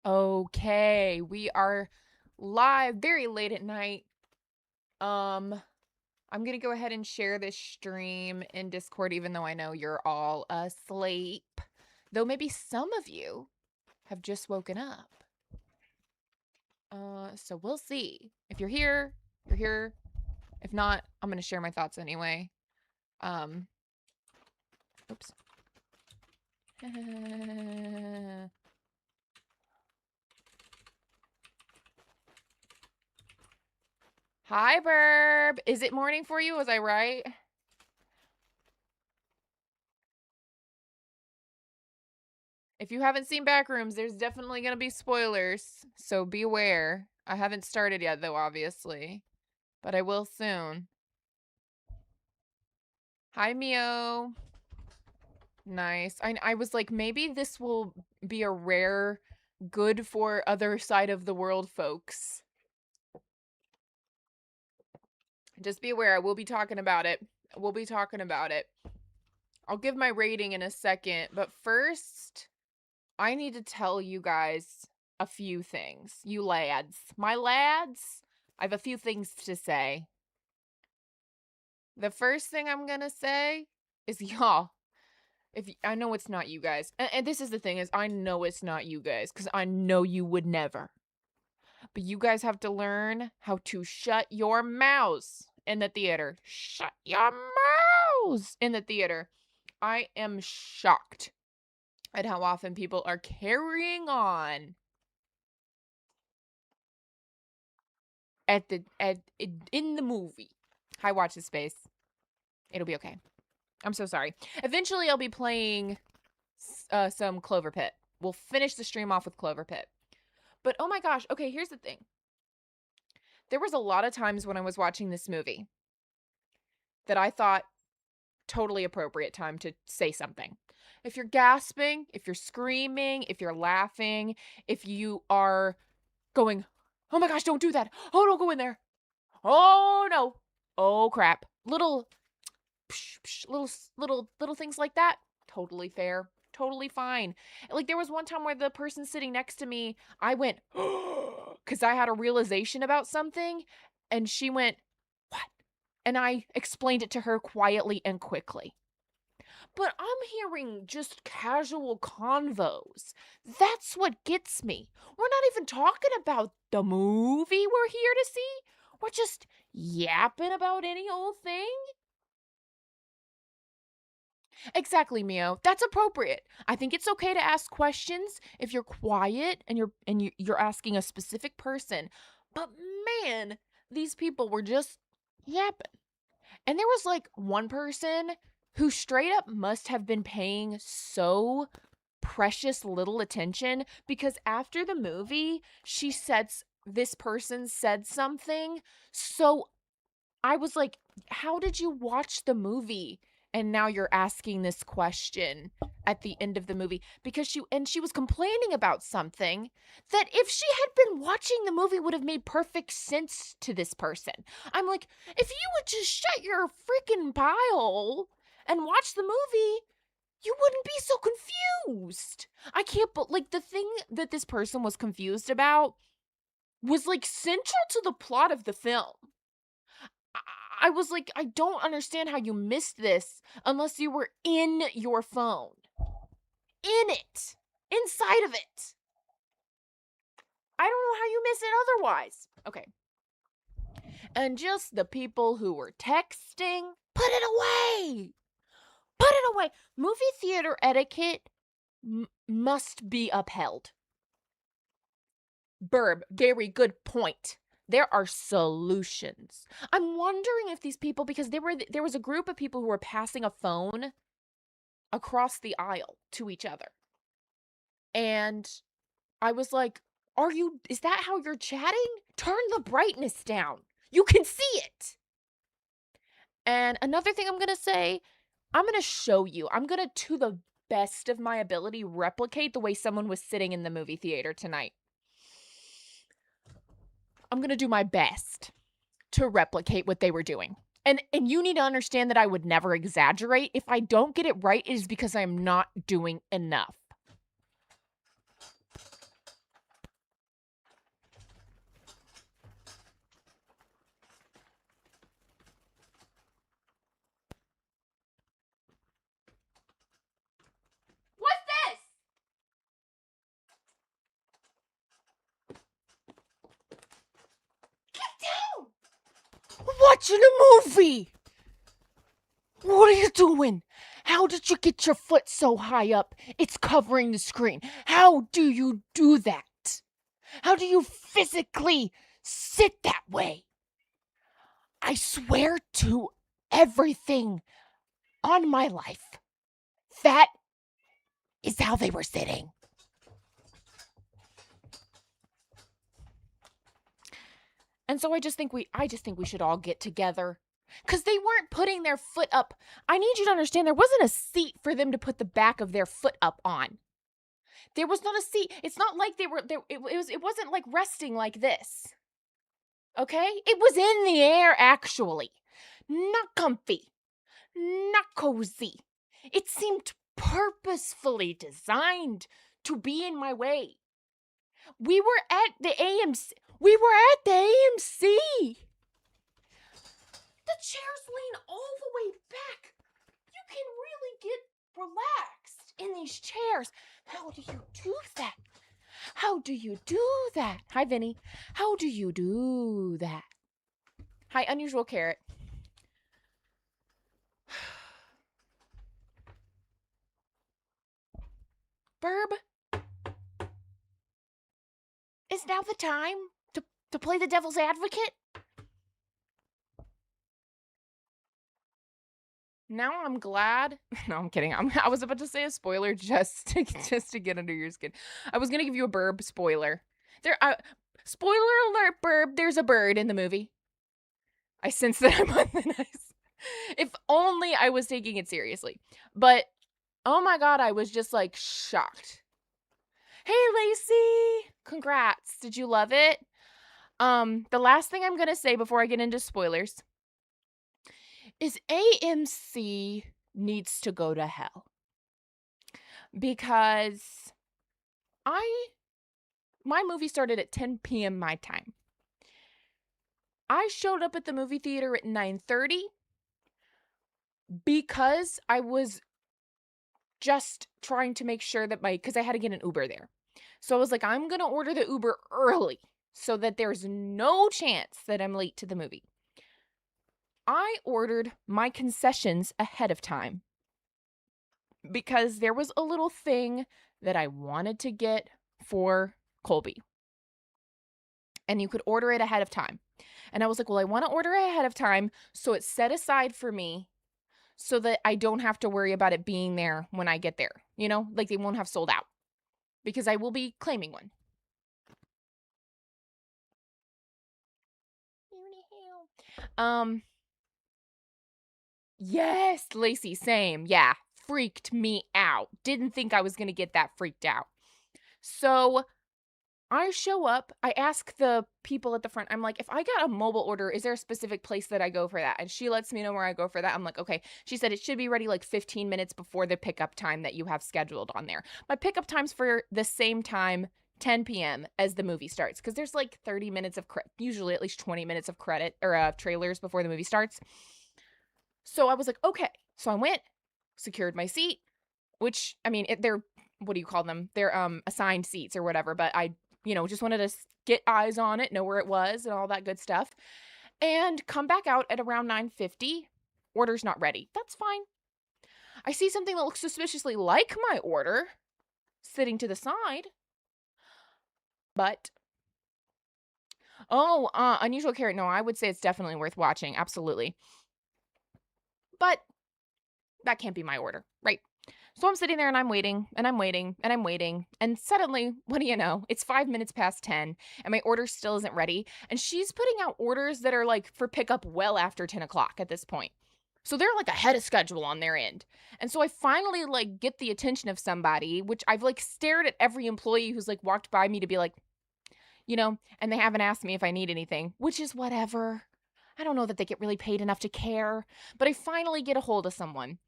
Okay, we are live very late at night. Um, I'm gonna go ahead and share this stream in Discord, even though I know you're all asleep. Though maybe some of you have just woken up. So we'll see. If you're here, you're here. If not, I'm gonna share my thoughts anyway. Um, oops. Hi, Burb. Is it morning for you? Was I right? If you haven't seen Backrooms, there's definitely going to be spoilers, so beware. I haven't started yet, though, obviously, but I will soon. Hi, Mio. Nice. I was like, maybe this will be a rare good for other side of the world folks. Just be aware, we'll be talking about it. We'll be talking about it. I'll give my rating in a second, but first, I need to tell you guys a few things. You lads. My lads, I have a few things to say. The first thing I'm going to say is y'all, I know it's not you guys. And this is the thing is I know it's not you guys cuz I know you would never. But you guys have to learn how to shut your mouths in the theater. Shut your mouths in the theater. I am shocked at how often people are carrying on in the movie. Hi, watch this space. It'll be okay. I'm so sorry. Eventually, I'll be playing some Clover Pit. We'll finish the stream off with Clover Pit. But oh my gosh, okay, here's the thing. There was a lot of times when I was watching this movie that I thought totally appropriate time to say something. If you're gasping, if you're screaming, if you're laughing, if you are going, "Oh my gosh, don't do that. Oh, don't go in there. Oh no. Oh crap." Little little things like that, totally fair, totally fine. Like there was one time where the person sitting next to me, I went because I had a realization about something, and she went, "What?" And I explained it to her quietly and quickly. But I'm hearing just casual convos. That's what gets me. We're not even talking about the movie we're here to see. We're just yapping about any old thing. Exactly, Mio. That's appropriate. I think it's okay to ask questions if you're quiet and you're asking a specific person. But man, these people were just yapping. And there was like one person who straight up must have been paying so precious little attention because after the movie, this person said something. So I was like, how did you watch the movie? And now you're asking this question at the end of the movie because she was complaining about something that if she had been watching the movie would have made perfect sense to this person. I'm like, if you would just shut your freaking pile and watch the movie, you wouldn't be so confused. I can't but like the thing that this person was confused about was like central to the plot of the film. I was like, I don't understand how you missed this unless you were in your phone. In it. Inside of it. I don't know how you miss it otherwise. Okay. And just the people who were texting, put it away. Put it away. Movie theater etiquette must be upheld. Burb, very good point. There are solutions. I'm wondering if these people, because there was a group of people who were passing a phone across the aisle to each other. And I was like, is that how you're chatting? Turn the brightness down. You can see it. And another thing I'm going to say, I'm going to show you. I'm going to the best of my ability, replicate the way someone was sitting in the movie theater tonight. I'm going to do my best to replicate what they were doing. And you need to understand that I would never exaggerate. If I don't get it right, it is because I'm not doing enough. watching a movie. What are you doing? How did you get your foot so high up? It's covering the screen. How do you do that? How do you physically sit that way? I swear to everything on my life, that is how they were sitting. And so I just think we should all get together. Because they weren't putting their foot up. I need you to understand, there wasn't a seat for them to put the back of their foot up on. There was not a seat. It's not like they were there. It wasn't like resting like this. Okay? It was in the air, actually. Not comfy. Not cozy. It seemed purposefully designed to be in my way. We were at the AMC. The chairs lean all the way back. You can really get relaxed in these chairs. How do you do that? How do you do that? Hi, Vinny. How do you do that? Hi, Unusual Carrot. Burb, is now the time to play the devil's advocate? Now I'm glad. No, I'm kidding. I was about to say a spoiler just to get under your skin. I was gonna give you a burb spoiler. Spoiler alert, burb. There's a bird in the movie. I sense that I'm on the nice. If only I was taking it seriously. But oh my god, I was just like shocked. Hey, Lacey! Congrats. Did you love it? The last thing I'm gonna say before I get into spoilers is AMC needs to go to hell. Because my movie started at 10 p.m. my time. I showed up at the movie theater at 9:30 because I was just trying to make sure that because I had to get an Uber there. So I was like, I'm going to order the Uber early so that there's no chance that I'm late to the movie. I ordered my concessions ahead of time because there was a little thing that I wanted to get for Colby. And you could order it ahead of time. And I was like, well, I want to order it ahead of time so it's set aside for me so that I don't have to worry about it being there when I get there. You know, like they won't have sold out because I will be claiming one. Yes, Lacey, same. Yeah, freaked me out. Didn't think I was going to get that freaked out. So I show up, I ask the people at the front, I'm like, if I got a mobile order, is there a specific place that I go for that? And she lets me know where I go for that. I'm like, okay. She said it should be ready like 15 minutes before the pickup time that you have scheduled on there. My pickup time's for the same time, 10 p.m. as the movie starts, because there's like 30 minutes of usually at least 20 minutes of credit or trailers before the movie starts. So I was like, okay. So I went, secured my seat, which, I mean, they're, what do you call them? They're assigned seats or whatever, but I just wanted to get eyes on it, know where it was and all that good stuff, and come back out at around 9:50. Order's not ready. That's fine. I see something that looks suspiciously like my order sitting to the side, but Unusual Carrot. No, I would say it's definitely worth watching. Absolutely. But that can't be my order, right? So I'm sitting there and I'm waiting and I'm waiting and I'm waiting. And suddenly, what do you know? It's 5 minutes past 10 and my order still isn't ready. And she's putting out orders that are like for pickup well after 10 o'clock at this point. So they're like ahead of schedule on their end. And so I finally like get the attention of somebody, which I've like stared at every employee who's like walked by me to be like, and they haven't asked me if I need anything, which is whatever. I don't know that they get really paid enough to care, but I finally get a hold of someone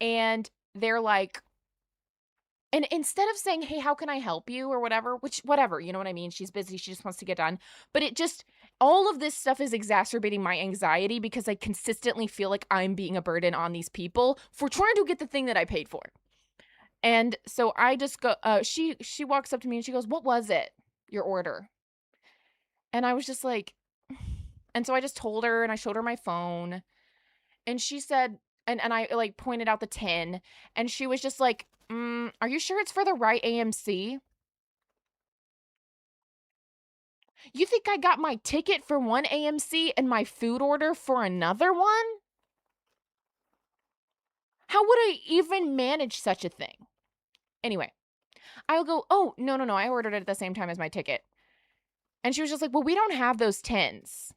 and they're like, and instead of saying, hey, how can I help you or whatever, which whatever, you know what I mean? She's busy. She just wants to get done. But all of this stuff is exacerbating my anxiety because I consistently feel like I'm being a burden on these people for trying to get the thing that I paid for. And so I just go, she walks up to me and she goes, what was it? Your order? And I was just like, And so I just told her and I showed her my phone and she said, and I like pointed out the 10 and she was just like, are you sure it's for the right AMC? You think I got my ticket for one AMC and my food order for another one? How would I even manage such a thing? Anyway, I'll go, oh, no, no, no. I ordered it at the same time as my ticket. And she was just like, well, we don't have those 10s.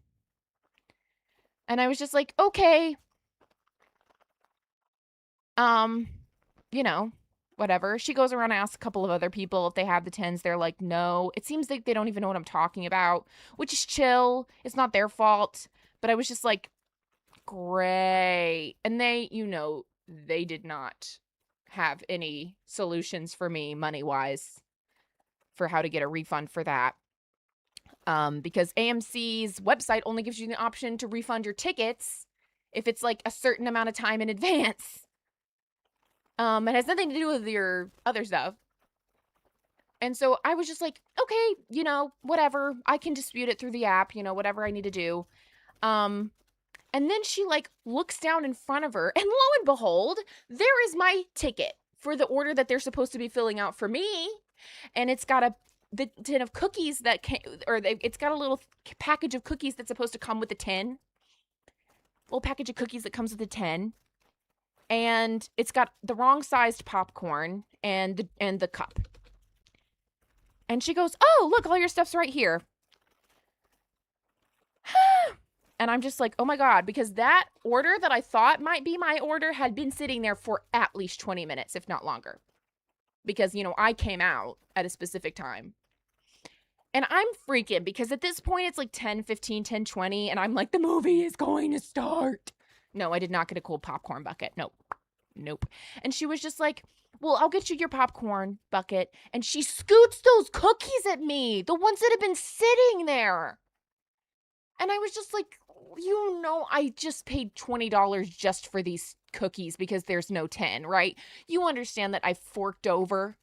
And I was just like, okay, um, you know, whatever. She goes around and asks a couple of other people if they have the 10s. They're like, no. It seems like they don't even know what I'm talking about, which is chill. It's not their fault. But I was just like, great. And they, they did not have any solutions for me money-wise for how to get a refund for that. Because AMC's website only gives you the option to refund your tickets if it's like a certain amount of time in advance. It has nothing to do with your other stuff. And so I was just like, okay, whatever. I can dispute it through the app, whatever I need to do. And then she like looks down in front of her and lo and behold, there is my ticket for the order that they're supposed to be filling out for me. And it's got the tin of cookies that it's got a little package of cookies that's supposed to come with the tin. Little package of cookies that comes with the 10. And it's got the wrong sized popcorn and the cup. And she goes, oh, look, all your stuff's right here. And I'm just like, oh my God, because that order that I thought might be my order had been sitting there for at least 20 minutes, if not longer. Because, I came out at a specific time. And I'm freaking because at this point it's like 10:15, 10:20, and I'm like, the movie is going to start. No, I did not get a cold popcorn bucket. Nope. And she was just like, well, I'll get you your popcorn bucket. And she scoots those cookies at me, the ones that have been sitting there. And I was just like, I just paid $20 just for these cookies because there's no 10, right? You understand that I forked over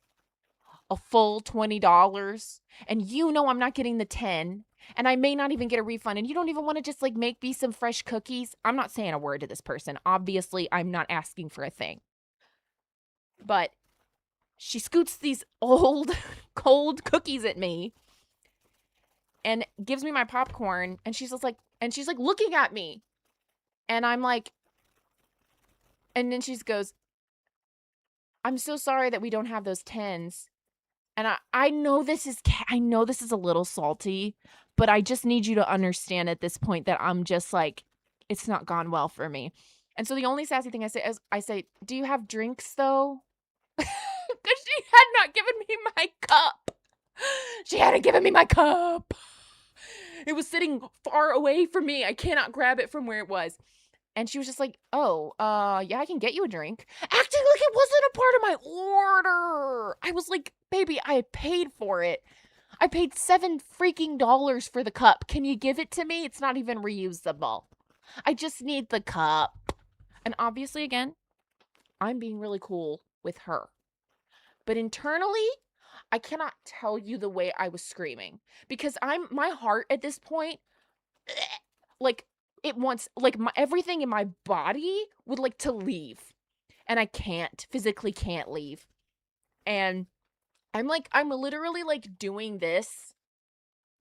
a full $20 and I'm not getting the 10 and I may not even get a refund and you don't even want to just like make me some fresh cookies. I'm not saying a word to this person. Obviously, I'm not asking for a thing. But she scoots these old cold cookies at me and gives me my popcorn and she's like looking at me. And I'm like, and then she goes, I'm so sorry that we don't have those 10s. And I know this is a little salty, but I just need you to understand at this point that I'm just like, it's not gone well for me. And so the only sassy thing I say, do you have drinks though? Because she had not given me my cup. She hadn't given me my cup. It was sitting far away from me. I cannot grab it from where it was. And she was just like, oh, yeah, I can get you a drink. Acting like it wasn't a part of my order. I was like, baby, I paid for it. I paid $7 freaking for the cup. Can you give it to me? It's not even reusable. I just need the cup. And obviously, again, I'm being really cool with her. But internally, I cannot tell you the way I was screaming. Because my heart at this point, like, it wants, like, everything in my body would like to leave. And I physically can't leave. And I'm literally like doing this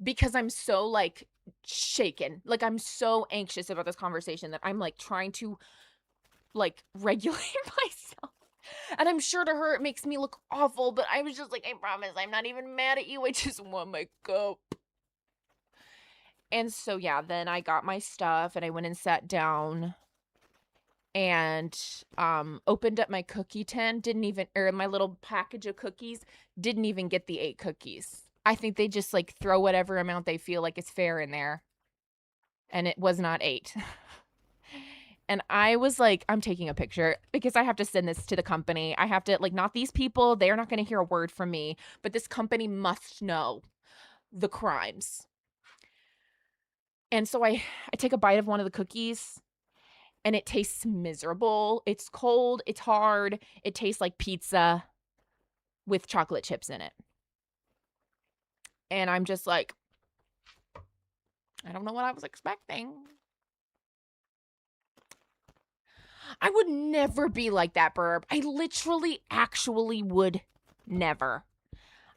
because I'm so like shaken. Like I'm so anxious about this conversation that I'm like trying to like regulate myself. And I'm sure to her it makes me look awful, but I was just like, I promise I'm not even mad at you. I just want my cup. And so, yeah, then I got my stuff and I went and sat down and opened up my cookie tin. My little package of cookies, didn't even get the 8 cookies. I think they just like throw whatever amount they feel like is fair in there. And it was not 8. And I was like, I'm taking a picture because I have to send this to the company. I have to, like, not these people. They're not going to hear a word from me. But this company must know the crimes. And so I take a bite of one of the cookies and it tastes miserable. It's cold. It's hard. It tastes like pizza with chocolate chips in it. And I'm just like, I don't know what I was expecting. I would never be like that, Burb. I literally, actually would never.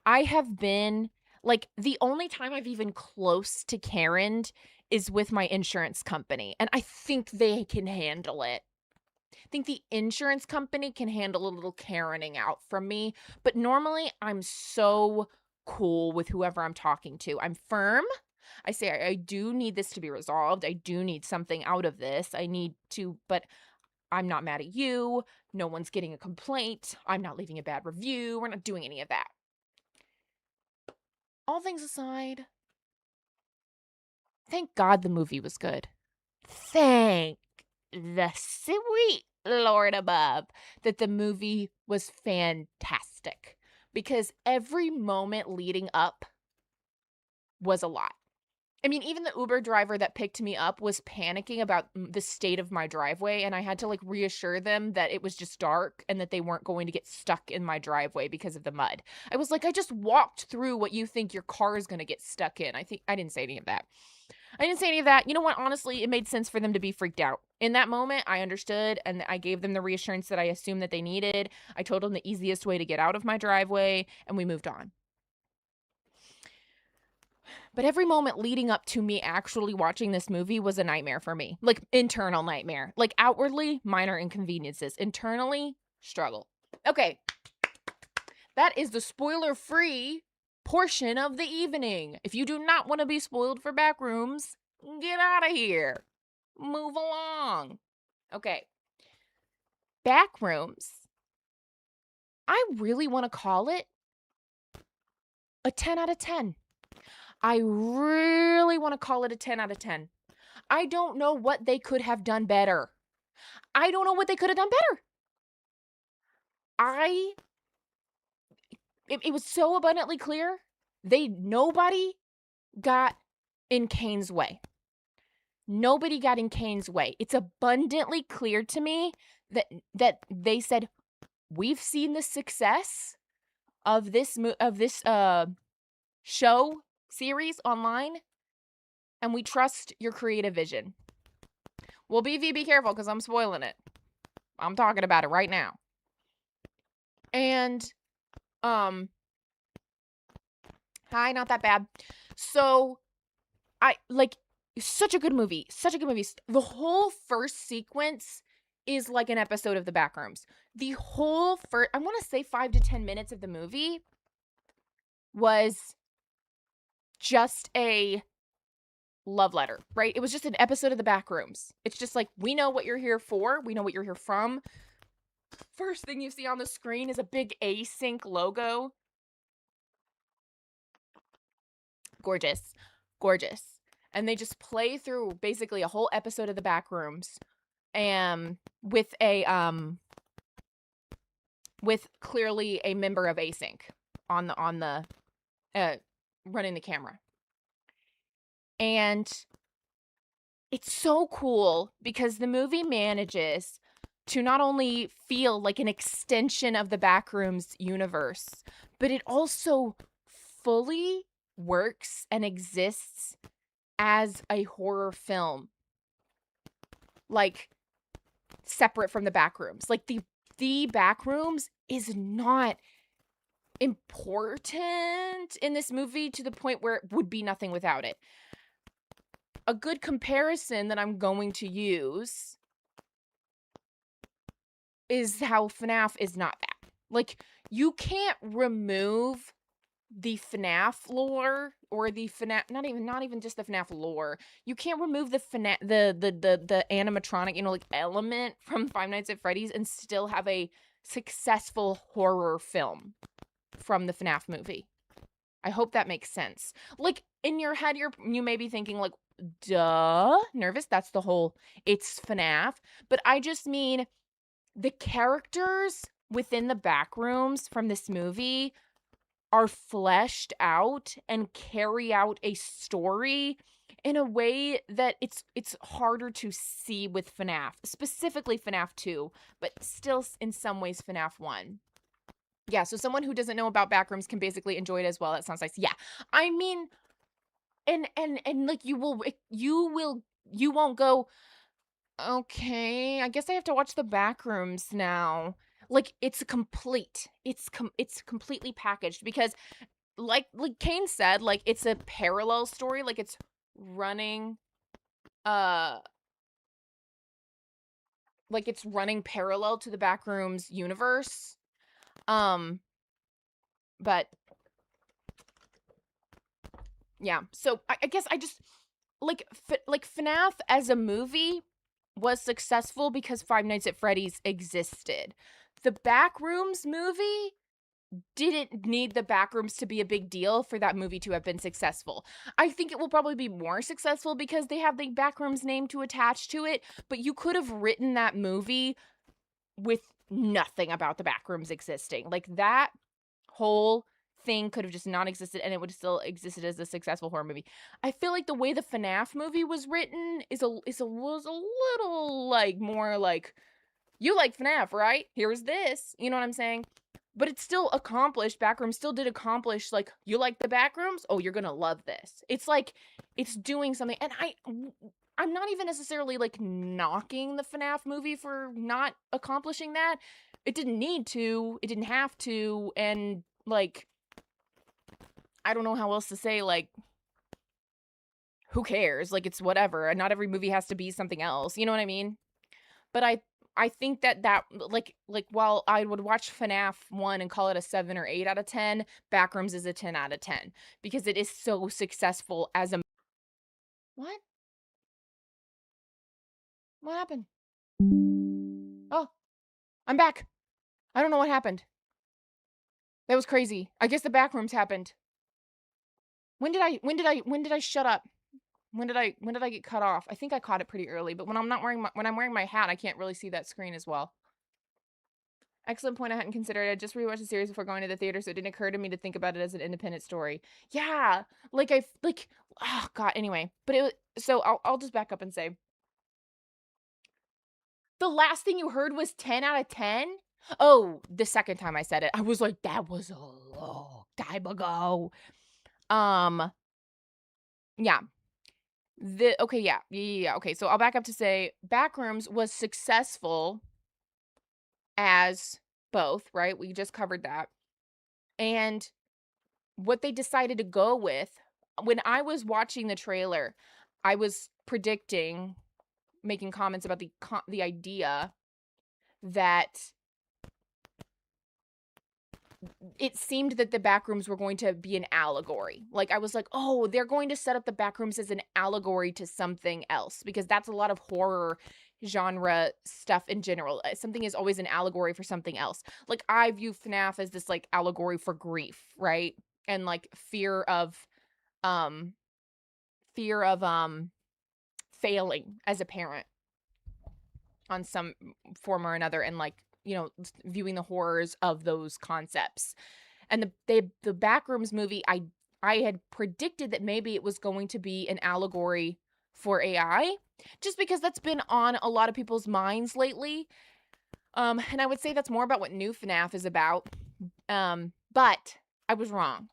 I have been, like, the only time I've even close to Karen'd is with my insurance company, and I think they can handle it. I think the insurance company can handle a little Karening out from me, but normally I'm so cool with whoever I'm talking to. I'm firm. I say, I do need this to be resolved. I do need something out of this. I need to, but I'm not mad at you. No one's getting a complaint. I'm not leaving a bad review. We're not doing any of that. All things aside, thank God the movie was good. Thank the sweet Lord above that the movie was fantastic, because every moment leading up was a lot. I mean, even the Uber driver that picked me up was panicking about the state of my driveway, and I had to, like, reassure them that it was just dark and that they weren't going to get stuck in my driveway because of the mud. I was like, I just walked through what you think your car is going to get stuck in. I didn't say any of that. You know what? Honestly, it made sense for them to be freaked out. In that moment, I understood, and I gave them the reassurance that I assumed that they needed. I told them the easiest way to get out of my driveway, and we moved on. But every moment leading up to me actually watching this movie was a nightmare for me. Like, internal nightmare. Like, outwardly, minor inconveniences. Internally, struggle. Okay. That is the spoiler-free portion of the evening. If you do not want to be spoiled for Backrooms, get out of here. Move along. Okay. Backrooms. I really want to call it a 10 out of 10. I really want to call it a 10 out of 10. I don't know what they could have done better. I don't know what they could have done better. It was so abundantly clear. Nobody got in Kane's way. Nobody got in Kane's way. It's abundantly clear to me that they said, we've seen the success of this show series online, and we trust your creative vision. Well, BV, be careful, because I'm spoiling it. I'm talking about it right now. And, hi, not that bad. So, such a good movie. Such a good movie. The whole first sequence is like an episode of The Backrooms. The whole first, I want to say 5 to 10 minutes of the movie was just a love letter, right? It was just an episode of The Backrooms. It's just like, we know what you're here for. We know what you're here from. First thing you see on the screen is a big async logo. Gorgeous. Gorgeous. And they just play through basically a whole episode of The Backrooms, with clearly a member of Async on the running the camera. And it's so cool because the movie manages to not only feel like an extension of the Backrooms universe, but it also fully works and exists as a horror film, like, separate from the Backrooms. Like, the Backrooms is not important in this movie to the point where it would be nothing without it. A good comparison that I'm going to use is how FNAF is not that. Like, you can't remove the FNAF lore or the FNAF, not even just the FNAF lore. You can't remove the FNAF, the animatronic, like, element from Five Nights at Freddy's and still have a successful horror film from the FNAF movie. I hope that makes sense. Like, in your head, you may be thinking, like, duh, nervous, that's the whole, it's FNAF. But I just mean the characters within the Backrooms from this movie are fleshed out and carry out a story in a way that it's harder to see with FNAF, specifically FNAF 2, but still in some ways FNAF 1. Yeah, so someone who doesn't know about Backrooms can basically enjoy it as well. That sounds nice. Yeah, I mean, and like you won't go, okay, I guess I have to watch the Backrooms now. Like it's completely packaged because like Kane said, like it's a parallel story, like it's running uh like it's running parallel to the Backrooms universe. Um but yeah, so I guess I just like FNAF as a movie was successful because Five Nights at Freddy's existed. The Backrooms movie didn't need the Backrooms to be a big deal for that movie to have been successful. I think it will probably be more successful because they have the Backrooms name to attach to it, but you could have written that movie with nothing about the Backrooms existing. Like that whole thing could have just not existed and it would have still existed as a successful horror movie. I feel like the way the FNAF movie was written was a little like more like, you like FNAF, right? Here's this. You know what I'm saying? But it's still accomplished. Backrooms still did accomplish, like, you like the Backrooms? Oh, you're gonna love this. It's like it's doing something. And I'm not even necessarily like knocking the FNAF movie for not accomplishing that. It didn't need to. It didn't have to. And like, I don't know how else to say, like, who cares? Like, it's whatever. And not every movie has to be something else. You know what I mean? But I think that like while I would watch FNAF 1 and call it a 7 or 8 out of 10, Backrooms is a 10 out of 10 because it is so successful as a What? What happened? Oh, I'm back. I don't know what happened. That was crazy. I guess the Backrooms happened. When did I shut up? When did I get cut off? I think I caught it pretty early, but when I'm wearing my hat, I can't really see that screen as well. Excellent point I hadn't considered. I just rewatched the series before going to the theater, so it didn't occur to me to think about it as an independent story. Yeah, oh god. Anyway, but it was, so I'll just back up and say the last thing you heard was 10 out of 10. Oh, the second time I said it, I was like, that was a long time ago. Yeah. Okay, yeah. Okay, so I'll back up to say Backrooms was successful as both, right? We just covered that. And what they decided to go with, when I was watching the trailer, I was predicting, making comments about the idea that it seemed that the Backrooms were going to be an allegory. Like, I was like, oh, they're going to set up the Backrooms as an allegory to something else, because that's a lot of horror genre stuff in general. Something is always an allegory for something else. Like, I view FNAF as this like allegory for grief, right? And like um fear of failing as a parent on some form or another, and like, you know, viewing the horrors of those concepts. And the Backrooms movie, I had predicted that maybe it was going to be an allegory for AI, just because that's been on a lot of people's minds lately. And I would say that's more about what new FNAF is about. But I was wrong.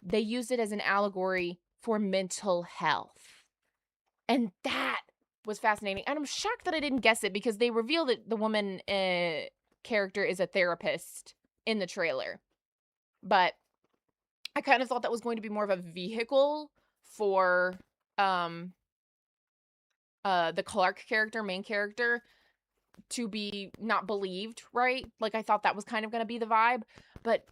They used it as an allegory for mental health. And that was fascinating. And I'm shocked that I didn't guess it, because they revealed that the woman character is a therapist in the trailer. But I kind of thought that was going to be more of a vehicle for the Clark character, main character, to be not believed, right? Like, I thought that was kind of going to be the vibe, but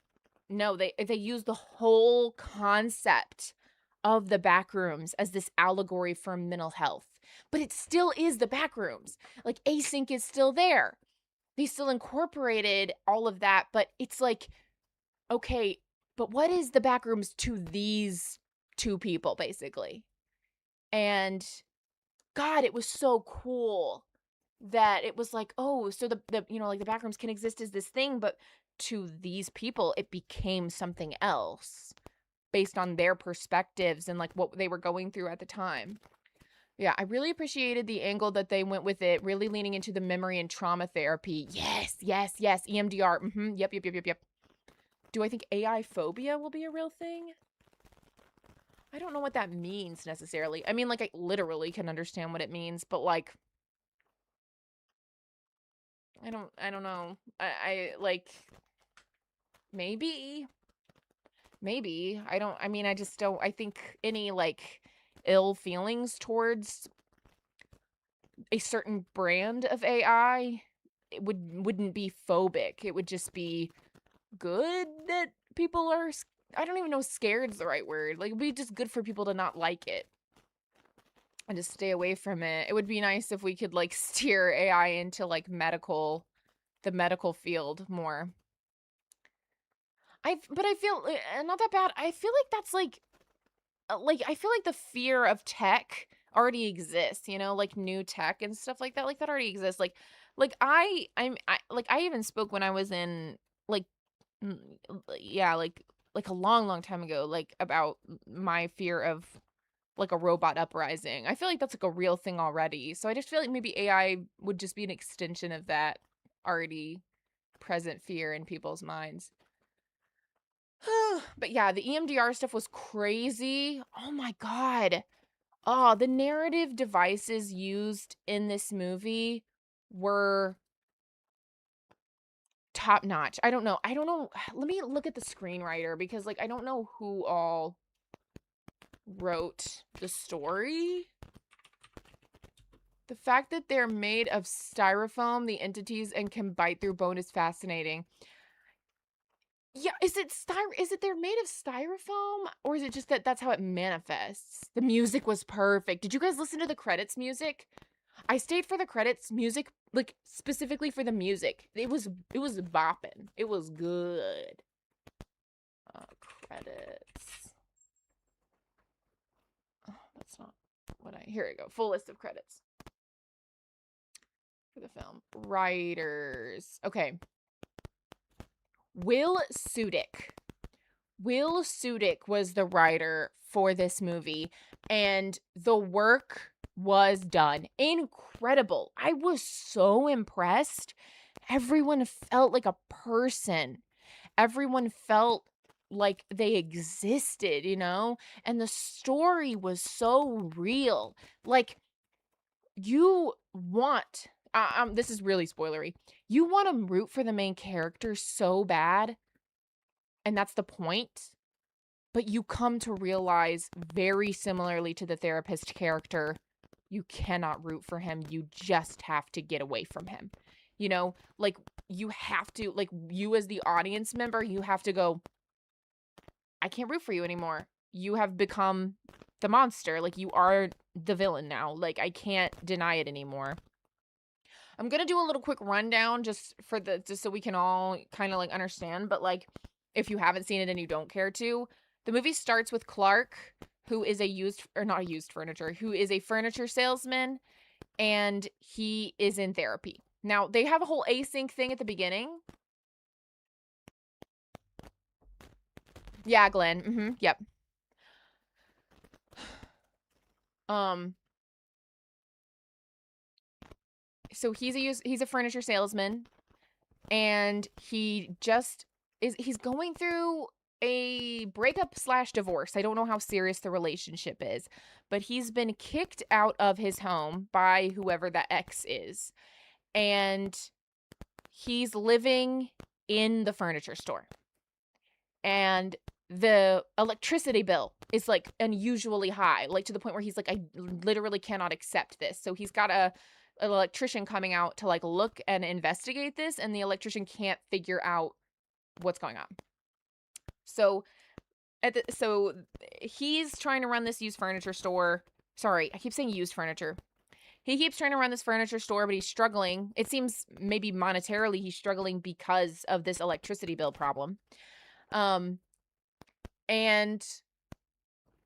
no, they used the whole concept of the Backrooms as this allegory for mental health. But it still is the Backrooms. Like, async is still there. They still incorporated all of that, but it's like, okay, but what is the Backrooms to these two people, basically? And God, it was so cool that it was like, oh, so the you know, like, the Backrooms can exist as this thing, but to these people, it became something else based on their perspectives and like what they were going through at the time. Yeah, I really appreciated the angle that they went with it, really leaning into the memory and trauma therapy. Yes. EMDR. Yep. Do I think AI phobia will be a real thing? I don't know what that means necessarily. I mean, like, I literally can understand what it means, but like, I don't know. I like, maybe, maybe. I mean, I just don't, I think any like ill feelings towards a certain brand of AI, it wouldn't be phobic. It would just be good that people are, I don't even know if scared is the right word. Like, it'd be just good for people to not like it and just stay away from it. It would be nice if we could like steer AI into like the medical field more. But I feel not that bad. I feel like that's like I feel like the fear of tech already exists, you know, like new tech and stuff like that. Like that already exists. Like I even spoke when I was in like mm, yeah, like a long time ago, like about my fear of like a robot uprising. I feel like that's like a real thing already. So I just feel like maybe AI would just be an extension of that already present fear in people's minds. But yeah, the EMDR stuff was crazy. Oh my god. Oh, the narrative devices used in this movie were top notch. I don't know. I don't know. Let me look at the screenwriter because like I don't know who all wrote the story. The fact that they're made of styrofoam, the entities, and can bite through bone is fascinating. Yeah, is it they're made of styrofoam or is it just that that's how it manifests? The music was perfect. Did you guys listen to the credits music? I stayed for the credits music, like specifically for the music. It was bopping. It was good. Credits. Oh, that's not what I. Here we go. Full list of credits for the film. Writers. Okay. Will Sudick. Will Sudick was the writer for this movie, and the work was done. Incredible. I was so impressed. Everyone felt like a person. Everyone felt like they existed, you know? And the story was so real. Like, you want, this is really spoilery. You want to root for the main character so bad, and that's the point. But you come to realize, very similarly to the therapist character, you cannot root for him. You just have to get away from him. You know, like you have to, like you as the audience member, you have to go, I can't root for you anymore. You have become the monster. Like you are the villain now. Like I can't deny it anymore. I'm going to do a little quick rundown just so we can all kind of like understand, but like if you haven't seen it and you don't care to, the movie starts with Clark, who is who is a furniture salesman, and he is in therapy. Now, they have a whole async thing at the beginning. Yeah, Glenn. Yep. Um so he's a furniture salesman, and he's going through a breakup slash divorce. I don't know how serious the relationship is, but he's been kicked out of his home by whoever that ex is. And he's living in the furniture store. And the electricity bill is like unusually high, like to the point where he's like, I literally cannot accept this. So he's got an electrician coming out to like look and investigate this, and the electrician can't figure out what's going on. So he's trying to run this used furniture store. Sorry, I keep saying used furniture. He keeps trying to run this furniture store, but he's struggling. It seems maybe monetarily he's struggling because of this electricity bill problem. And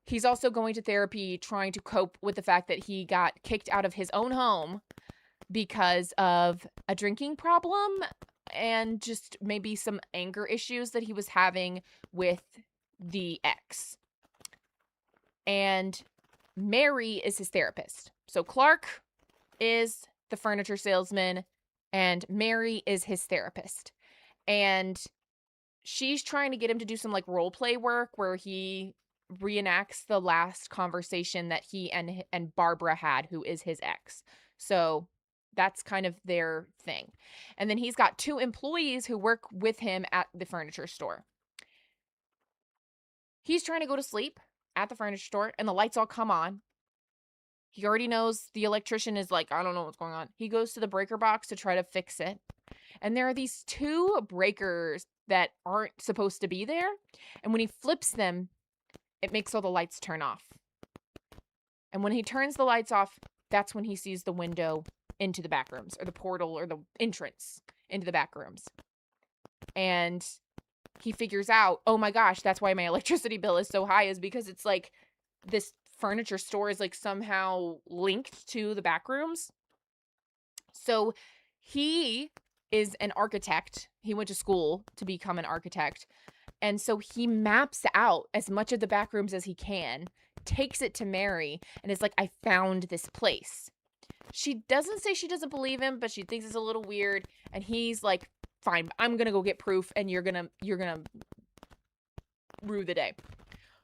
he's also going to therapy trying to cope with the fact that he got kicked out of his own home because of a drinking problem and just maybe some anger issues that he was having with the ex. And Mary is his therapist. So Clark is the furniture salesman and Mary is his therapist. And she's trying to get him to do some like role play work where he reenacts the last conversation that he and Barbara had, who is his ex. So that's kind of their thing. And then he's got 2 employees who work with him at the furniture store. He's trying to go to sleep at the furniture store, and the lights all come on. He already knows the electrician is like, I don't know what's going on. He goes to the breaker box to try to fix it. And there are these 2 breakers that aren't supposed to be there. And when he flips them, it makes all the lights turn off. And when he turns the lights off, that's when he sees the window into the back rooms, or the portal, or the entrance into the back rooms. And he figures out, oh my gosh, that's why my electricity bill is so high, is because it's like this furniture store is like somehow linked to the back rooms. So he is an architect. He went to school to become an architect. And so he maps out as much of the back rooms as he can, takes it to Mary, and is like, I found this place. She doesn't say she doesn't believe him, but she thinks it's a little weird. And he's like, fine, I'm going to go get proof, and you're going to rue the day.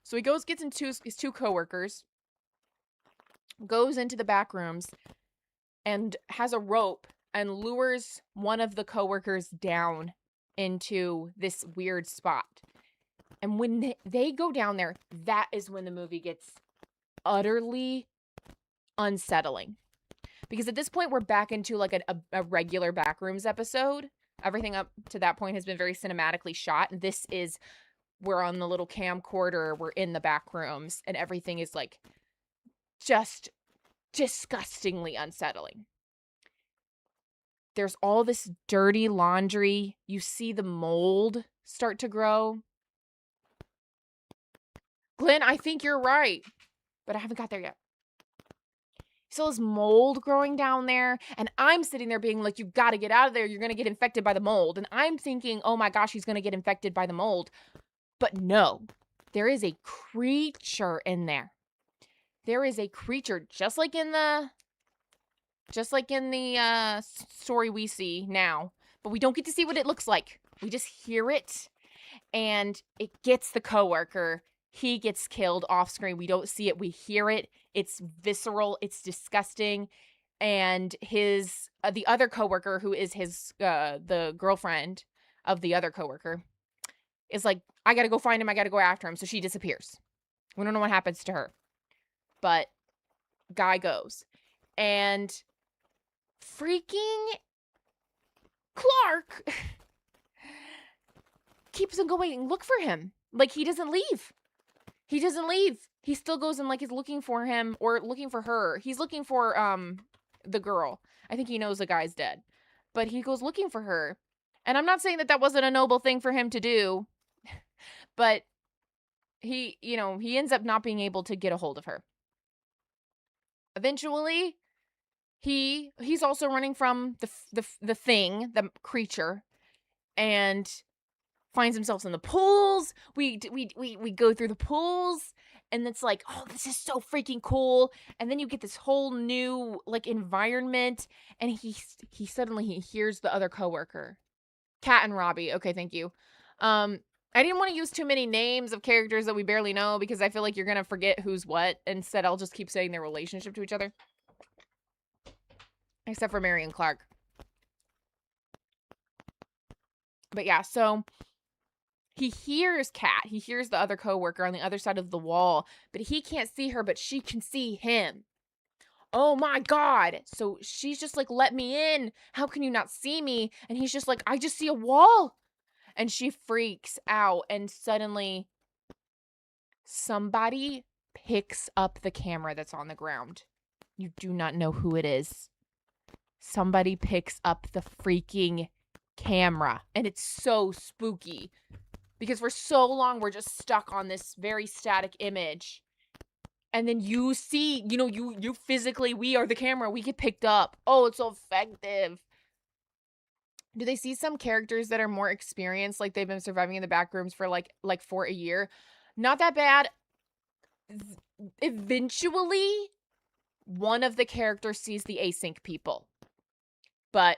So he gets into his 2 coworkers, goes into the back rooms, and has a rope and lures one of the coworkers down into this weird spot. And when they go down there, that is when the movie gets utterly unsettling. Because at this point, we're back into like a regular Backrooms episode. Everything up to that point has been very cinematically shot. And this is, we're on the little camcorder, we're in the back rooms, and everything is like just disgustingly unsettling. There's all this dirty laundry. You see the mold start to grow. Glenn, I think you're right, but I haven't got there yet. So there's mold growing down there, and I'm sitting there being like, you got to get out of there. You're going to get infected by the mold. And I'm thinking, oh my gosh, he's going to get infected by the mold. But no, there is a creature in there. There is a creature, just like in the story we see now, but we don't get to see what it looks like. We just hear it, and it gets the coworker. He gets killed off screen. We don't see it. We hear it. It's visceral. It's disgusting. And his the other coworker, who is his the girlfriend of the other coworker, is like, I gotta go find him. I gotta go after him. So she disappears. We don't know what happens to her, but guy goes, and freaking Clark keeps on going. Look for him. Like, he doesn't leave. He doesn't leave. He still goes and like is looking for him, or looking for her. He's looking for the girl. I think he knows the guy's dead, but he goes looking for her. And I'm not saying that wasn't a noble thing for him to do, but he ends up not being able to get a hold of her. Eventually, he's also running from the thing, the creature, and finds himself in the pools. We go through the pools, and it's like, oh, this is so freaking cool. And then you get this whole new like environment, and he suddenly hears the other coworker, Kat and Robbie. Okay, thank you. I didn't want to use too many names of characters that we barely know, because I feel like you're gonna forget who's what. Instead, I'll just keep saying their relationship to each other, except for Mary and Clark. But yeah, so he hears Kat. He hears the other coworker on the other side of the wall, but he can't see her, but she can see him. Oh my God. So she's just like, let me in. How can you not see me? And he's just like, I just see a wall. And she freaks out, and suddenly somebody picks up the camera that's on the ground. You do not know who it is. Somebody picks up the freaking camera, and it's so spooky, because for so long we're just stuck on this very static image, and then you see, you physically, we are the camera, we get picked up. Oh, it's so effective. Do they see some characters that are more experienced, like they've been surviving in the back rooms for like for a year? Not that bad. Eventually, one of the characters sees the async people, but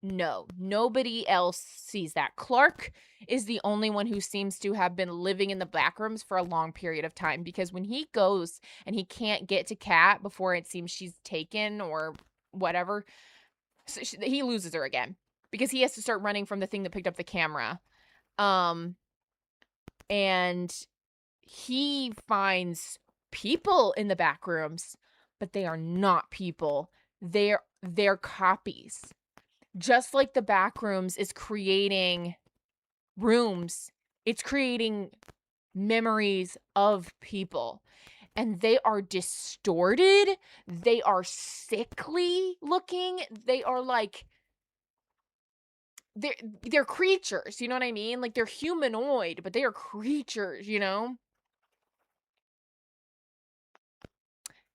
No, nobody else sees that. Clark is the only one who seems to have been living in the backrooms for a long period of time, because when he goes and he can't get to Kat before it seems she's taken or whatever, so he loses her again because he has to start running from the thing that picked up the camera. Um, and he finds people in the back rooms, but they are not people. They're copies. Just like the back rooms is creating rooms, it's creating memories of people. And they are distorted. They are sickly looking. They are like they're creatures, you know what I mean? Like they're humanoid, but they are creatures, you know?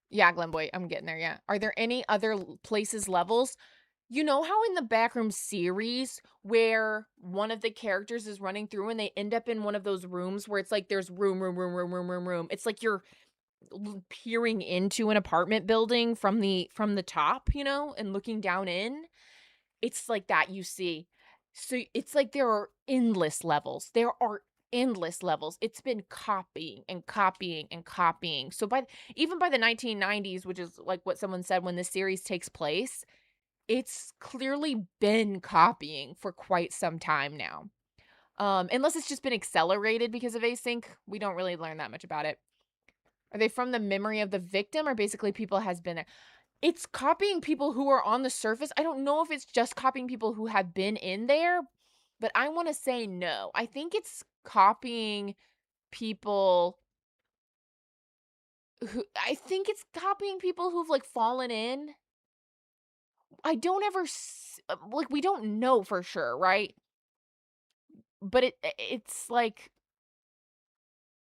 Yeah, Glenboy, I'm getting there, yeah. Are there any other places, levels? You know how in the Backroom series where one of the characters is running through and they end up in one of those rooms where it's like there's room. It's like you're peering into an apartment building from the top, you know, and looking down in. It's like that you see. So it's like there are endless levels. There are endless levels. It's been copying and copying and copying. So even by the 1990s, which is like what someone said when this series takes place, it's clearly been copying for quite some time now. Unless it's just been accelerated because of async, we don't really learn that much about it. Are they from the memory of the victim, or basically people has been there? It's copying people who are on the surface. I don't know if it's just copying people who have been in there, but I want to say no. I think it's copying people I think it's copying people who've like fallen in. I don't ever like we don't know for sure, right? But it's like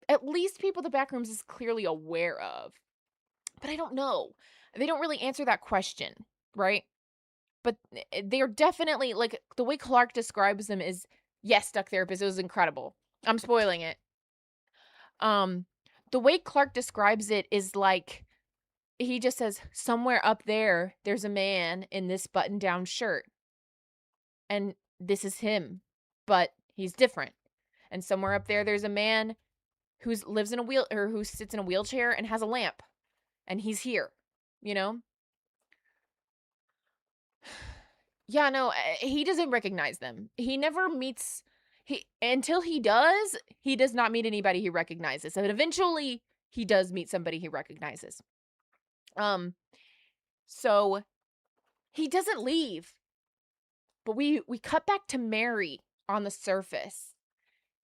at least people the Backrooms is clearly aware of. But I don't know. They don't really answer that question, right? But they're definitely like the way Clark describes them is yes, duck therapist. It was incredible. I'm spoiling it. Um, the way Clark describes it is like he just says somewhere up there, there's a man in this button-down shirt, and this is him, but he's different. And somewhere up there, there's a man who lives in a wheel or who sits in a wheelchair and has a lamp, and he's here. You know, yeah, no, he doesn't recognize them. He never meets he until he does not meet anybody he recognizes. And eventually he does meet somebody he recognizes. Um so he doesn't leave. But we cut back to Mary on the surface,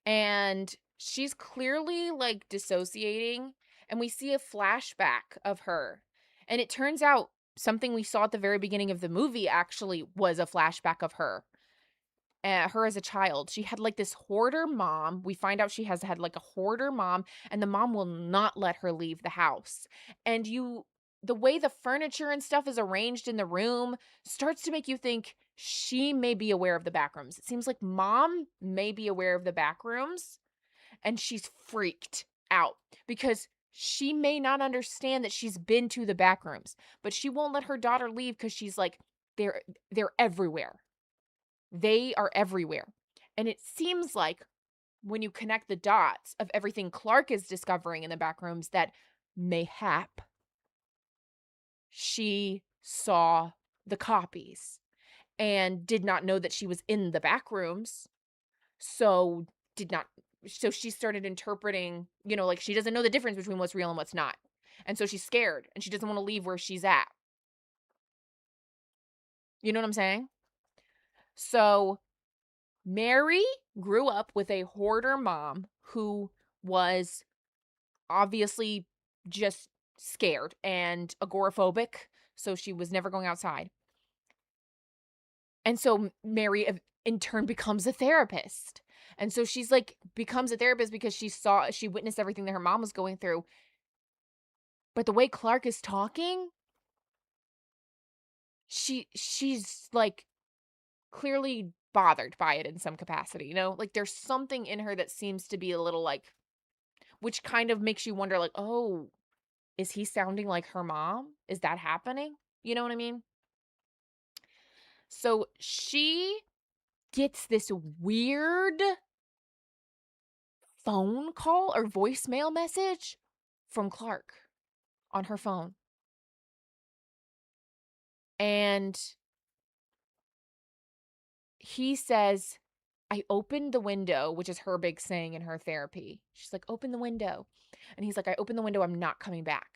and she's clearly like dissociating, and we see a flashback of her. And it turns out something we saw at the very beginning of the movie actually was a flashback of her. Her as a child. She had like this hoarder mom. We find out she has had like a hoarder mom, and the mom will not let her leave the house. And the way the furniture and stuff is arranged in the room starts to make you think she may be aware of the back rooms. It seems like mom may be aware of the back rooms, and she's freaked out because she may not understand that she's been to the back rooms, but she won't let her daughter leave because she's like, they're everywhere. They are everywhere. And it seems like when you connect the dots of everything Clark is discovering in the back rooms that mayhap she saw the copies and did not know that she was in the back rooms. So did not so she started interpreting, you know, like she doesn't know the difference between what's real and what's not. And so she's scared and she doesn't want to leave where she's at. You know what I'm saying? So Mary grew up with a hoarder mom who was obviously just scared and agoraphobic, so she was never going outside. And so Mary in turn becomes a therapist. And so she's like becomes a therapist because she witnessed everything that her mom was going through. But the way Clark is talking, she's like clearly bothered by it in some capacity, you know? Like there's something in her that seems to be a little like which kind of makes you wonder like, "Oh, is he sounding like her mom? Is that happening?" You know what I mean? So she gets this weird phone call or voicemail message from Clark on her phone. And he says, I opened the window, which is her big saying in her therapy. She's like, open the window. And he's like, I opened the window. I'm not coming back.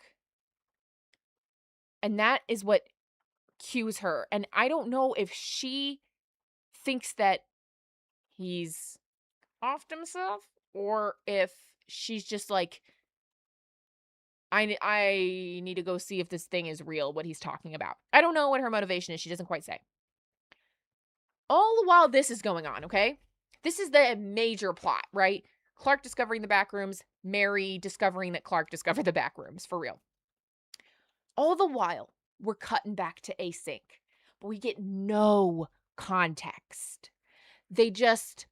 And that is what cues her. And I don't know if she thinks that he's offed himself or if she's just like, I need to go see if this thing is real, what he's talking about. I don't know what her motivation is. She doesn't quite say. All the while this is going on, okay? This is the major plot, right? Clark discovering the back rooms, Mary discovering that Clark discovered the back rooms, for real. All the while, we're cutting back to async, but we get no context. They just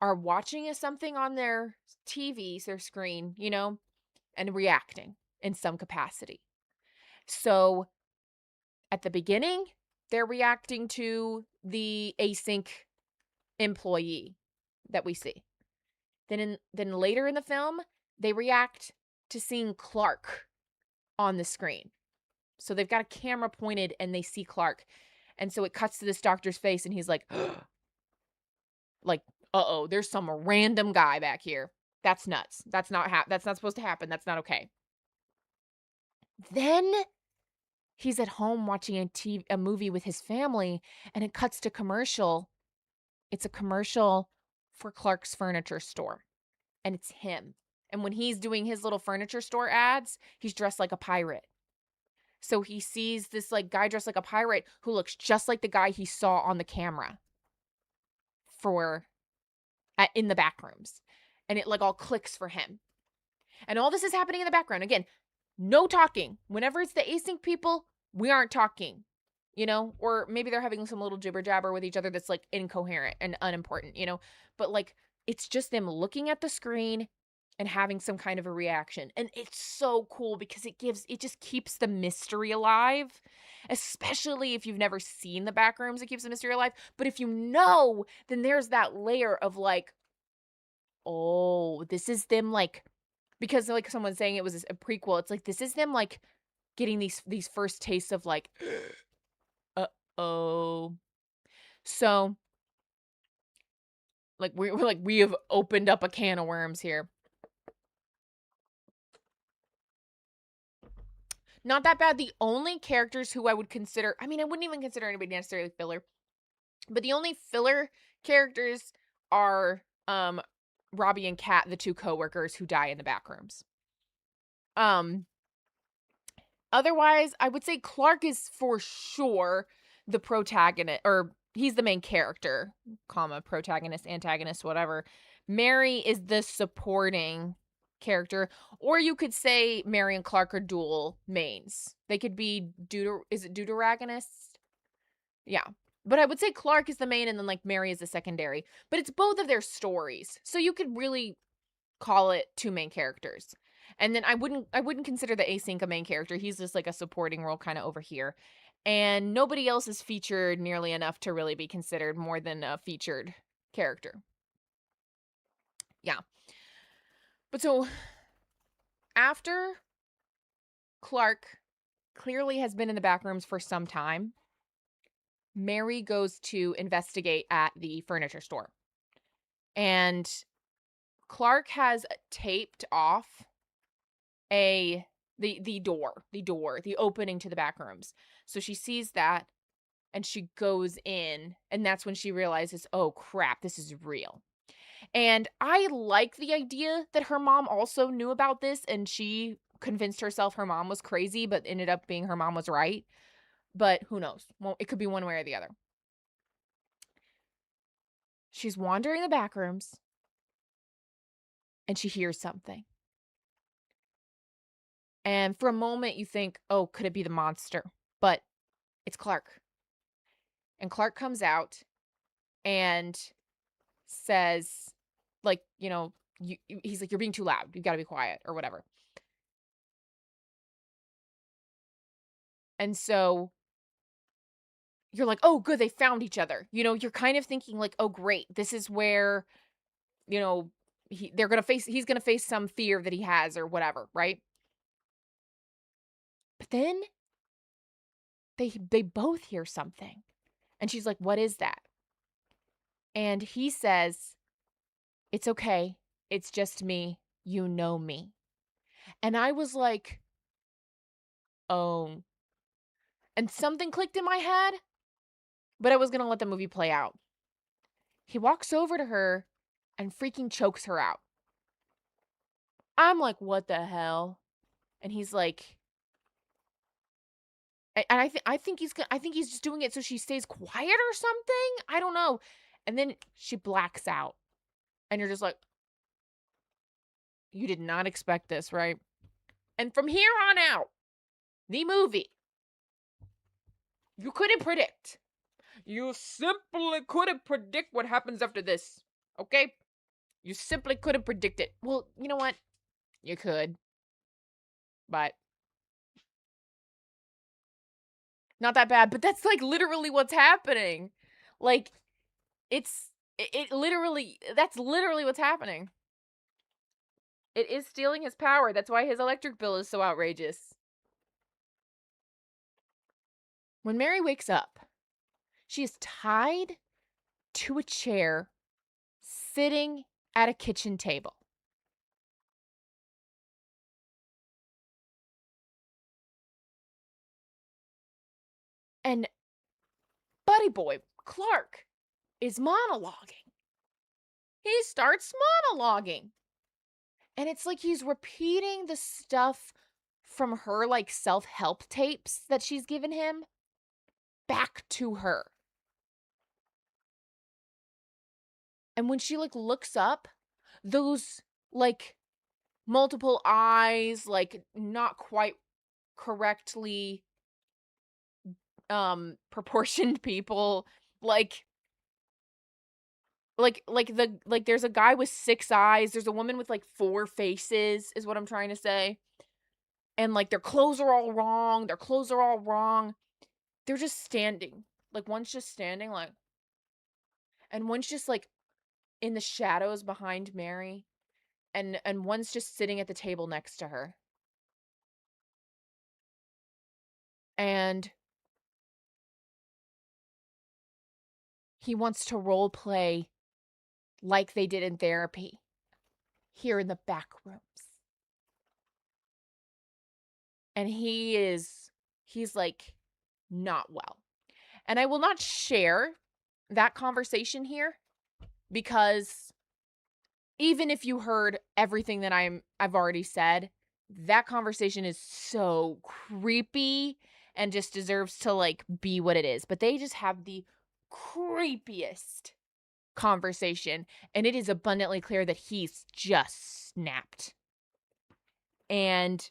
are watching something on their TVs, their screen, and reacting in some capacity. So at the beginning, they're reacting to the async employee that we see. Then later in the film, they react to seeing Clark on the screen. So they've got a camera pointed and they see Clark. And so it cuts to this doctor's face and he's like, like, uh-oh, there's some random guy back here. That's nuts. That's not supposed to happen. That's not okay. Then he's at home watching a movie with his family and it cuts to commercial. It's a commercial for Clark's furniture store. And it's him. And when he's doing his little furniture store ads, he's dressed like a pirate. So he sees this like guy dressed like a pirate who looks just like the guy he saw on the camera in the back rooms. And it like all clicks for him. And all this is happening in the background. Again, no talking. Whenever it's the async people, we aren't talking, or maybe they're having some little jibber jabber with each other that's like incoherent and unimportant, but like it's just them looking at the screen and having some kind of a reaction. And it's so cool because it just keeps the mystery alive, especially if you've never seen the back rooms. It keeps the mystery alive. But if you know, then there's that layer of like, oh, this is them like, because like someone's saying it was a prequel. It's like, this is them like getting these first tastes of like, uh-oh. So like we have opened up a can of worms here. Not that bad. The only characters who I would consider, I mean, I wouldn't even consider anybody necessarily filler, but the only filler characters are Robbie and Kat, the two coworkers who die in the back rooms. Otherwise, I would say Clark is for sure the protagonist, or he's the main character, protagonist, antagonist, whatever. Mary is the supporting character, or you could say Mary and Clark are dual mains. They could be deuteragonists? Yeah. But I would say Clark is the main and then like Mary is the secondary. But it's both of their stories. So you could really call it two main characters. And then I wouldn't consider the async a main character. He's just like a supporting role kind of over here. And nobody else is featured nearly enough to really be considered more than a featured character. Yeah. But so after Clark clearly has been in the back rooms for some time, Mary goes to investigate at the furniture store. And Clark has taped off the opening to the back rooms. So she sees that and she goes in, and that's when she realizes, oh crap, this is real. And I like the idea that her mom also knew about this and she convinced herself her mom was crazy, but ended up being her mom was right. But who knows? Well, it could be one way or the other. She's wandering the back rooms and she hears something. And for a moment you think, oh, could it be the monster? But it's Clark. And Clark comes out and says, like, he's like, you're being too loud. You got to be quiet or whatever. And so you're like, "Oh, good, they found each other." You know, you're kind of thinking like, "Oh, great. This is where, you know, he's going to face some fear that he has or whatever, right?" But then they both hear something. And she's like, "What is that?" And he says, "It's okay. It's just me. You know me." And I was like, "Oh." And something clicked in my head, but I was going to let the movie play out. He walks over to her and freaking chokes her out. I'm like, "What the hell?" And he's like, and I think he's just doing it so she stays quiet or something. I don't know. And then she blacks out. And you're just like, "You did not expect this, right?" And from here on out, the movie, you couldn't predict. You simply couldn't predict what happens after this. Okay? You simply couldn't predict it. Well, you know what? You could, but not that bad. But that's like literally what's happening. Like, it literally, that's literally what's happening. It is stealing his power. That's why his electric bill is so outrageous. When Mary wakes up, she is tied to a chair sitting at a kitchen table. And Buddy Boy, Clark, is monologuing. He starts monologuing. And it's like he's repeating the stuff from her like self-help tapes that she's given him back to her. And when she like looks up, those like multiple eyes, like not quite correctly proportioned people, like there's a guy with 6 eyes, there's a woman with like 4 faces is what I'm trying to say. And like their clothes are all wrong, their clothes are all wrong. They're just standing. Like one's just standing like, and one's just like in the shadows behind Mary, and one's just sitting at the table next to her. And he wants to role play like they did in therapy here in the back rooms. And he's like not well. And I will not share that conversation here because even if you heard everything that I've already said, that conversation is so creepy and just deserves to like be what it is. But they just have the creepiest conversation, and it is abundantly clear that he's just snapped. And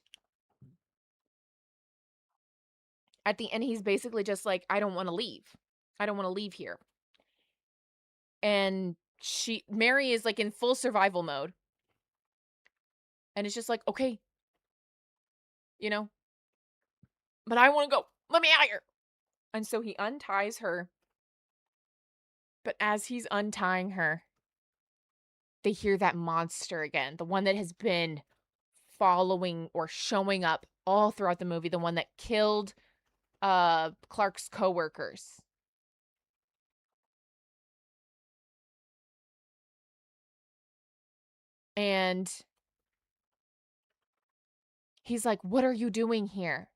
at the end he's basically just like, "I don't want to leave. I don't want to leave here." And Mary is like in full survival mode. And it's just like, "Okay, you know, but I want to go. Let me out of here." And so he unties her. But as he's untying her, they hear that monster again, the one that has been following or showing up all throughout the movie, the one that killed Clark's coworkers. And he's like, "What are you doing here?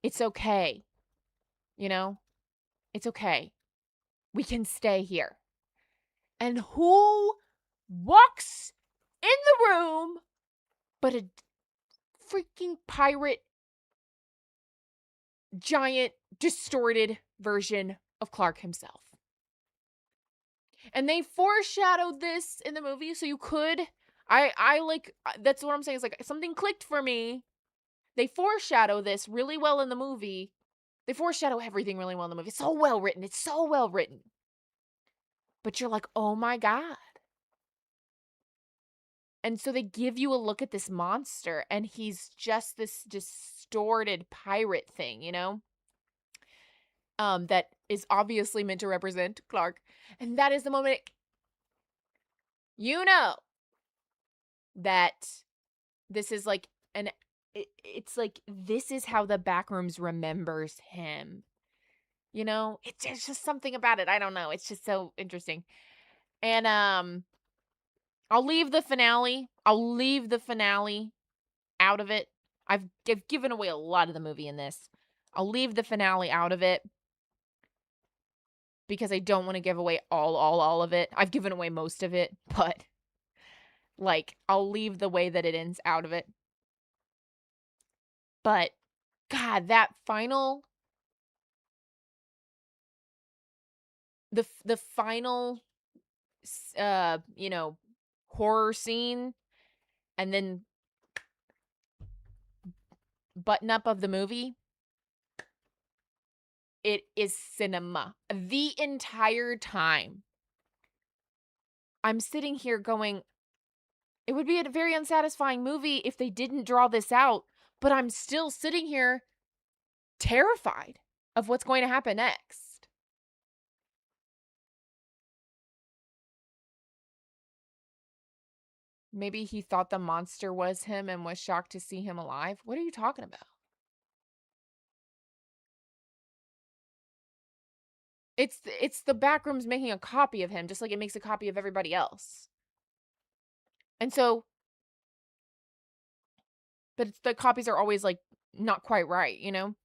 It's okay. You know, it's okay. We can stay here." And who walks in the room but a freaking pirate, giant, distorted version of Clark himself? And they foreshadowed this in the movie, so you could, I like, that's what I'm saying, is like something clicked for me. They foreshadow this really well in the movie. They foreshadow everything really well in the movie. It's so well written. It's so well written. But you're like, "Oh my God." And so they give you a look at this monster, and he's just this distorted pirate thing, you know? that is obviously meant to represent Clark. And that is the moment you know that this is like it's like this is how the Backrooms remembers him. You know, it's just something about it. I don't know. It's just so interesting. And I'll leave the finale. I'll leave the finale out of it. I've given away a lot of the movie in this. I'll leave the finale out of it because I don't want to give away all of it. I've given away most of it, but like I'll leave the way that it ends out of it. But God, that final the final you know, horror scene and then button up of the movie, it is cinema. The entire time I'm sitting here going, it would be a very unsatisfying movie if they didn't draw this out, but I'm still sitting here terrified of what's going to happen next. Maybe he thought the monster was him and was shocked to see him alive. What are you talking about? It's the Backrooms making a copy of him, just like it makes a copy of everybody else. And so, but the copies are always like not quite right, you know?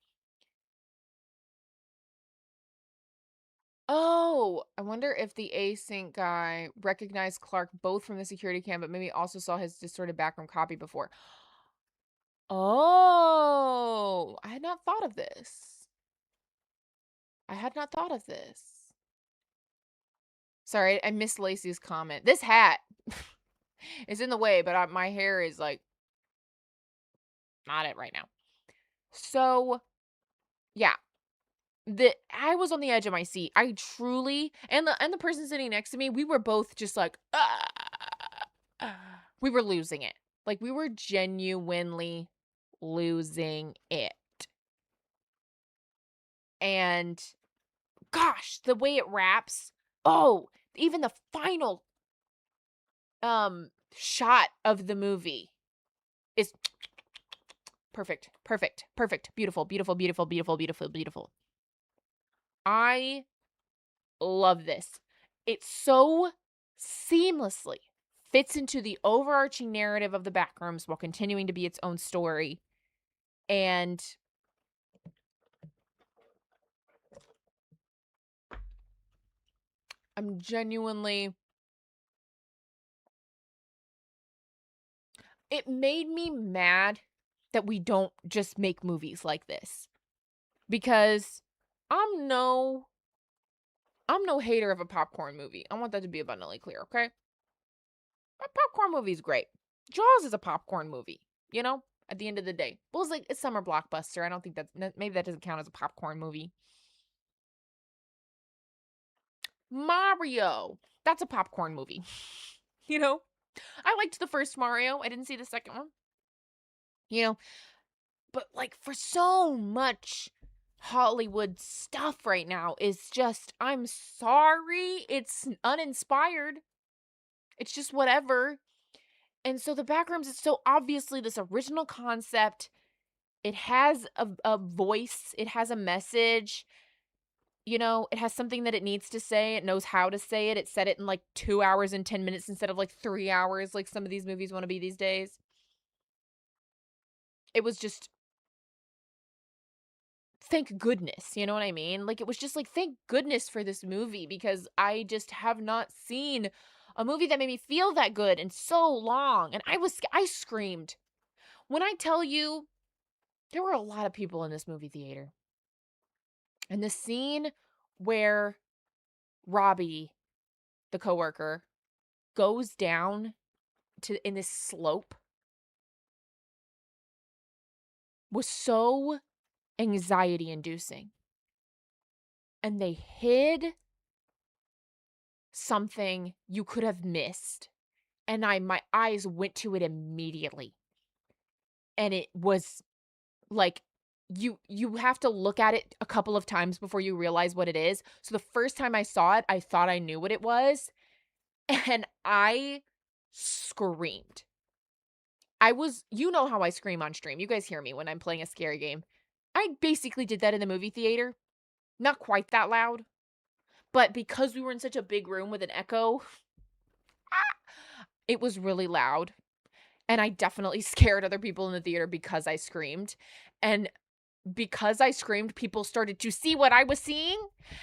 Oh, I wonder if the async guy recognized Clark both from the security cam, but maybe also saw his distorted background copy before. Oh, I had not thought of this. I had not thought of this. Sorry, I missed Lacey's comment. This hat is in the way, but my hair is like not it right now. So, yeah, I was on the edge of my seat. I truly, and the person sitting next to me, we were both just like, we were losing it. Like we were genuinely losing it. And gosh, the way it wraps. Oh, even the final shot of the movie is perfect. Perfect. Perfect. Beautiful. Beautiful. Beautiful. Beautiful. Beautiful. Beautiful. I love this. It so seamlessly fits into the overarching narrative of the Backrooms while continuing to be its own story. And I'm genuinely, it made me mad that we don't just make movies like this. Because I'm no hater of a popcorn movie. I want that to be abundantly clear, okay? A popcorn movie is great. Jaws is a popcorn movie, you know? At the end of the day. Well, it's like a summer blockbuster. I don't think maybe that doesn't count as a popcorn movie. Mario. That's a popcorn movie. You know? I liked the first Mario. I didn't see the second one. You know? But like for so much Hollywood stuff right now is just, I'm sorry, it's uninspired. It's just whatever. And so the Backrooms is so obviously this original concept. It has a voice, it has a message. You know, it has something that it needs to say. It knows how to say it. It said it in like 2 hours and 10 minutes instead of like 3 hours, like some of these movies want to be these days. It was just, thank goodness, you know what I mean? Like, it was just like, thank goodness for this movie because I just have not seen a movie that made me feel that good in so long. And I screamed. When I tell you, there were a lot of people in this movie theater. And the scene where Robbie, the coworker, goes down in this slope was so anxiety inducing. And they hid something you could have missed. And my eyes went to it immediately. And it was like you have to look at it a couple of times before you realize what it is. So the first time I saw it, I thought I knew what it was, and I screamed. You know how I scream on stream. You guys hear me when I'm playing a scary game. I basically did that in the movie theater. Not quite that loud, but because we were in such a big room with an echo, it was really loud. And I definitely scared other people in the theater because I screamed. And because I screamed, people started to see what I was seeing.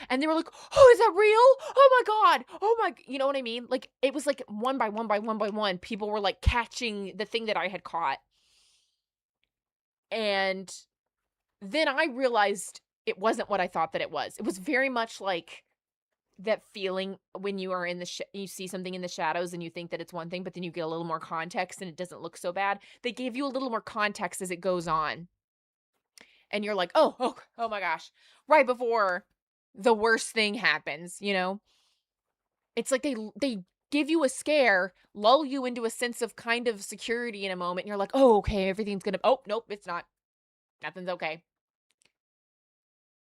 And they were like, oh, is that real? Oh my God. Oh my, you know what I mean? Like, it was like one by one by one by one, people were like catching the thing that I had caught. And then I realized it wasn't what I thought that it was. It was very much like that feeling when you are in you see something in the shadows and you think that it's one thing, but then you get a little more context and it doesn't look so bad. They gave you a little more context as it goes on. And you're like, oh my gosh. Right before the worst thing happens, you know? It's like they give you a scare, lull you into a sense of kind of security in a moment, and you're like, oh, okay, everything's gonna oh, nope, it's not. Nothing's okay.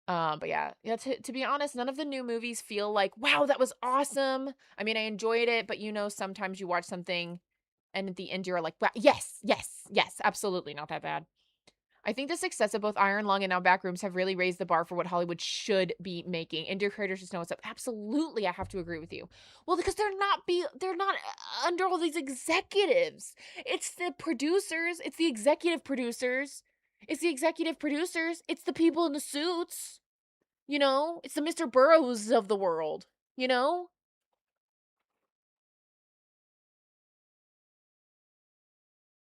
But yeah, to be honest, none of the new movies feel like, wow, that was awesome. I mean, I enjoyed it, but you know, sometimes you watch something and at the end you're like, wow, yes, yes, yes, absolutely not that bad. I think the success of both Iron Lung and now Backrooms have really raised the bar for what Hollywood should be making. Indie creators just know what's up. Absolutely, I have to agree with you. Well, because they're not under all these executives. It's the producers, it's the executive producers. It's the executive producers. It's the people in the suits. You know, it's the Mr. Burrows of the world, you know?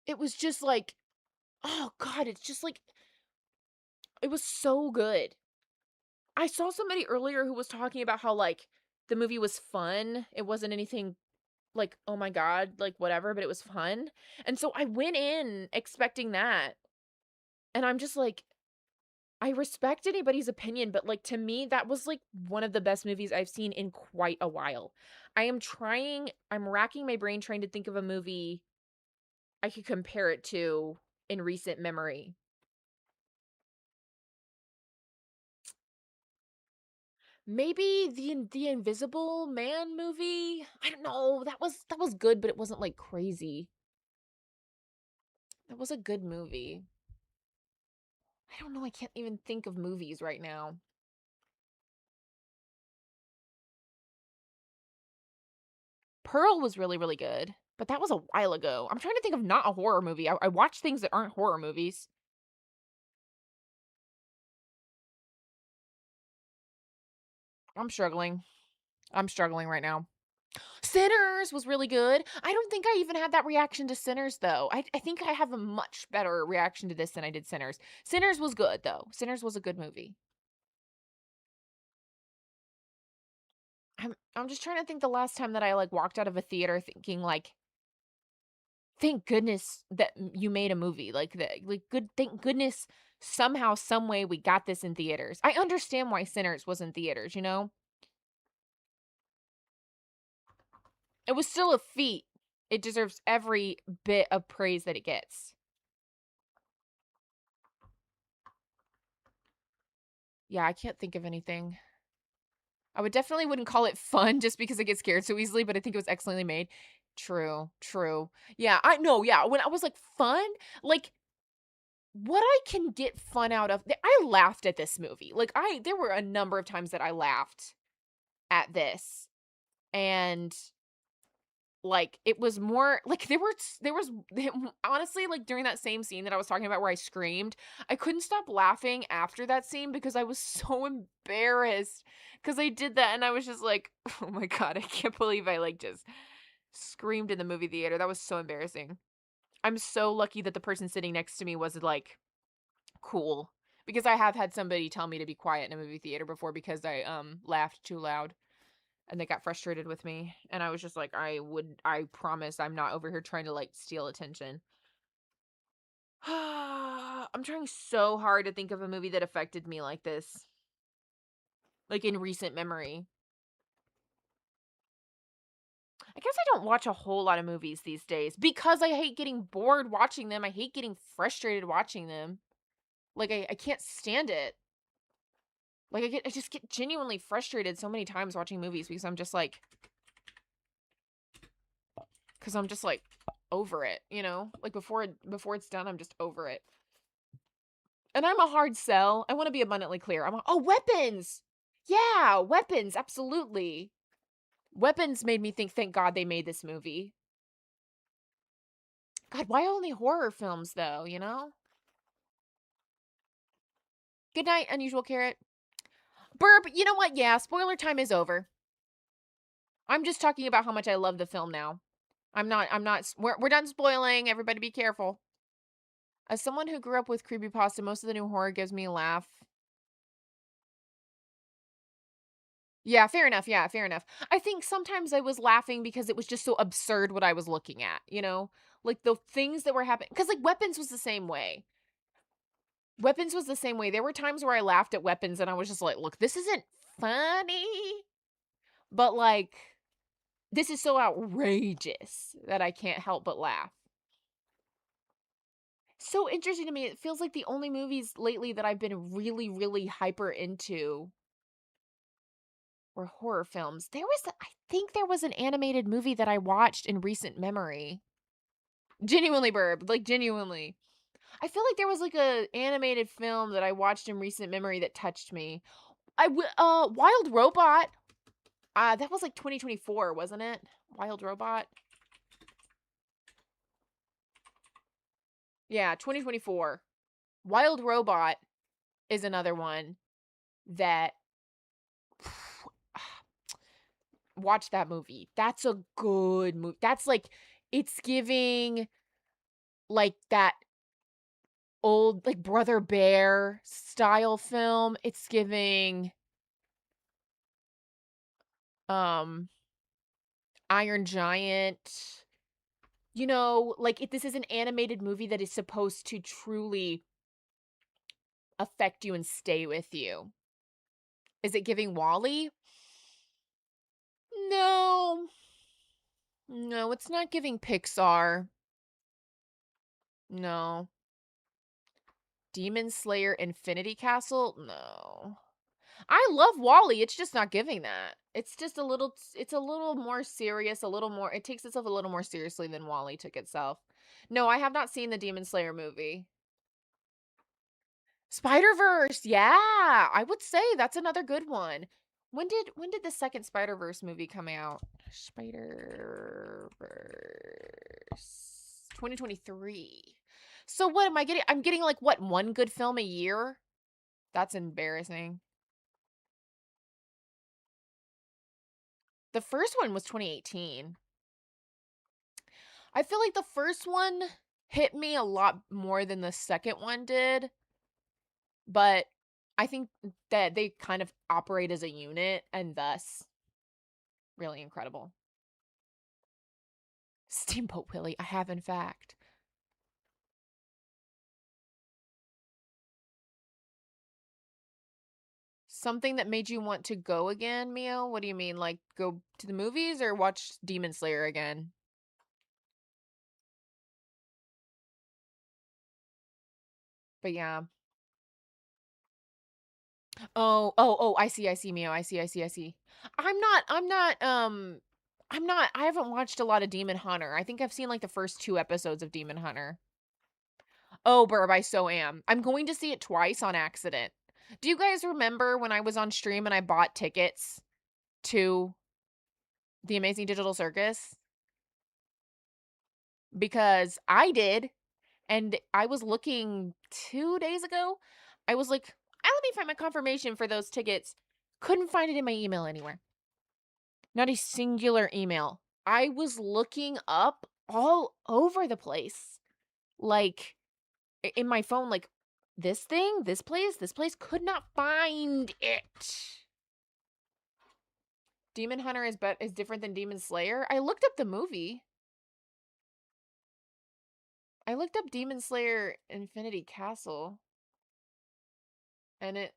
It was just like, oh God, it's just like, it was so good. I saw somebody earlier who was talking about how, like, the movie was fun. It wasn't anything like, oh my God, like whatever, but it was fun. And so I went in expecting that. And I'm just like, I respect anybody's opinion, but like to me, that was like one of the best movies I've seen in quite a while. I'm racking my brain trying to think of a movie I could compare it to in recent memory. Maybe the Invisible Man movie? I don't know. That was good, but it wasn't like crazy. That was a good movie. I don't know. I can't even think of movies right now. Pearl was really, really good, but that was a while ago. I'm trying to think of not a horror movie. I watch things that aren't horror movies. I'm struggling. I'm struggling right now. Sinners was really good. I don't think I even had that reaction to Sinners, though. I think I have a much better reaction to this than I did Sinners. Sinners was good, though. Sinners was a good movie. I'm just trying to think the last time that I like walked out of a theater thinking like, thank goodness that you made a movie like that. Like good, thank goodness somehow, some way we got this in theaters. I understand why Sinners was in theaters. You know, it was still a feat. It deserves every bit of praise that it gets. Yeah, I can't think of anything. I would definitely wouldn't call it fun just because I get scared so easily, but I think it was excellently made. True, true. Yeah, I know. Yeah, when I was like fun, like what I can get fun out of, I laughed at this movie. Like there were a number of times that I laughed at this, and like it was more like there was honestly like during that same scene that I was talking about where I screamed, I couldn't stop laughing after that scene because I was so embarrassed because I did that and I was just like, oh my God, I can't believe I like just screamed in the movie theater. That was so embarrassing. I'm so lucky that the person sitting next to me was like cool because I have had somebody tell me to be quiet in a movie theater before because I laughed too loud and they got frustrated with me and I was just like I promise I'm not over here trying to like steal attention. I'm trying so hard to think of a movie that affected me like this, like in recent memory. I guess I don't watch a whole lot of movies these days because I hate getting bored watching them. I hate getting frustrated watching them. Like, I can't stand it. Like, I just get genuinely frustrated so many times watching movies because I'm just like, over it, you know? Like, before it's done, I'm just over it. And I'm a hard sell. I want to be abundantly clear. Oh, weapons. Yeah, weapons, absolutely. Weapons made me think, thank God they made this movie. God, why only horror films though, you know? Good night, Unusual Carrot. Burp, you know what? Yeah, spoiler time is over. I'm just talking about how much I love the film now. We're done spoiling. Everybody be careful. As someone who grew up with creepypasta, most of the new horror gives me a laugh. Yeah, fair enough. Yeah, fair enough. I think sometimes I was laughing because it was just so absurd what I was looking at, you know? Like the things that were happening. Because, like, Weapons was the same way. Weapons was the same way. There were times where I laughed at Weapons and I was just like, look, this isn't funny, but like, this is so outrageous that I can't help but laugh. So interesting to me. It feels like the only movies lately that I've been really, really hyper into were horror films. I think there was an animated movie that I watched in recent memory. Genuinely, Burb, like genuinely. I feel like there was like a animated film that I watched in recent memory that touched me. Wild Robot. That was like 2024, wasn't it? Wild Robot. Yeah, 2024. Wild Robot is another one that watch that movie. That's a good movie. That's like it's giving like that old like Brother Bear style film. It's giving um Iron Giant. You know, like this is an animated movie that is supposed to truly affect you and stay with you. Is it giving Wally? No. No, it's not giving Pixar. No. Demon Slayer Infinity Castle? No. I love Wally. It's just not giving that. It's a little more serious, a little more, it takes itself a little more seriously than Wally took itself. No, I have not seen the Demon Slayer movie. Spider-Verse. Yeah. I would say that's another good one. When did the second Spider-Verse movie come out? Spider-Verse 2023. So what am I getting? I'm getting like what, one good film a year? That's embarrassing. The first one was 2018. I feel like the first one hit me a lot more than the second one did, but I think that they kind of operate as a unit and thus really incredible. Steamboat Willie, I have in fact. Something that made you want to go again, Mio? What do you mean? Like go to the movies or watch Demon Slayer again? But yeah. Oh, I see, Mio. I see. I haven't watched a lot of Demon Hunter. I think I've seen like the first 2 episodes of Demon Hunter. Oh, Burb, I so am. I'm going to see it twice on accident. Do you guys remember when I was on stream and I bought tickets to the Amazing Digital Circus? Because I did, and I was looking 2 days ago. I was like, let me find my confirmation for those tickets. Couldn't find it in my email anywhere. Not a singular email. I was looking up all over the place. Like, in my phone, like, this thing, this place, could not find it. Demon Hunter is different than Demon Slayer. I looked up the movie. I looked up Demon Slayer Infinity Castle. And it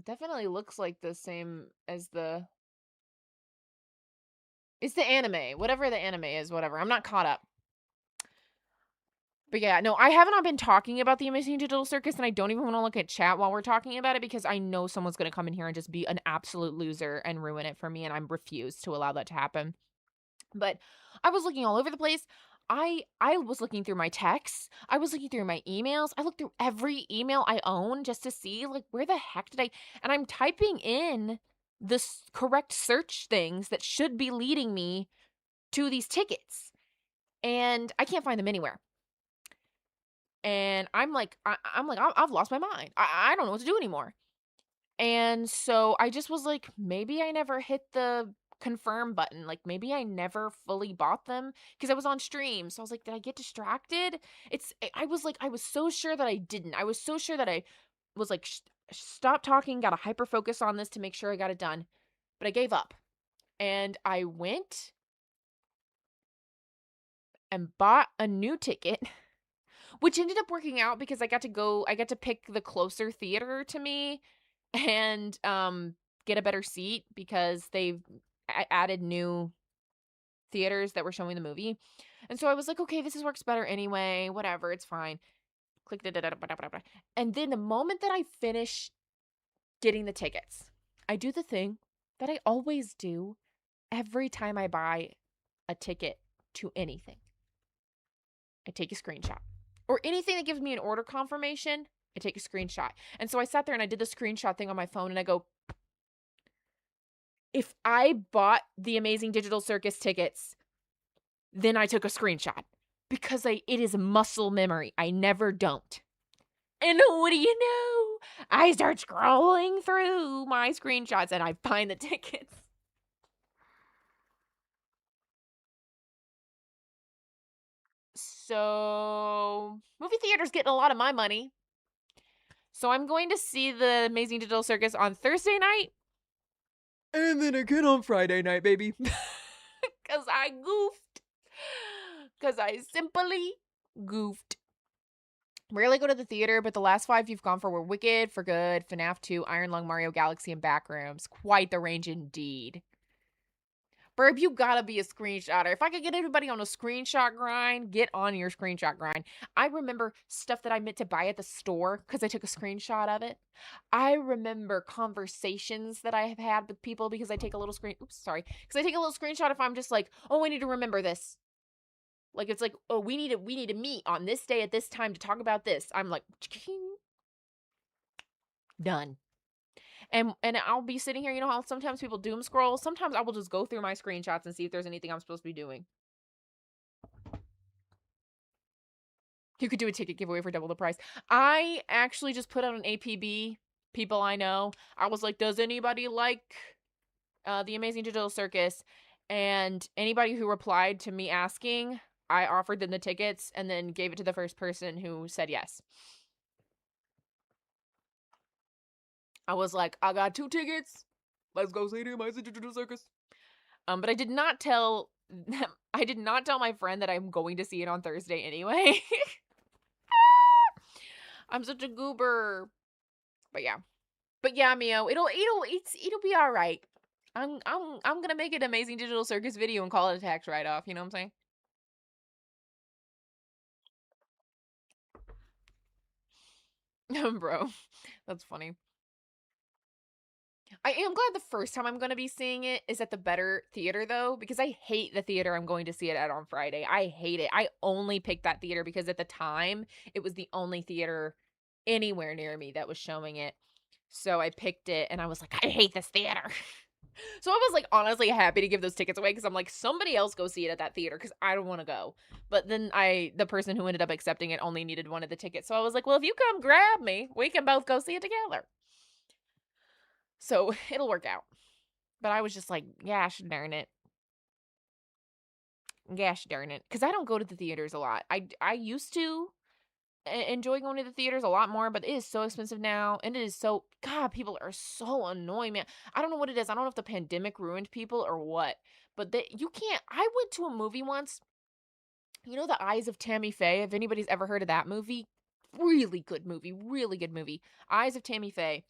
definitely looks like the same as it's the anime. Whatever the anime is, whatever. I'm not caught up. But yeah, no, I haven't been talking about the Amazing Digital Circus, and I don't even want to look at chat while we're talking about it because I know someone's going to come in here and just be an absolute loser and ruin it for me, and I'm refused to allow that to happen. But I was looking all over the place. I was looking through my texts. I was looking through my emails. I looked through every email I own just to see like where the heck did I, and I'm typing in the correct search things that should be leading me to these tickets, and I can't find them anywhere. And I'm like, I've lost my mind. I don't know what to do anymore. And so I just was like, maybe I never hit the confirm button. Like maybe I never fully bought them because I was on stream. So I was like, did I get distracted? I was like, I was so sure that I didn't. I was so sure that I was like, stop talking, got to hyper focus on this to make sure I got it done. But I gave up and I went and bought a new ticket. Which ended up working out because I got to pick the closer theater to me and get a better seat because they've added new theaters that were showing the movie. And so I was like, okay, works better anyway, whatever, it's fine. Click da da da da da. And then the moment that I finish getting the tickets, I do the thing that I always do every time I buy a ticket to anything. I take a screenshot. Or anything that gives me an order confirmation, I take a screenshot. And so I sat there and I did the screenshot thing on my phone and I go, if I bought the Amazing Digital Circus tickets, then I took a screenshot because it is muscle memory. I never don't. And what do you know? I start scrolling through my screenshots and I find the tickets. So, movie theater's getting a lot of my money. So I'm going to see the Amazing Digital Circus on Thursday night. And then again on Friday night, baby. Because I goofed. Because I simply goofed. Rarely go to the theater, but the last 5 you've gone for were Wicked, For Good, FNAF 2, Iron Lung, Mario Galaxy, and Backrooms. Quite the range indeed. Burb, you gotta be a screenshotter. If I could get everybody on a screenshot grind, get on your screenshot grind. I remember stuff that I meant to buy at the store because I took a screenshot of it. I remember conversations that I have had with people because I take a little because I take a little screenshot if I'm just like, oh, I need to remember this. Like it's like, oh, we need to meet on this day at this time to talk about this. I'm like, done. And I'll be sitting here, you know how sometimes people doom scroll? Sometimes I will just go through my screenshots and see if there's anything I'm supposed to be doing. You could do a ticket giveaway for double the price. I actually just put out an APB, people I know. I was like, does anybody like the Amazing Digital Circus? And anybody who replied to me asking, I offered them the tickets and then gave it to the first person who said yes. I was like, I got 2 tickets. Let's go see the Amazing Digital Circus. But I did not tell my friend that I'm going to see it on Thursday anyway. I'm such a goober. But yeah, Mio, it'll be all right. I'm gonna make an Amazing Digital Circus video and call it a tax write-off. You know what I'm saying? Bro, that's funny. I am glad the first time I'm going to be seeing it is at the better theater, though, because I hate the theater I'm going to see it at on Friday. I hate it. I only picked that theater because at the time, it was the only theater anywhere near me that was showing it. So I picked it, and I was like, I hate this theater. So I was like honestly happy to give those tickets away because I'm like, somebody else go see it at that theater because I don't want to go. But then the person who ended up accepting it only needed one of the tickets. So I was like, well, if you come grab me, we can both go see it together. So it'll work out. But I was just like, gosh darn it. Gosh darn it. Because I don't go to the theaters a lot. I used to enjoy going to the theaters a lot more, but it is so expensive now. And it is so, God, people are so annoying, man. I don't know what it is. I don't know if the pandemic ruined people or what. But you can't. I went to a movie once. You know, The Eyes of Tammy Faye? If anybody's ever heard of that movie, really good movie. Really good movie. Eyes of Tammy Faye.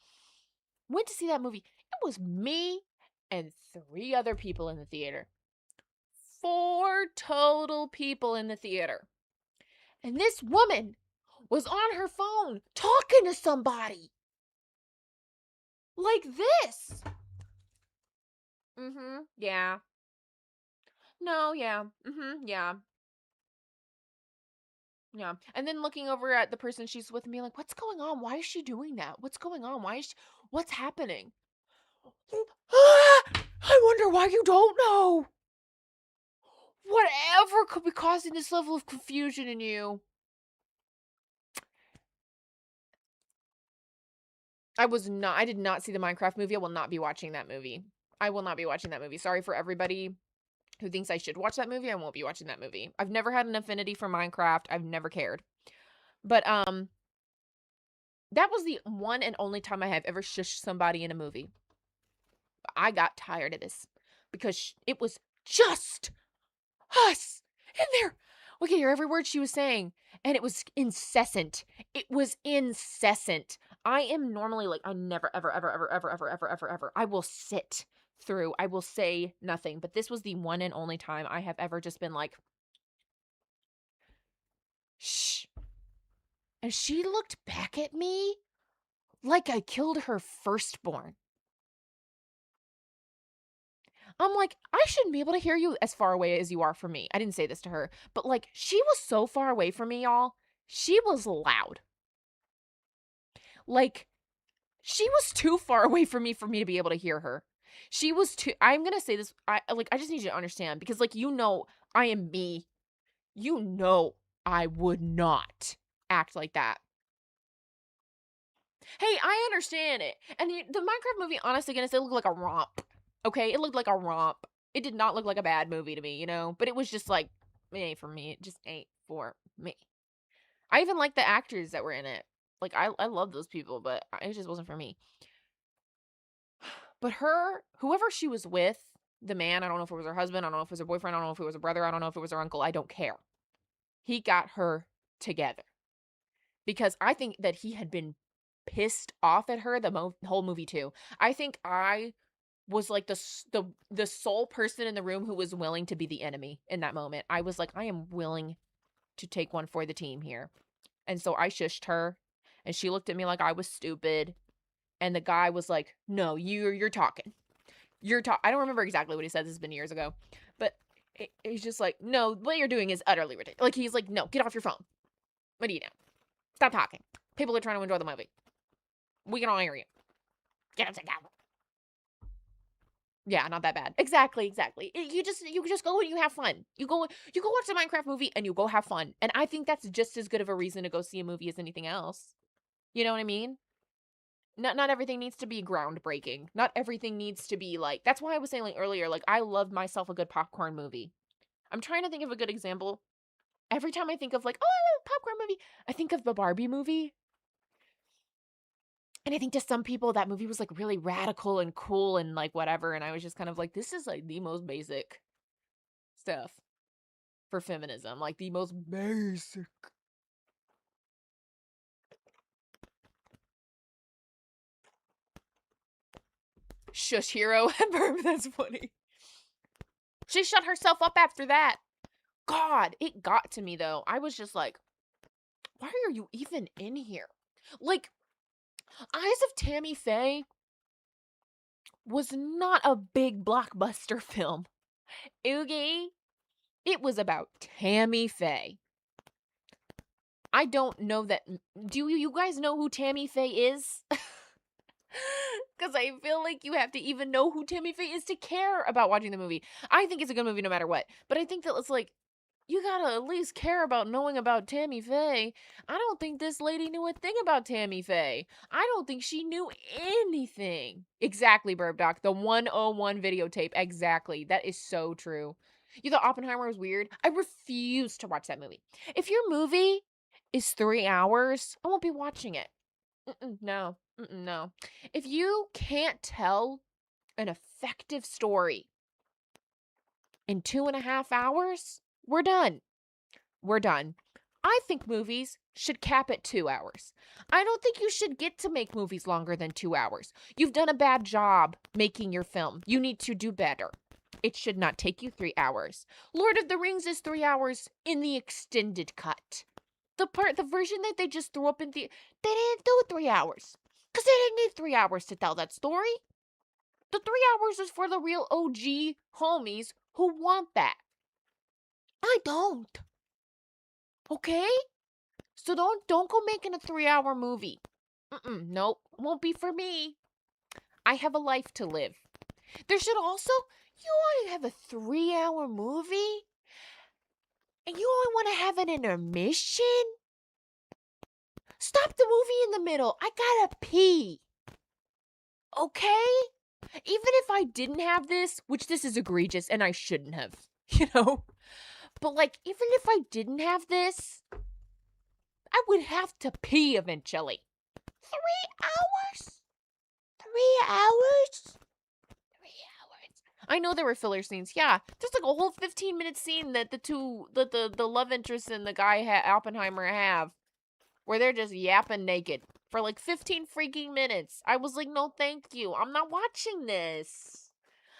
Went to see that movie. It was me and 3 other people in the theater. 4 total people in the theater. And this woman was on her phone talking to somebody. Like this. Yeah. No, yeah. Yeah. Yeah. And then looking over at the person she's with and being like, what's going on? Why is she doing that? What's going on? What's happening? I wonder why you don't know. Whatever could be causing this level of confusion in you? I did not see the Minecraft movie. I will not be watching that movie. I will not be watching that movie. Sorry for everybody who thinks I should watch that movie. I won't be watching that movie. I've never had an affinity for Minecraft. I've never cared. But that was the one and only time I have ever shushed somebody in a movie. I got tired of this because it was just us in there. We could hear every word she was saying, and it was incessant. It was incessant. I am normally like, I never, ever, ever, ever, ever, ever, ever, ever, ever. I will sit through. I will say nothing. But this was the one and only time I have ever just been like, shh. And she looked back at me like I killed her firstborn. I'm like, I shouldn't be able to hear you as far away as you are from me. I didn't say this to her, but like, she was so far away from me, y'all. She was loud. Like, she was too far away from me for me to be able to hear her. She was too, I'm gonna say this, I just need you to understand, because like, I am me. I would not act like that. Hey, I understand it. And the Minecraft movie, honestly, gonna say, looked like a romp. Okay, it looked like a romp. It did not look like a bad movie to me, But it was just like, it ain't for me. It just ain't for me. I even like the actors that were in it. Like, I love those people, but it just wasn't for me. But whoever she was with, the man, I don't know if it was her husband, I don't know if it was her boyfriend, I don't know if it was her brother, I don't know if it was her uncle, I don't care. He got her together. Because I think that he had been pissed off at her the whole movie too. I think I was like the sole person in the room who was willing to be the enemy in that moment. I was like, I am willing to take one for the team here. And so I shushed her, and she looked at me like I was stupid. And the guy was like, no, you're talking. I don't remember exactly what he said. This has been years ago. But he's just like, no, what you're doing is utterly ridiculous. Like, he's like, no, get off your phone. What do you know? Stop talking. People are trying to enjoy the movie. We can all hear you. Get up together. Yeah, not that bad. Exactly. You just go and you have fun. You go watch the Minecraft movie and you go have fun. And I think that's just as good of a reason to go see a movie as anything else. You know what I mean? Not everything needs to be groundbreaking. Not everything needs to be like, that's why I was saying like earlier, like I love myself a good popcorn movie. I'm trying to think of a good example. Every time I think of like, oh, I love a popcorn movie, I think of the Barbie movie. And I think to some people that movie was like really radical and cool and like whatever. And I was just kind of like, this is like the most basic stuff for feminism. Like the most basic. Shush hero. That's funny. She shut herself up after that. God, it got to me though. I was just like, why are you even in here? Like, Eyes of Tammy Faye was not a big blockbuster film. Oogie, it was about Tammy Faye. I don't know that. Do you guys know who Tammy Faye is? Because I feel like you have to even know who Tammy Faye is to care about watching the movie. I think it's a good movie no matter what. But I think that it's like, you gotta at least care about knowing about Tammy Faye. I don't think this lady knew a thing about Tammy Faye. I don't think she knew anything. Exactly, Burb Doc. The 101 videotape. Exactly. That is so true. You thought Oppenheimer was weird? I refuse to watch that movie. If your movie is 3 hours, I won't be watching it. No. No. If you can't tell an effective story in 2.5 hours, we're done. We're done. I think movies should cap at 2 hours. I don't think you should get to make movies longer than 2 hours. You've done a bad job making your film. You need to do better. It should not take you 3 hours. Lord of the Rings is 3 hours in the extended cut. the version that they just threw up in they didn't do 3 hours. Because they didn't need 3 hours to tell that story. The 3 hours is for the real OG homies who want that. I don't. Okay? So don't go making a 3-hour movie. Nope. Won't be for me. I have a life to live. There should also, you want to have a 3-hour movie? And you only want to have an intermission? Stop the movie in the middle. I gotta pee. Okay? Even if I didn't have this, which this is egregious and I shouldn't have, you know? But like, even if I didn't have this, I would have to pee eventually. 3 hours? 3 hours? 3 hours. I know there were filler scenes. Yeah, there's like a whole 15-minute scene that the love interest and the guy Oppenheimer have, where they're just yapping naked for like 15 freaking minutes. I was like, no, thank you. I'm not watching this.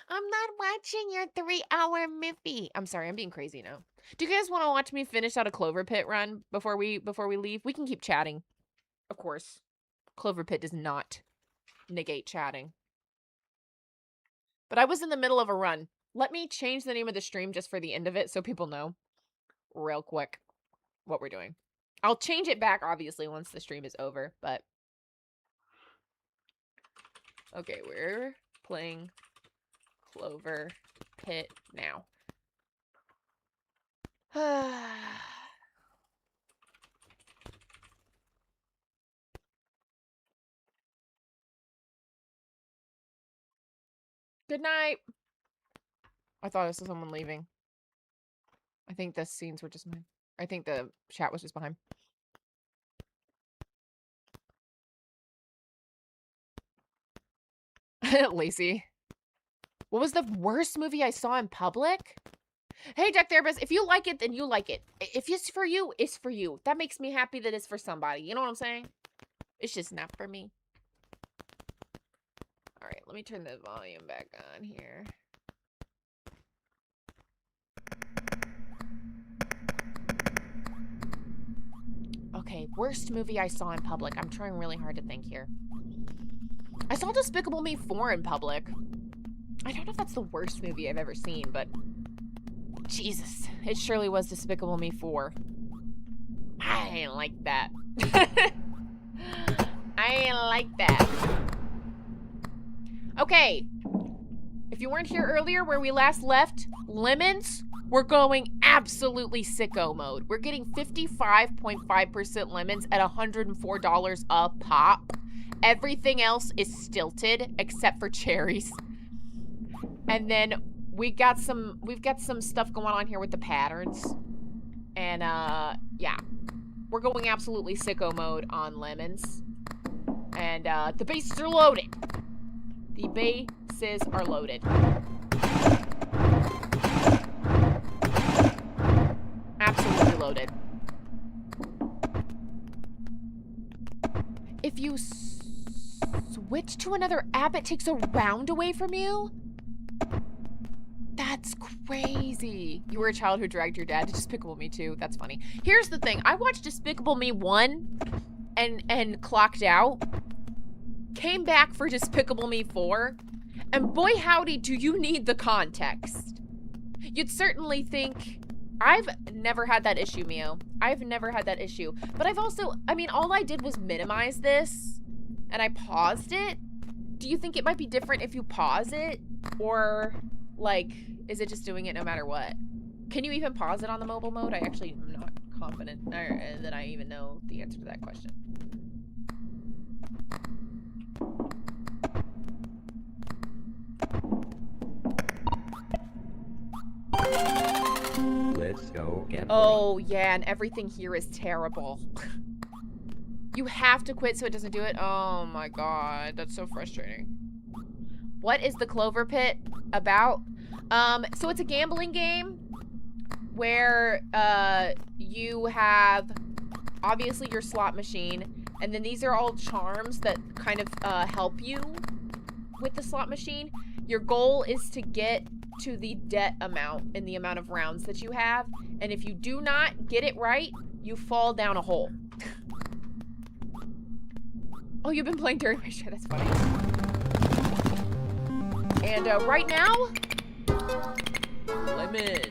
I'm not watching your 3-hour movie. I'm sorry, I'm being crazy now. Do you guys want to watch me finish out a Clover Pit run before we leave? We can keep chatting. Of course. Clover Pit does not negate chatting. But I was in the middle of a run. Let me change the name of the stream just for the end of it so people know real quick what we're doing. I'll change it back, obviously, once the stream is over, but... Okay, we're playing Clover Pit now. Good night. I thought this was someone leaving. I think the scenes were just mine. I think the chat was just behind. Lacey. What was the worst movie I saw in public? Hey, Deck Therapist, if you like it, then you like it. If it's for you, it's for you. That makes me happy that it's for somebody. You know what I'm saying? It's just not for me. All right, let me turn the volume back on here. Okay, worst movie I saw in public. I'm trying really hard to think here. I saw Despicable Me 4 in public. I don't know if that's the worst movie I've ever seen, but Jesus, it surely was Despicable Me 4. I ain't like that. I ain't like that. Okay. If you weren't here earlier where we last left, lemons, we're going absolutely sicko mode. We're getting 55.5% lemons at $104 a pop. Everything else is stilted except for cherries. And then we've got some stuff going on here with the patterns. And yeah. We're going absolutely sicko mode on lemons. And the bases are loaded. The bases are loaded. Absolutely loaded. If you switch to another app, it takes a round away from you? That's crazy. You were a child who dragged your dad to Despicable Me 2. That's funny. Here's the thing. I watched Despicable Me 1 and clocked out. Came back for Despicable Me 4. And boy howdy, do you need the context. You'd certainly think... I've never had that issue, Mio. I've never had that issue. But I've also... I mean, all I did was minimize this. And I paused it. Do you think it might be different if you pause it? Or... like, is it just doing it no matter what? Can you even pause it on the mobile mode? I actually am not confident that I even know the answer to that question. Let's go get Oh, yeah, and everything here is terrible. You have to quit so it doesn't do it? Oh my god, that's so frustrating. What is the Clover Pit about? So it's a gambling game where you have obviously your slot machine, and then these are all charms that kind of help you with the slot machine. Your goal is to get to the debt amount in the amount of rounds that you have, and if you do not get it right, You fall down a hole. Oh, you've been playing during my show. That's funny. And right now, lemons.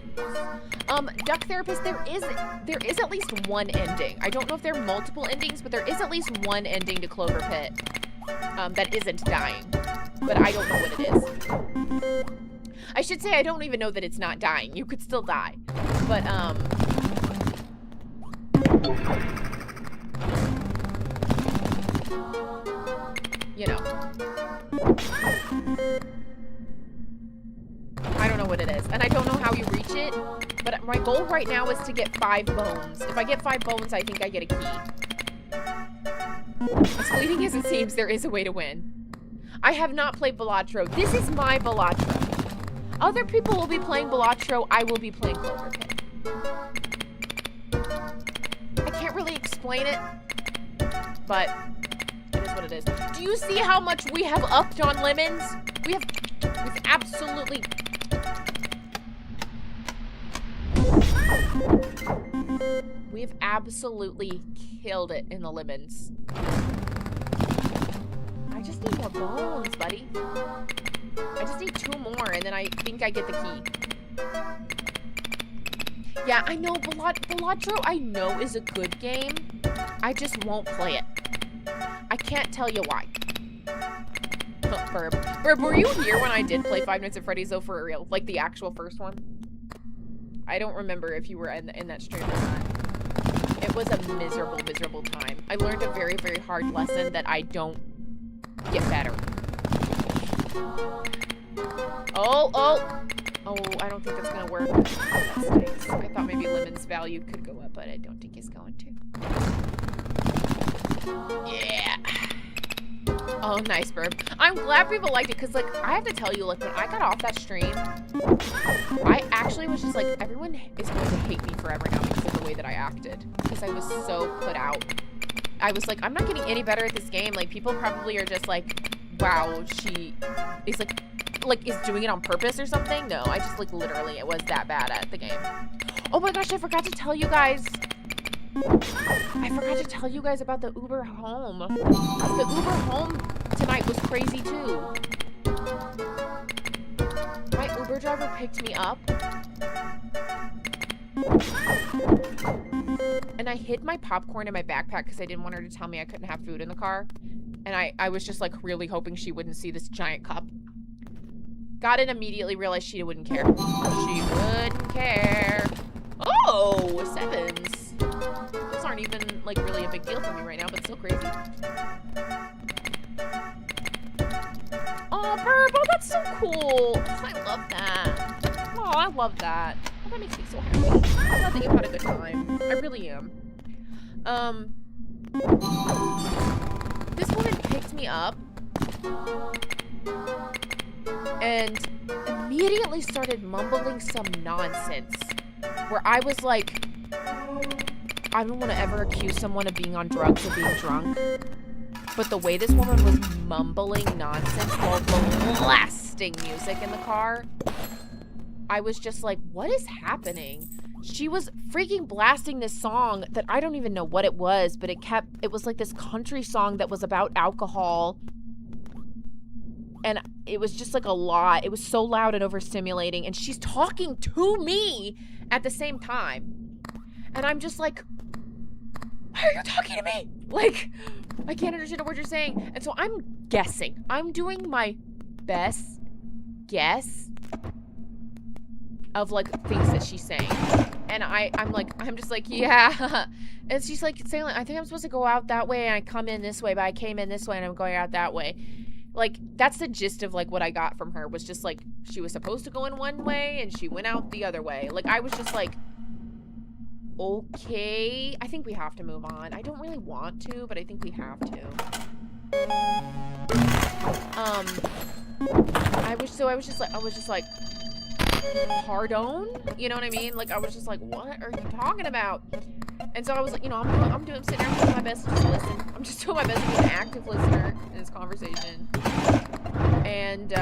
Duck Therapist, there is at least one ending. I don't know if there are multiple endings, but there is at least one ending to Clover Pit that isn't dying. But I don't know what it is. I should say I don't even know that it's not dying. You could still die. But, you know. I don't know what it is. And I don't know how you reach it. But my goal right now is to get 5 bones. If I get 5 bones, I think I get a key. As fleeting as it seems, there is a way to win. I have not played Balatro. This is my Balatro. Other people will be playing Balatro. I will be playing Clover Pit. I can't really explain it, but it is what it is. Do you see how much we have upped on lemons? We've absolutely... We've absolutely killed it in the lemons. I just need more bones, buddy. I just need 2 more, and then I think I get the key. Yeah, I know, Balatro I know is a good game. I just won't play it. I can't tell you why. Oh, Burb. Burb, were you here when I did play Five Nights at Freddy's, though, for real? Like, the actual first one? I don't remember if you were in that stream or not. It was a miserable, miserable time. I learned a very, very hard lesson that I don't get better. Oh, I don't think that's gonna work. That stinks. I thought maybe Lemon's value could go up, but I don't think it's going to. Yeah. Oh, nice, Burb. I'm glad people liked it, because, like, I have to tell you, like, when I got off that stream, I actually was just like, everyone is going to hate me forever now because of the way that I acted. Because I was so put out. I was like, I'm not getting any better at this game. Like, people probably are just like, wow, she is like is doing it on purpose or something. No, I just, like, literally, it was that bad at the game. Oh my gosh, I forgot to tell you guys. I forgot to tell you guys about the Uber home. The Uber home tonight was crazy too. My Uber driver picked me up. And I hid my popcorn in my backpack because I didn't want her to tell me I couldn't have food in the car. And I was just, like, really hoping she wouldn't see this giant cup. Got it, immediately realized she wouldn't care. She wouldn't care. Oh, 7s. Those aren't even, like, really a big deal for me right now, but still crazy. Oh, Burb, oh, that's so cool. Oh, I love that. Oh, I love that. Oh, that makes me so happy. I'm glad that you had a good time. I really am. This woman picked me up and immediately started mumbling some nonsense where I was like, I don't want to ever accuse someone of being on drugs or being drunk, but the way this woman was mumbling nonsense while blasting music in the car, I was just like, what is happening? She was freaking blasting this song that I don't even know what it was, but it was like this country song that was about alcohol. And it was just like a lot. It was so loud and overstimulating. And she's talking to me at the same time. And I'm just like, why are you talking to me? Like, I can't understand a word you're saying. And so I'm guessing. I'm doing my best guess of, like, things that she's saying. And I'm just like, yeah. And she's like saying, like, I think I'm supposed to go out that way and I come in this way, but I came in this way and I'm going out that way. Like, that's the gist of, like, what I got from her was just, like, she was supposed to go in one way and she went out the other way. Like, I was just like, okay, I think we have to move on. I don't really want to, but I think we have to. I was just like, pardon? You know what I mean? Like, I was just like, what are you talking about? And so I was like, you know, I'm sitting there doing my best to just listen. I'm just doing my best to be an active listener in this conversation. And,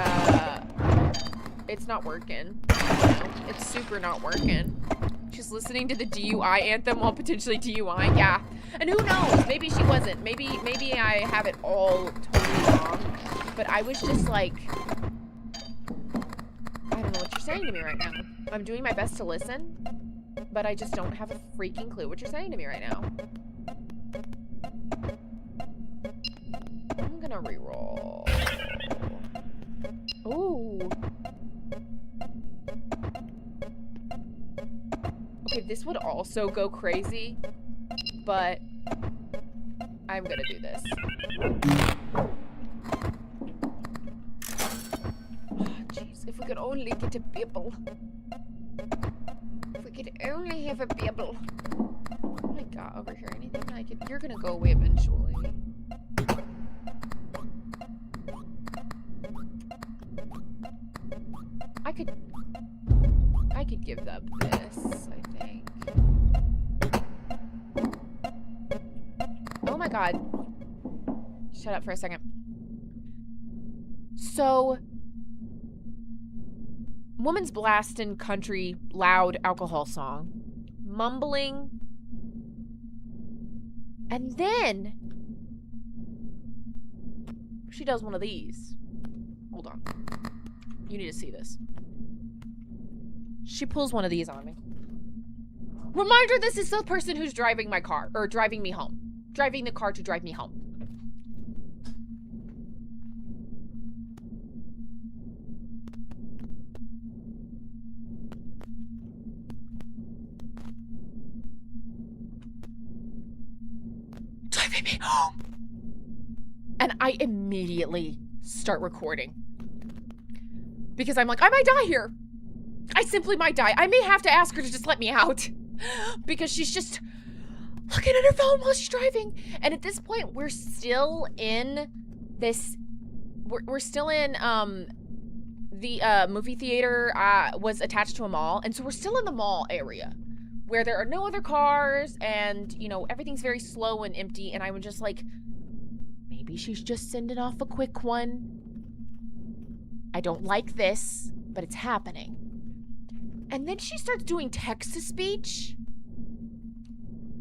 it's not working. You know? It's super not working. She's listening to the DUI anthem while potentially DUI. Yeah. And who knows? Maybe she wasn't. Maybe I have it all totally wrong. But I was just like, I don't know what you're saying to me right now. I'm doing my best to listen, but I just don't have a freaking clue what you're saying to me right now. I'm gonna reroll. Ooh. Okay, this would also go crazy, but I'm gonna do this. Jeez, if we could only get a bibble. If we could only have a bibble. Oh my god, over here, anything I could... You're gonna go away eventually. I could give them this, I think. Oh my god. Shut up for a second. So, woman's blasting country loud alcohol song, mumbling, and then she does one of these. Hold on. You need to see this. She pulls one of these on me. Reminder, this is the person who's driving my car, or driving me home. Driving the car to drive me home. Driving me home. And I immediately start recording. Because I'm like, I might die here. I simply might die. I may have to ask her to just let me out. Because she's just looking at her phone while she's driving. And at this point, we're still in this... We're still in, the movie theater was attached to a mall. And so we're still in the mall area. Where there are no other cars. And, you know, everything's very slow and empty. And I was just like, maybe she's just sending off a quick one. I don't like this, but it's happening. And then she starts doing text-to-speech.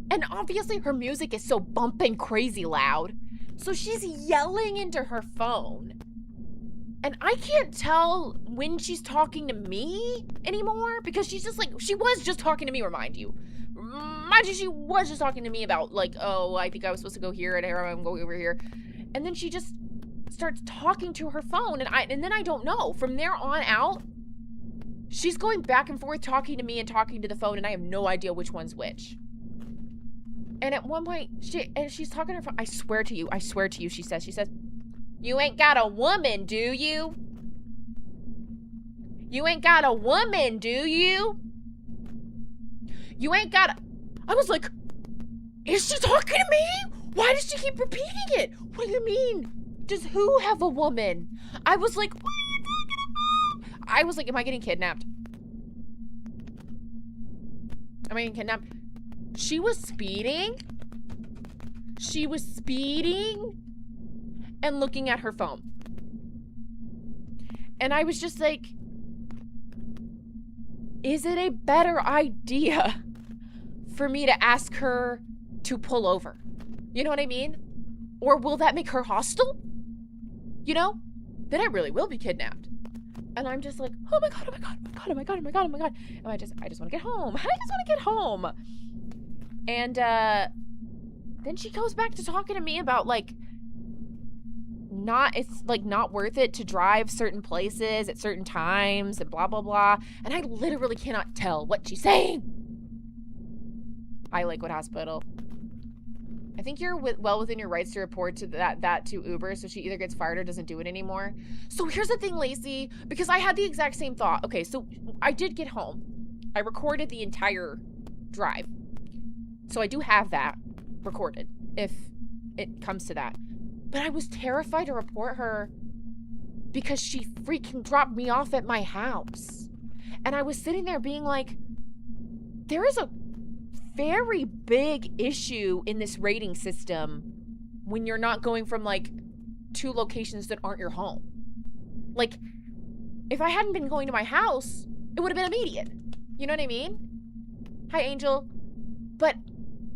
And obviously her music is so bumping crazy loud. So she's yelling into her phone. And I can't tell when she's talking to me anymore. Because she's just like, she was just talking to me, remind you. Mind you, she was just talking to me about like, oh, I think I was supposed to go here and here I'm going over here. And then she just starts talking to her phone. And then I don't know. From there on out, she's going back and forth talking to me and talking to the phone, and I have no idea which one's which. And at one point, she's talking to her phone. I swear to you, she says, you ain't got a woman, do you? You ain't got a woman, do you? You ain't got a... I was like, is she talking to me? Why does she keep repeating it? What do you mean? Does who have a woman? I was like, what are you talking about? I was like, am I getting kidnapped? Am I getting kidnapped? She was speeding. She was speeding and looking at her phone. And I was just like, is it a better idea for me to ask her to pull over? You know what I mean? Or will that make her hostile? You know? Then I really will be kidnapped. And I'm just like, oh my god, oh my god, oh my god, oh my god, oh my god, oh my god. And I just want to get home. I just want to get home. And then she goes back to talking to me about like, it's like not worth it to drive certain places at certain times and blah, blah, blah. And I literally cannot tell what she's saying. Hi, Lakewood Hospital. I think you're well within your rights to report to that to Uber, so she either gets fired or doesn't do it anymore. So here's the thing, Lacey, because I had the exact same thought. Okay, so I did get home. I recorded the entire drive. So I do have that recorded, if it comes to that. But I was terrified to report her because she freaking dropped me off at my house. And I was sitting there being like, there is a very big issue in this rating system when you're not going from like 2 locations that aren't your home. Like, if I hadn't been going to my house, it would have been immediate. You know what I mean? Hi, Angel. But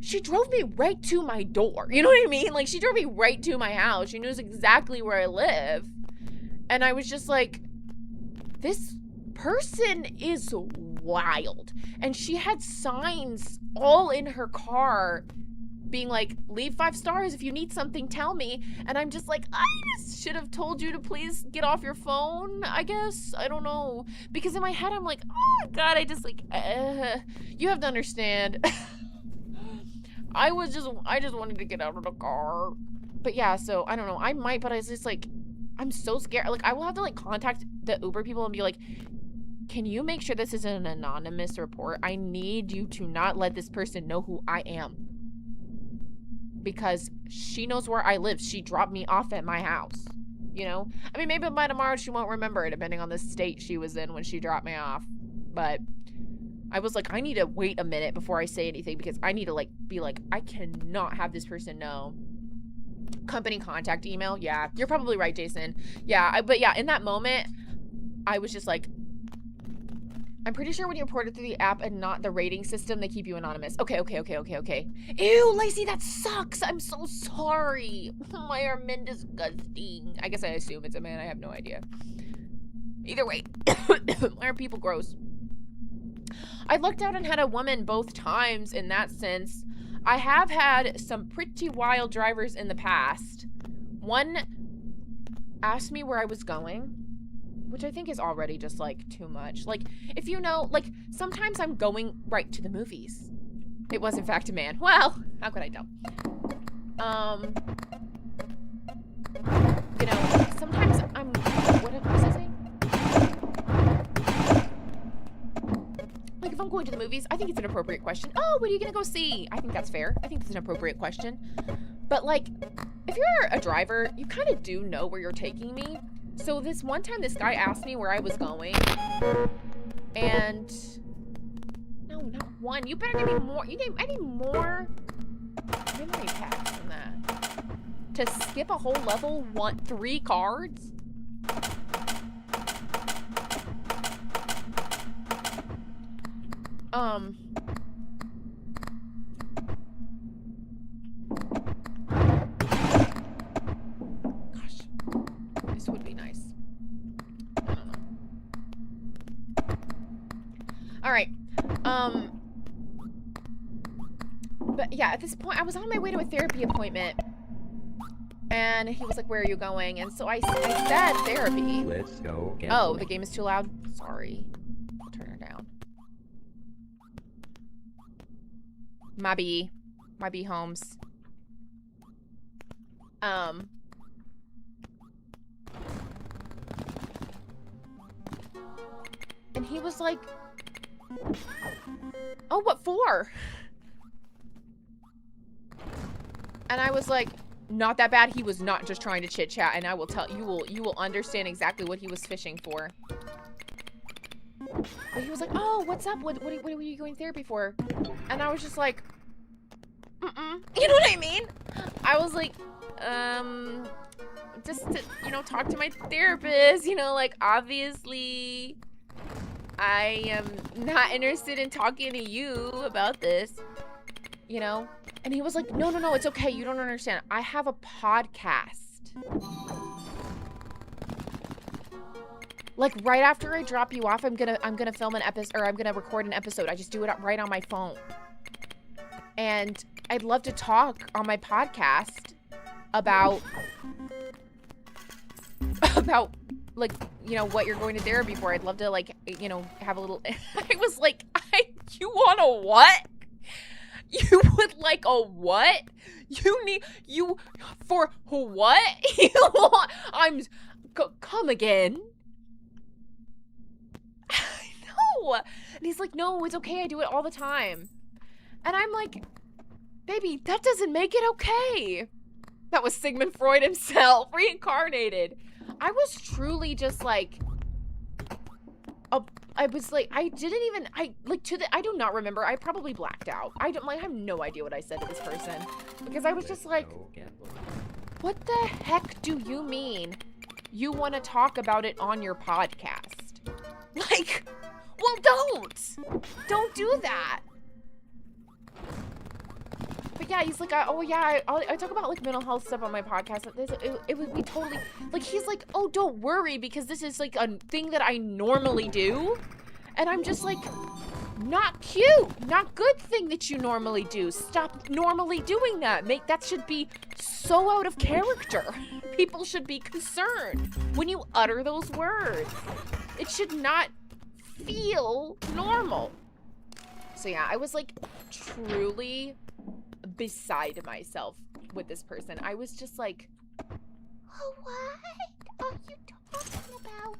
she drove me right to my door. You know what I mean? Like, she drove me right to my house. She knows exactly where I live. And I was just like, this person is wild. And she had signs all in her car being like, leave 5 stars. If you need something, tell me. And I'm just like, I just should have told you to please get off your phone, I guess. I don't know. Because in my head, I'm like, oh my God, I just like, you have to understand. I just wanted to get out of the car. But yeah, so I don't know. I might, but I was just like, I'm so scared. Like, I will have to like contact the Uber people and be like, can you make sure this is an anonymous report? I need you to not let this person know who I am. Because she knows where I live. She dropped me off at my house. You know? I mean, maybe by tomorrow she won't remember it, depending on the state she was in when she dropped me off. But I was like, I need to wait a minute before I say anything because I need to like be like, I cannot have this person know. Company contact email. Yeah, you're probably right, Jason. Yeah, but yeah, in that moment, I was just like, I'm pretty sure when you report it through the app and not the rating system, they keep you anonymous. Okay. Ew, Lacey, that sucks. I'm so sorry. Why are men disgusting? I guess I assume it's a man. I have no idea. Either way, why are people gross? I lucked out and had a woman both times in that sense. I have had some pretty wild drivers in the past. One asked me where I was going, which I think is already just, like, too much. Like, if you know, like, sometimes I'm going right to the movies. It was, in fact, a man. Well, how could I tell? You know, sometimes I'm, what was I saying? Like, if I'm going to the movies, I think it's an appropriate question. Oh, what are you gonna go see? I think that's fair. I think it's an appropriate question. But, like, if you're a driver, you kind of do know where you're taking me. So this one time, this guy asked me where I was going, and no, not one. You better give me more. I need more memory packs than that. To skip a whole level, want 3 cards? Gosh, this would be nice. I don't know. All right. But yeah, at this point, I was on my way to a therapy appointment. And he was like, where are you going? And so I said therapy. Let's go. Oh, the game is too loud? Sorry. I'll turn it down. My B Holmes. And he was like, oh, what for? And I was like, not that bad. He was not just trying to chit chat, and I will tell you will understand exactly what he was fishing for. But he was like, oh, what's up? What are you going therapy for? And I was just like, you know what I mean? I was like, just to, you know, talk to my therapist, you know, like, obviously, I am not interested in talking to you about this, you know? And he was like, no, it's okay. You don't understand. I have a podcast. Like, right after I drop you off, I'm gonna film an episode, or I'm gonna record an episode. I just do it right on my phone. And I'd love to talk on my podcast about, like, you know, what you're going to therapy for. I'd love to, like, you know, have a little, I was like, you want a what? You would like a what? You for what? You want, come again. I know. And he's like, no, it's okay. I do it all the time. And I'm like, baby, that doesn't make it okay. That was Sigmund Freud himself, reincarnated. I was truly just like, I was like, I do not remember. I probably blacked out. I have no idea what I said to this person. Because I was just like, what the heck do you mean you want to talk about it on your podcast? Like, well, don't do that. yeah, he's like, oh yeah, I talk about like mental health stuff on my podcast. It would be totally, like, he's like, oh, don't worry, because this is like a thing that I normally do. And I'm just like, not cute, not good thing that you normally do. Stop normally doing that. That should be so out of character. People should be concerned when you utter those words. It should not feel normal. So yeah, I was like truly beside myself with this person. I was just like, oh, what are you talking about?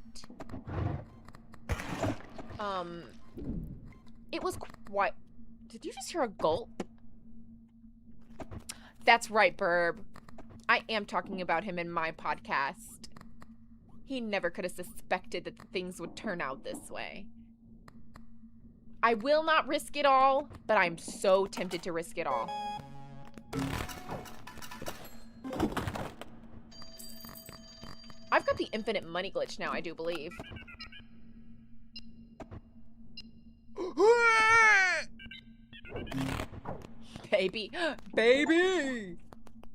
It was quite... Did you just hear a gulp? That's right, Burb. I am talking about him in my podcast. He never could have suspected that things would turn out this way. I will not risk it all, but I'm so tempted to risk it all. I've got the infinite money glitch now, I do believe. Baby. Baby!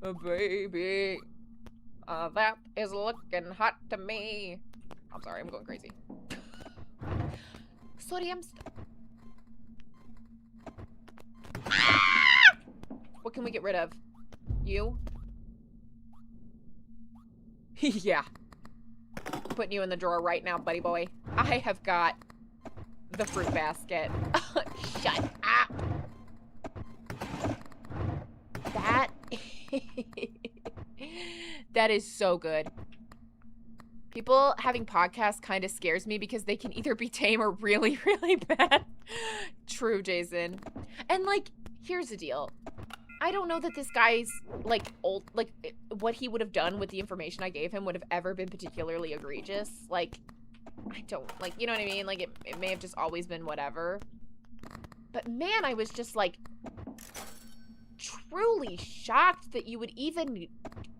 A baby. That is looking hot to me. I'm sorry, I'm going crazy. Sorry, What can we get rid of? You? Yeah. Putting you in the drawer right now, buddy boy. I have got the fruit basket. Shut up. That is so good. People having podcasts kind of scares me because they can either be tame or really, really bad. True, Jason. And like, here's the deal. I don't know that this guy's like old, like what he would have done with the information I gave him would have ever been particularly egregious. Like, I don't, like, you know what I mean? Like, it may have just always been whatever. But man, I was just like truly shocked that you would even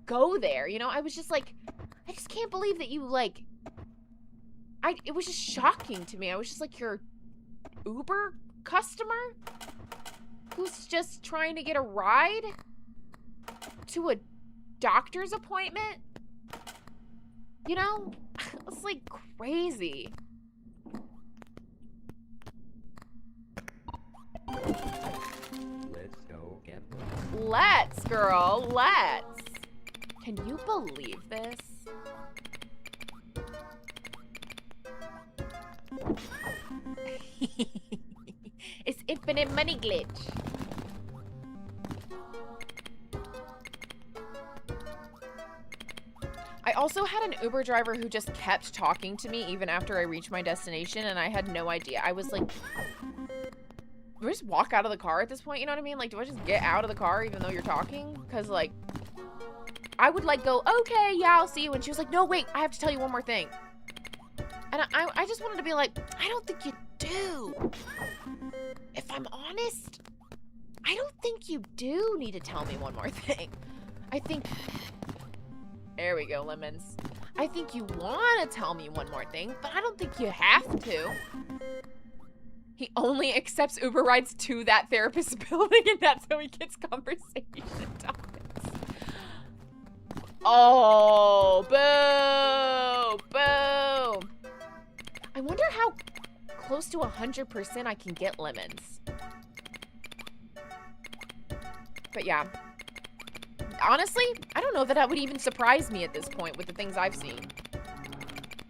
go there. You know, I was just like, I just can't believe that you like, it was just shocking to me. I was just like, your Uber customer who's just trying to get a ride to a doctor's appointment? You know, it's like crazy. Let's go get one. Let's, girl, let's. Can you believe this? It's infinite money glitch. I also had an Uber driver who just kept talking to me even after I reached my destination, and I had no idea. I was like, do I just walk out of the car at this point? You know what I mean? Like, do I just get out of the car even though you're talking? Because, like, I would, like, go, okay, yeah, I'll see you. And she was like, no, wait, I have to tell you one more thing. And I just wanted to be like, I don't think you do. If I'm honest, I don't think you do need to tell me one more thing. I think... There we go, Lemons. I think you want to tell me one more thing, but I don't think you have to. He only accepts Uber rides to that therapist's building, and that's how he gets conversation topics. Oh, boo! Boo! I wonder how close to 100% I can get Lemons. But yeah. Honestly, I don't know that that would even surprise me at this point with the things I've seen.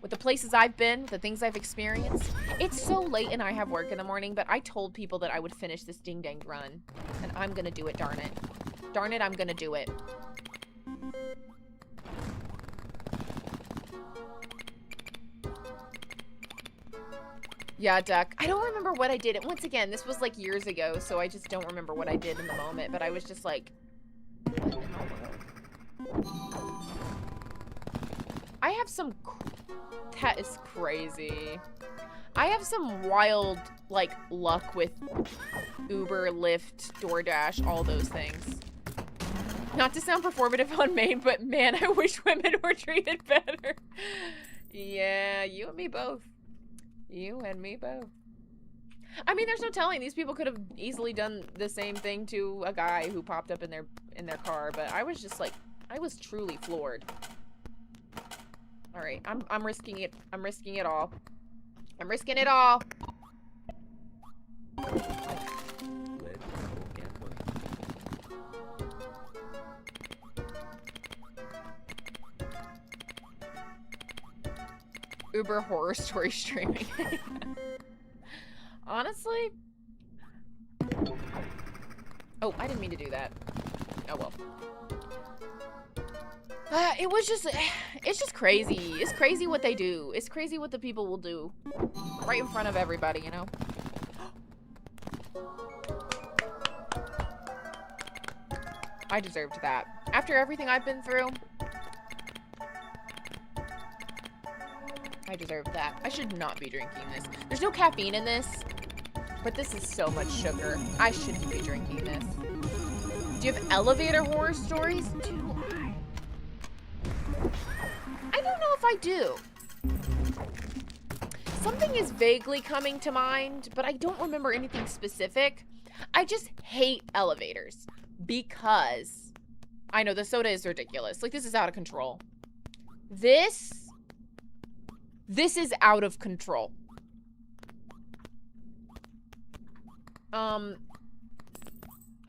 With the places I've been, with the things I've experienced. It's so late and I have work in the morning, but I told people that I would finish this ding-dang run. And I'm gonna do it, darn it. Darn it, I'm gonna do it. Yeah, Duck. I don't remember what I did. Once again, this was like years ago, so I just don't remember what I did in the moment, but I was just like... What in the world? I have some... That is crazy. I have some wild, like, luck with Uber, Lyft, DoorDash, all those things. Not to sound performative on Maine, but man, I wish women were treated better. Yeah, you and me both. You and me both. I mean, there's no telling. These people could have easily done the same thing to a guy who popped up in their car, but I was just like, I was truly floored. All right, I'm risking it. I'm risking it all. I'm risking it all. Uber horror story streaming. Honestly. Oh, I didn't mean to do that. Oh well. It was just, it's just crazy. It's crazy what they do. It's crazy what the people will do. Right in front of everybody, you know? I deserved that. After everything I've been through, I deserved that. I should not be drinking this. There's no caffeine in this, but this is so much sugar. I shouldn't be drinking this. Do you have elevator horror stories? Do I? I don't know if I do. Something is vaguely coming to mind, but I don't remember anything specific. I just hate elevators because I know the soda is ridiculous. Like, this is out of control. This is out of control. Oh,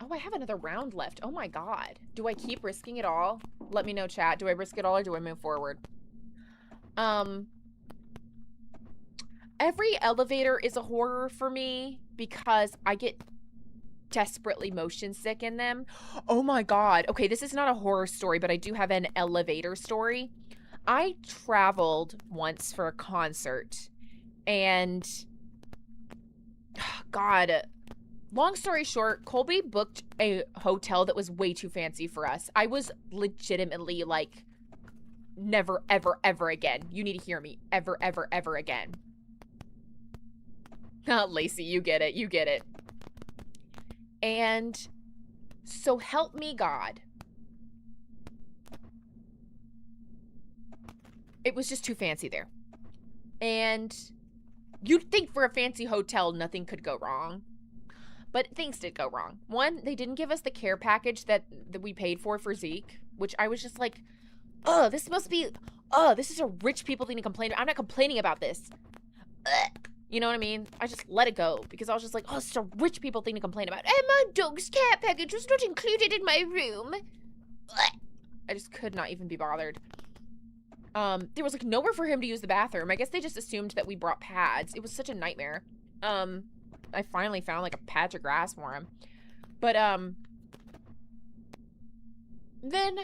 I have another round left. Oh my god. Do I keep risking it all? Let me know, chat. Do I risk it all or do I move forward? Every elevator is a horror for me because I get desperately motion sick in them. Oh my god. Okay, this is not a horror story, but I do have an elevator story. I traveled once for a concert, and God, long story short, Colby booked a hotel that was way too fancy for us. I was legitimately like, never, ever, ever again. You need to hear me. Ever, ever, ever again. Lacey, you get it. You get it. And so help me God. It was just too fancy there. And you'd think for a fancy hotel, nothing could go wrong. But things did go wrong. One, they didn't give us the care package that we paid for Zeke, which I was just like, this must be, this is a rich people thing to complain about. I'm not complaining about this. You know what I mean? I just let it go because I was just like, it's a rich people thing to complain about. And my dog's care package was not included in my room. I just could not even be bothered. There was like nowhere for him to use the bathroom. I guess they just assumed that we brought pads. It was such a nightmare. I finally found like a patch of grass for him. But, then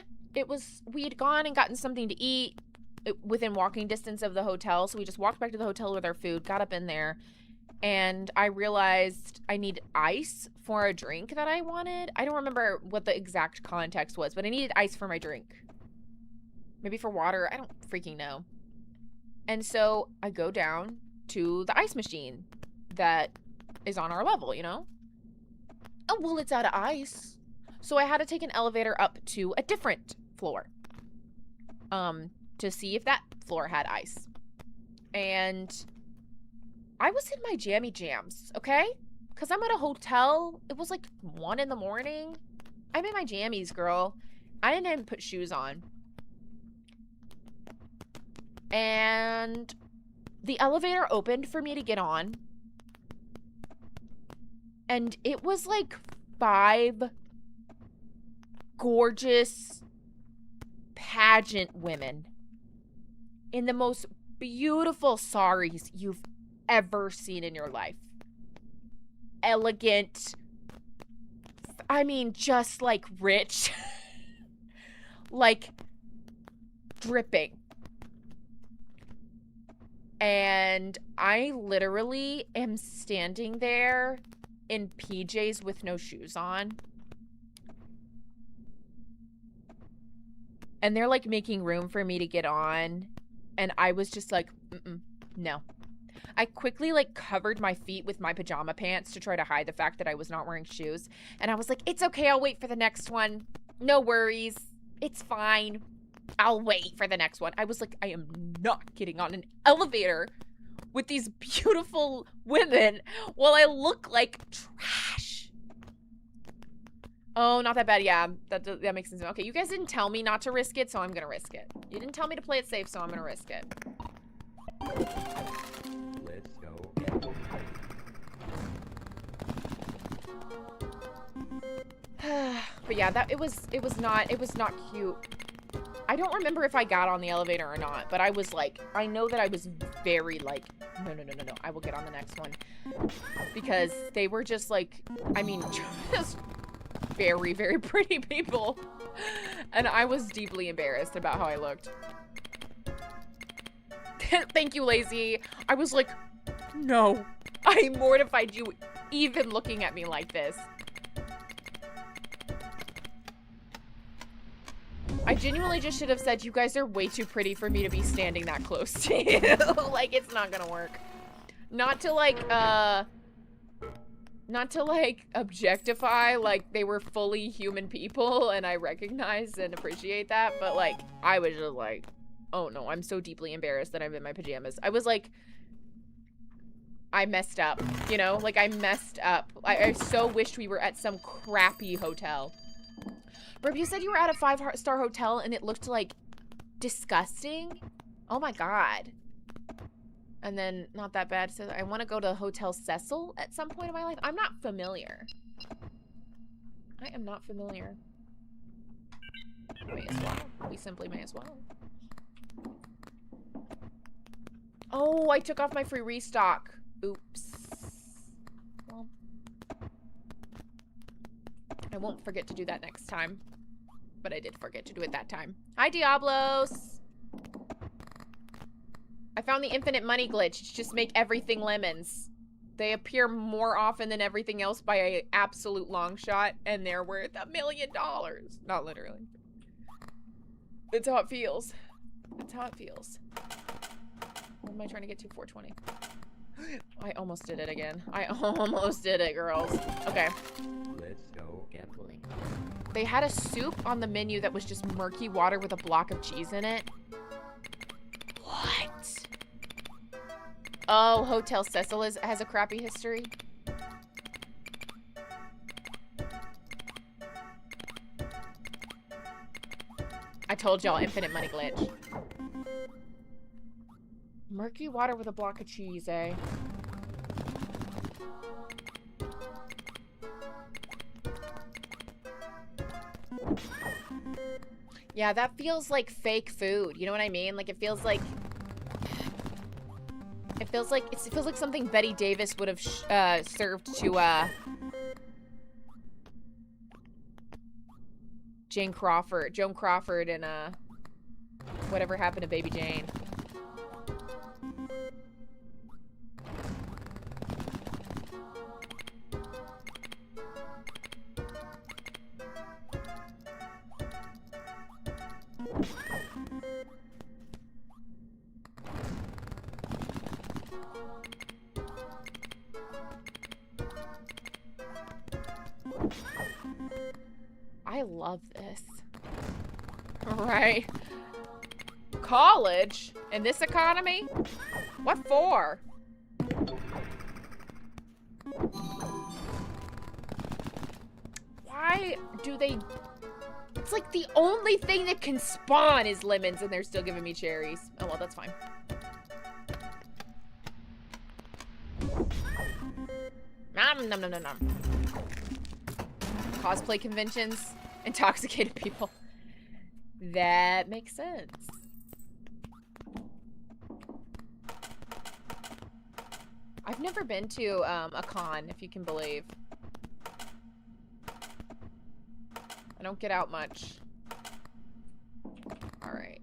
we had gone and gotten something to eat within walking distance of the hotel. So we just walked back to the hotel with our food, got up in there, and I realized I need ice for a drink that I wanted. I don't remember what the exact context was, but I needed ice for my drink. Maybe for water. I don't freaking know. And so I go down to the ice machine that is on our level, you know? Oh, well, it's out of ice. So I had to take an elevator up to a different floor. To see if that floor had ice. And I was in my jammy jams, okay? Because I'm at a hotel. It was like 1 in the morning. I'm in my jammies, girl. I didn't even put shoes on. And the elevator opened for me to get on. And it was like 5 gorgeous pageant women in the most beautiful saris you've ever seen in your life. Elegant. I mean, just like rich. Like dripping. And I literally am standing there in PJs with no shoes on. And they're like making room for me to get on. And I was just like, no. I quickly like covered my feet with my pajama pants to try to hide the fact that I was not wearing shoes. And I was like, it's okay. I'll wait for the next one. No worries. It's fine. I'll wait for the next one. I was like, I am not getting on an elevator with these beautiful women while I look like trash. Oh, not that bad. Yeah, that makes sense. Okay, you guys didn't tell me not to risk it, so I'm gonna risk it. You didn't tell me to play it safe, so I'm gonna risk it. Let's go. But yeah, it was not cute. I don't remember if I got on the elevator or not, but I was like, I know that I was very like, no, I will get on the next one. Because they were just like, I mean, just very, very pretty people. And I was deeply embarrassed about how I looked. Thank you, Lazy. I was like, no, I mortified you even looking at me like this. I genuinely just should have said, you guys are way too pretty for me to be standing that close to you. Like, it's not gonna work. Not to like objectify, like they were fully human people, and I recognize and appreciate that, but like, I was just like, oh no, I'm so deeply embarrassed that I'm in my pajamas. I was like, I messed up, you know? Like, I messed up. I so wished we were at some crappy hotel. Burb, you said you were at a 5-star hotel and it looked like disgusting. Oh my god. And then not that bad. So I want to go to Hotel Cecil at some point in my life. I'm not familiar. I am not familiar. May as well. We simply may as well. Oh, I took off my free restock. Oops. Well, I won't forget to do that next time. But I did forget to do it that time. Hi, Diablos. I found the infinite money glitch. It's just make everything lemons. They appear more often than everything else by an absolute long shot, and they're worth $1 million. Not literally. That's how it feels. That's how it feels. What am I trying to get to? 420. I almost did it again. I almost did it, girls. Okay. Let's go gambling. They had a soup on the menu that was just murky water with a block of cheese in it. What? Oh, Hotel Cecil has a crappy history. I told y'all, infinite money glitch. Murky water with a block of cheese, eh? Yeah, that feels like fake food. You know what I mean? Like, it feels like something Betty Davis would have served to Joan Crawford, and whatever happened to Baby Jane. I love this. Right? College? In this economy? What for? Why do they... It's like the only thing that can spawn is lemons, and they're still giving me cherries. Oh, well, that's fine. Nom, nom, nom, nom, nom. Cosplay conventions, intoxicated people. That makes sense. I've never been to a con, if you can believe. I don't get out much. All right.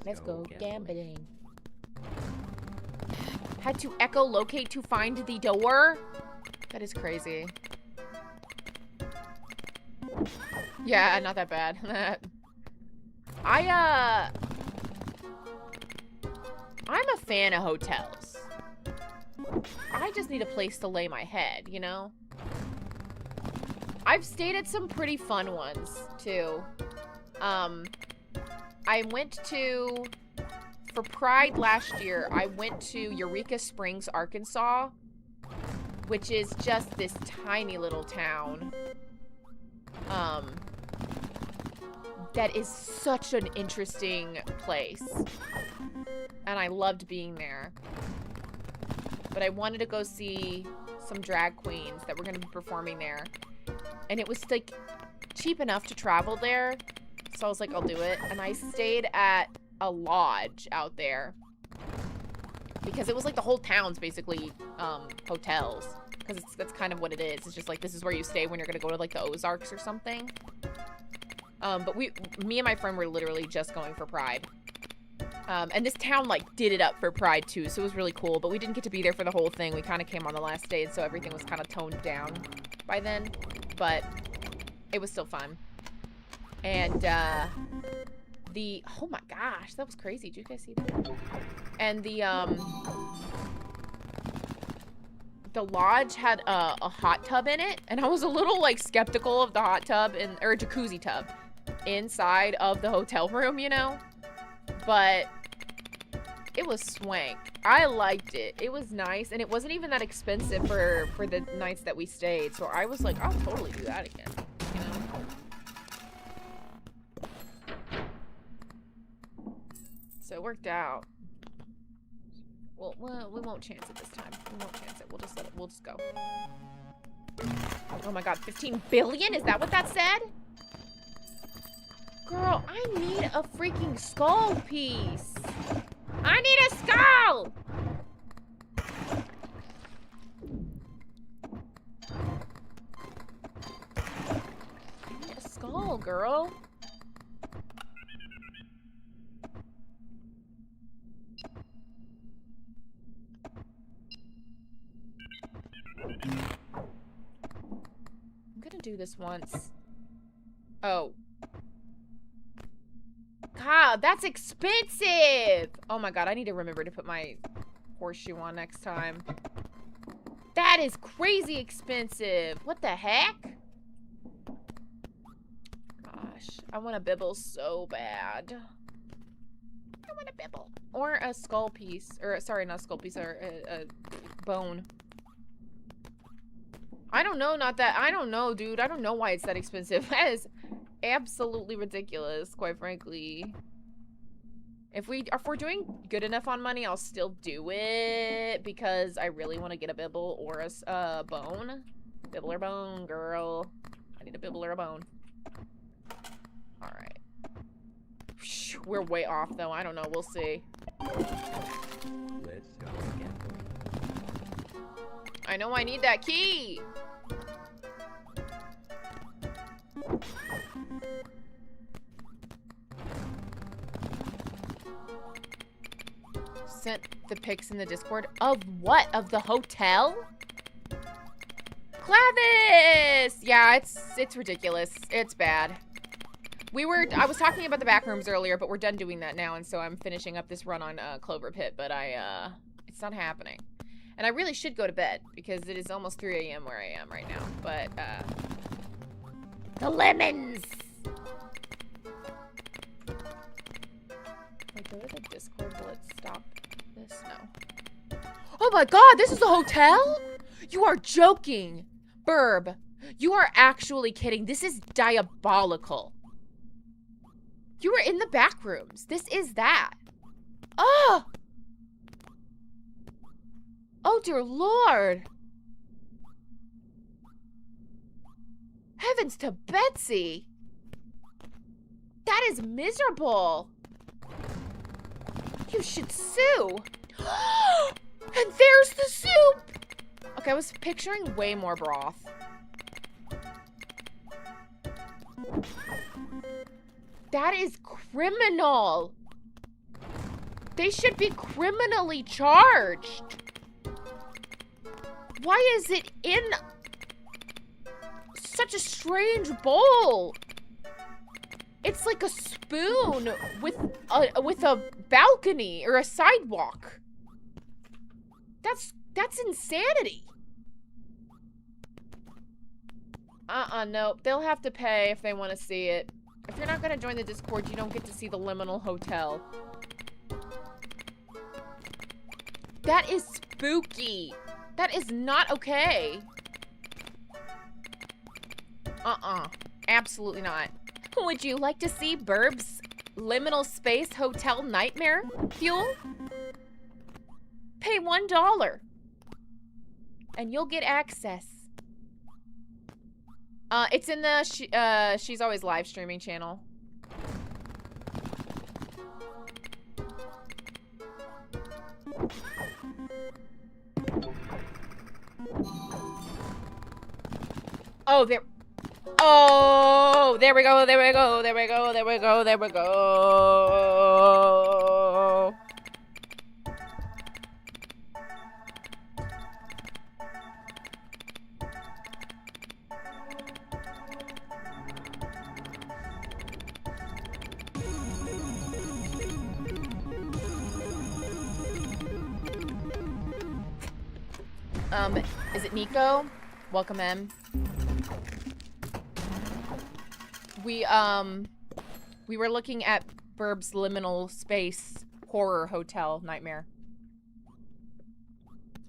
Let's go gambling. Had to echolocate to find the door? That is crazy. Yeah, not that bad. I'm a fan of hotels. I just need a place to lay my head, you know? I've stayed at some pretty fun ones, too. I went to for Pride last year, I went to Eureka Springs, Arkansas, which is just this tiny little town. That is such an interesting place. And I loved being there. But I wanted to go see some drag queens that were going to be performing there. And it was like cheap enough to travel there. So I was like, I'll do it. And I stayed at a lodge out there. Because it was like the whole town's basically hotels. Because that's kind of what it is. It's just like, this is where you stay when you're going to go to like the Ozarks or something. But me and my friend were literally just going for Pride. And this town, like, did it up for Pride, too, so it was really cool. But we didn't get to be there for the whole thing. We kind of came on the last day, and so everything was kind of toned down by then. But it was still fun. And, oh my gosh, that was crazy. Did you guys see that? And the lodge had a hot tub in it, and I was a little, like, skeptical of the hot tub, or a jacuzzi tub inside of the hotel room, you know? But it was swank. I liked it. It was nice, and it wasn't even that expensive for the nights that we stayed. So I was like, I'll totally do that again. You know? So it worked out. Well, we won't chance it this time. We won't chance it. We'll just let it. We'll just go. Oh my god, 15 billion? Is that what that said? Girl, I need a freaking skull piece. I need a skull! I need a skull, girl. I'm gonna do this once. Oh. God, that's expensive! Oh my god, I need to remember to put my horseshoe on next time. That is crazy expensive. What the heck? Gosh, I want a bibble so bad. I want a bibble. Or a skull piece. Or, sorry, not a skull piece, or a bone. I don't know, I don't know, dude. I don't know why it's that expensive. That is absolutely ridiculous, quite frankly. If we're doing good enough on money, I'll still do it because I really want to get a bibble or a bone. Bibble or bone, girl. I need a bibble or a bone. All right. We're way off though. I don't know. We'll see. Let's go again. I know I need that key. Sent the pics in the Discord. Of what? Of the hotel? Clavis! Yeah, it's ridiculous. It's bad. I was talking about the Backrooms earlier, but we're done doing that now, and so I'm finishing up this run on Clover Pit, but it's not happening. And I really should go to bed, because it is almost 3 a.m. where I am right now, but, the lemons! Wait, go to the Discord, will it stop this? No. Oh my god, this is a hotel? You are joking! Burb, you are actually kidding. This is diabolical. You were in the Backrooms. This is that. Oh! Oh, dear Lord. Heavens to Betsy. That is miserable. You should sue. And there's the soup. Okay, I was picturing way more broth. That is criminal. They should be criminally charged. Why is it in such a strange bowl? It's like a spoon with a balcony or a sidewalk. That's insanity. Nope. They'll have to pay if they want to see it. If you're not gonna join the Discord, you don't get to see the liminal hotel. That is spooky. That is not okay. Absolutely not. Would you like to see Burb's liminal space hotel nightmare fuel? Pay $1 and you'll get access. It's in the She's Always live streaming channel. Oh, there. Oh, there we go. There we go. There we go. There we go. There we go. Is it Nico? Welcome in. We were looking at Burb's liminal space horror hotel nightmare.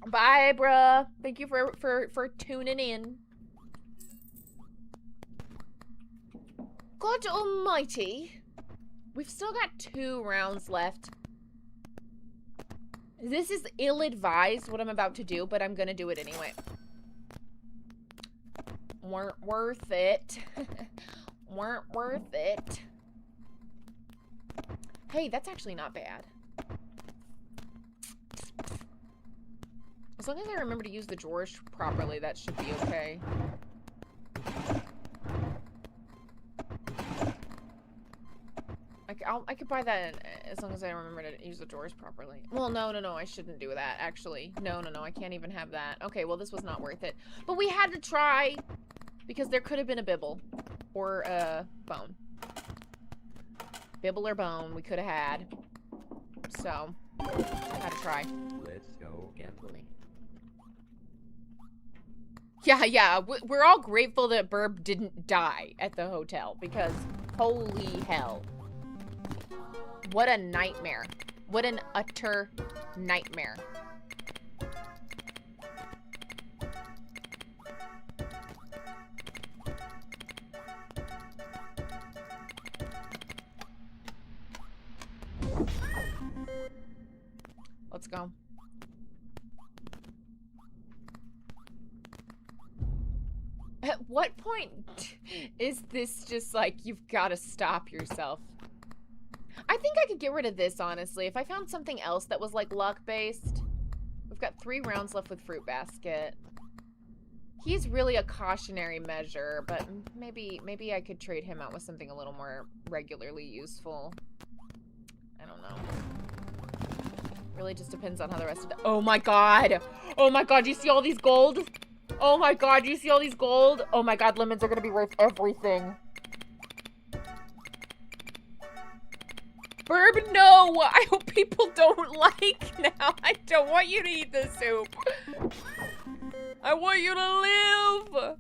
Bye, bruh. Thank you for tuning in. God almighty. We've still got 2 rounds left. This is ill-advised, what I'm about to do, but I'm gonna do it anyway. Weren't worth it. Weren't worth it. Hey, that's actually not bad. As long as I remember to use the drawers properly, that should be okay. I could buy that as long as I remember to use the drawers properly. Well, no, I shouldn't do that, actually. No, I can't even have that. Okay, well, this was not worth it. But we had to try, because there could have been a bibble. Or a bone. Bibble or bone, we could have had. So, I had to try. Let's go gambling. Yeah, we're all grateful that Burb didn't die at the hotel, because holy hell. What a nightmare. What an utter nightmare. Let's go. At what point is this just like, you've got to stop yourself? I think I could get rid of this, honestly. If I found something else that was like luck-based. We've got 3 rounds left with Fruit Basket. He's really a cautionary measure, but maybe I could trade him out with something a little more regularly useful. I don't know. Really just depends on how the rest of the— oh my god! Oh my god, you see all these gold? Oh my god, you see all these gold? Oh my god, lemons are gonna be worth everything. Burb, no! I hope people don't like now. I don't want you to eat the soup. I want you to live!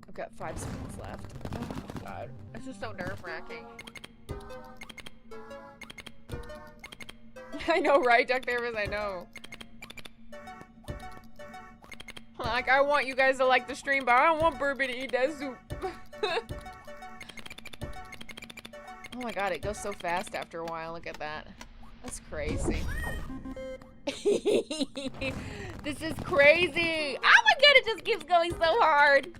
I've got 5 spoons left. Oh god. This is so nerve-wracking. I know, right, Duck Therapist? I know. Like, I want you guys to like the stream, but I don't want Burby to eat that soup. Oh my god, it goes so fast after a while. Look at that. That's crazy. This is crazy. Oh my god, it just keeps going so hard.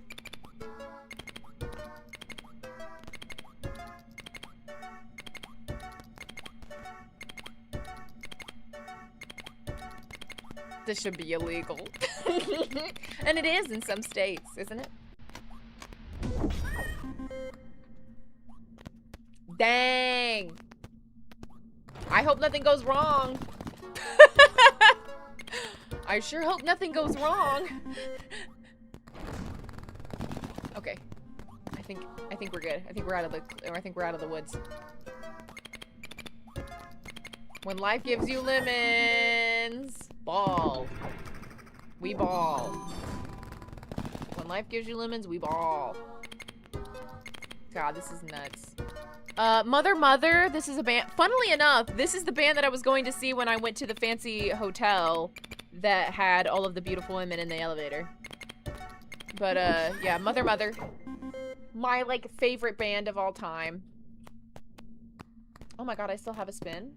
This should be illegal. And it is in some states, isn't it? Dang. I hope nothing goes wrong. I sure hope nothing goes wrong. Okay. I think we're good. I think we're out of the woods. When life gives you lemons, ball. We ball. When life gives you lemons, we ball. God, this is nuts. Mother Mother, this is a band. Funnily enough, this is the band that I was going to see when I went to the fancy hotel that had all of the beautiful women in the elevator. But, yeah, Mother Mother. My, like, favorite band of all time. Oh my god, I still have a spin.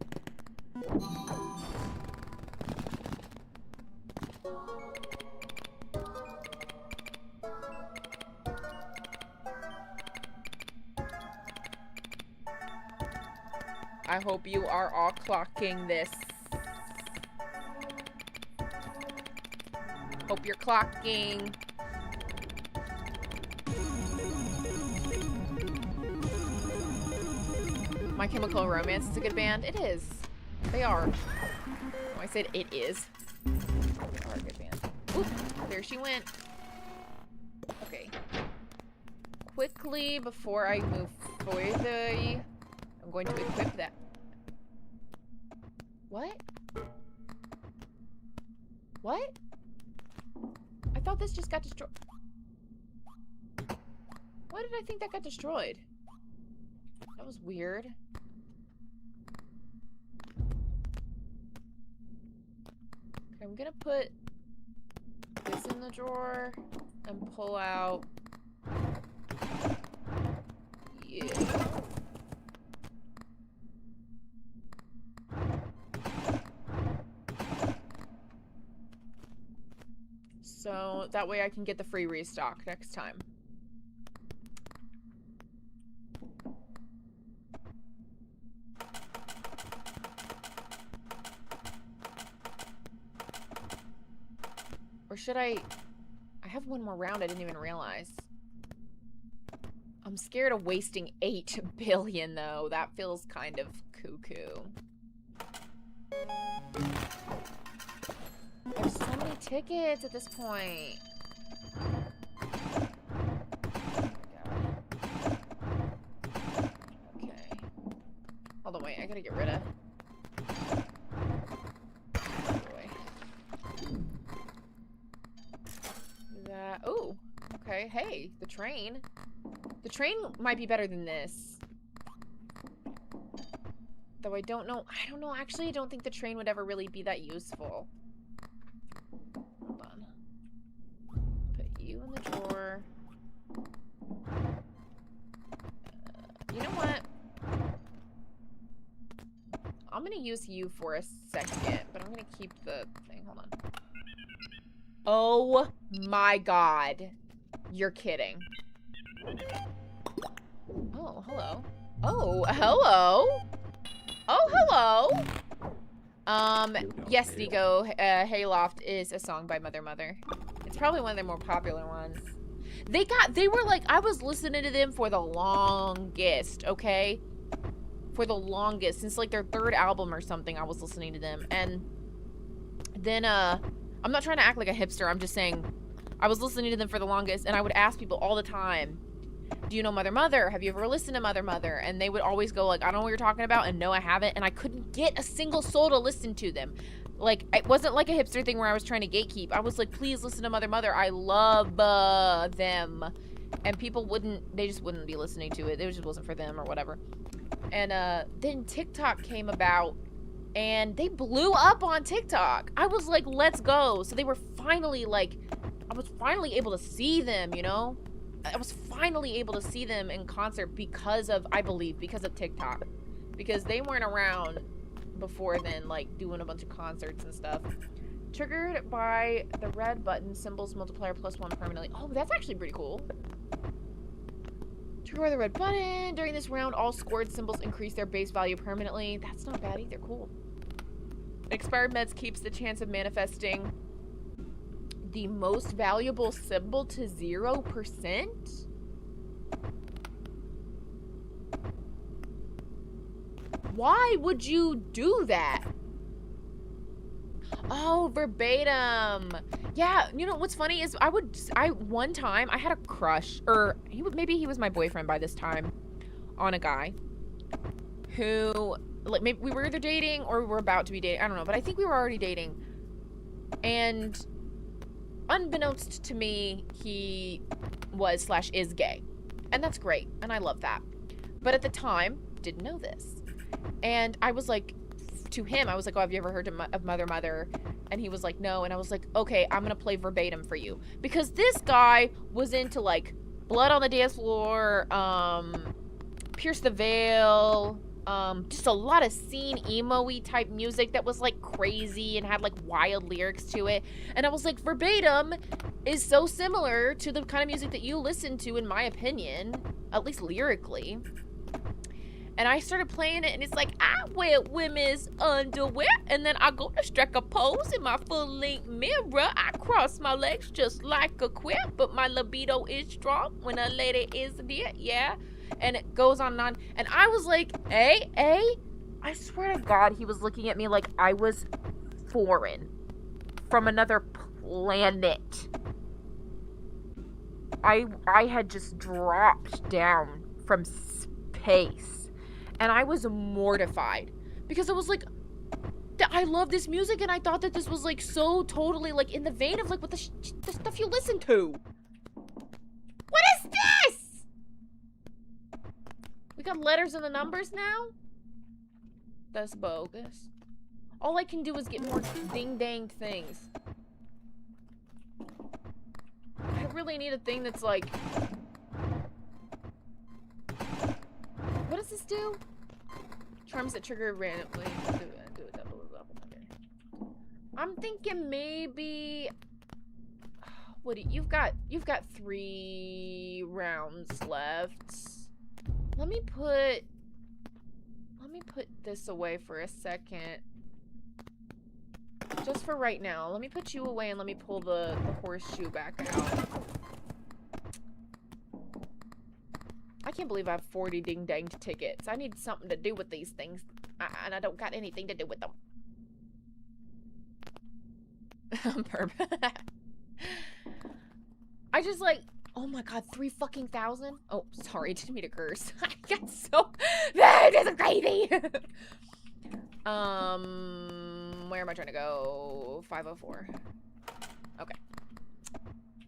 I hope you are all clocking this. Hope you're clocking. My Chemical Romance is a good band. It is. They are. Oh, I said it is. They are a good band. Oop, there she went. Okay. Quickly, before I move further, I'm going to equip that. What? What? I thought this just got destroyed. Why did I think that got destroyed? That was weird. Okay, I'm gonna put this in the drawer and pull out. Yeah. So that way I can get the free restock next time. Or should I have one more round I didn't even realize. I'm scared of wasting 8 billion though. That feels kind of cuckoo. There's so many tickets at this point. Okay. Hold on, wait. I gotta get rid of. That. Oh. Okay. Hey, the train. The train might be better than this. Though I don't know. I don't know. Actually, I don't think the train would ever really be that useful. Hold on. Put you in the drawer. You know what? I'm gonna use you for a second, but I'm gonna keep the thing. Hold on. Oh my god. You're kidding. Oh, hello. Oh, hello. Oh, hello. Yes, Nico. Hayloft is a song by Mother Mother. It's probably one of their more popular ones. They were like, I was listening to them for the longest, okay? For the longest. Since like their 3rd album or something, I was listening to them. And then, I'm not trying to act like a hipster. I'm just saying, I was listening to them for the longest, and I would ask people all the time, do you know Mother Mother? Have you ever listened to Mother Mother? And they would always go like, I don't know what you're talking about, and no, I haven't. And I couldn't get a single soul to listen to them. Like, it wasn't like a hipster thing where I was trying to gatekeep. I was like, please listen to Mother Mother. I love them. And people they just wouldn't be listening to it. It just wasn't for them or whatever. And then TikTok came about, and they blew up on TikTok. I was like, let's go. So they were finally like, I was finally able to see them, you know? I was finally able to see them in concert because of, I believe, because of TikTok. Because they weren't around before then, like, doing a bunch of concerts and stuff. Triggered by the red button, symbols multiplier +1 permanently. Oh, that's actually pretty cool. Triggered by the red button. During this round, all scored symbols increase their base value permanently. That's not bad either. Cool. Expired meds keeps the chance of manifesting the most valuable symbol to 0%? Why would you do that? Oh, verbatim. Yeah, you know what's funny is one time I had a crush, or maybe he was my boyfriend by this time, on a guy who, like, maybe we were either dating or we were about to be dating. I don't know, but I think we were already dating. And unbeknownst to me, he was/is gay. And that's great. And I love that. But at the time, didn't know this. And I was like, to him, I was like, oh, have you ever heard of Mother Mother? And he was like, no. And I was like, okay, I'm gonna play verbatim for you. Because this guy was into, like, Blood on the Dance Floor, Pierce the Veil, just a lot of scene emo-y type music that was, like, crazy and had, like, wild lyrics to it. And I was like, verbatim is so similar to the kind of music that you listen to, in my opinion, at least lyrically. And I started playing it, and it's like, I wear women's underwear, and then I go to strike a pose in my full-length mirror. I cross my legs just like a queer, but my libido is strong when a lady is near, yeah. And it goes on and on. And I was like, hey, I swear to God, he was looking at me like I was foreign from another planet. I had just dropped down from space. And I was mortified because I was like, I love this music, and I thought that this was like so totally like in the vein of like what the stuff you listen to. What is this? We got letters and the numbers now? That's bogus. All I can do is get more ding-dang things. I really need a thing that's like... What does this do? Charms that trigger randomly. Do it double. Okay. I'm thinking maybe. What you've got 3 rounds left. Let me put this away for a second. Just for right now. Let me put you away and let me pull the horseshoe back out. I can't believe I have 40 ding-dang tickets. I need something to do with these things. And I don't got anything to do with them. Perp. I just like, oh my God, 3 fucking thousand? Oh, sorry, didn't mean to curse. I got so, this is crazy. Where am I trying to go? 504. Okay.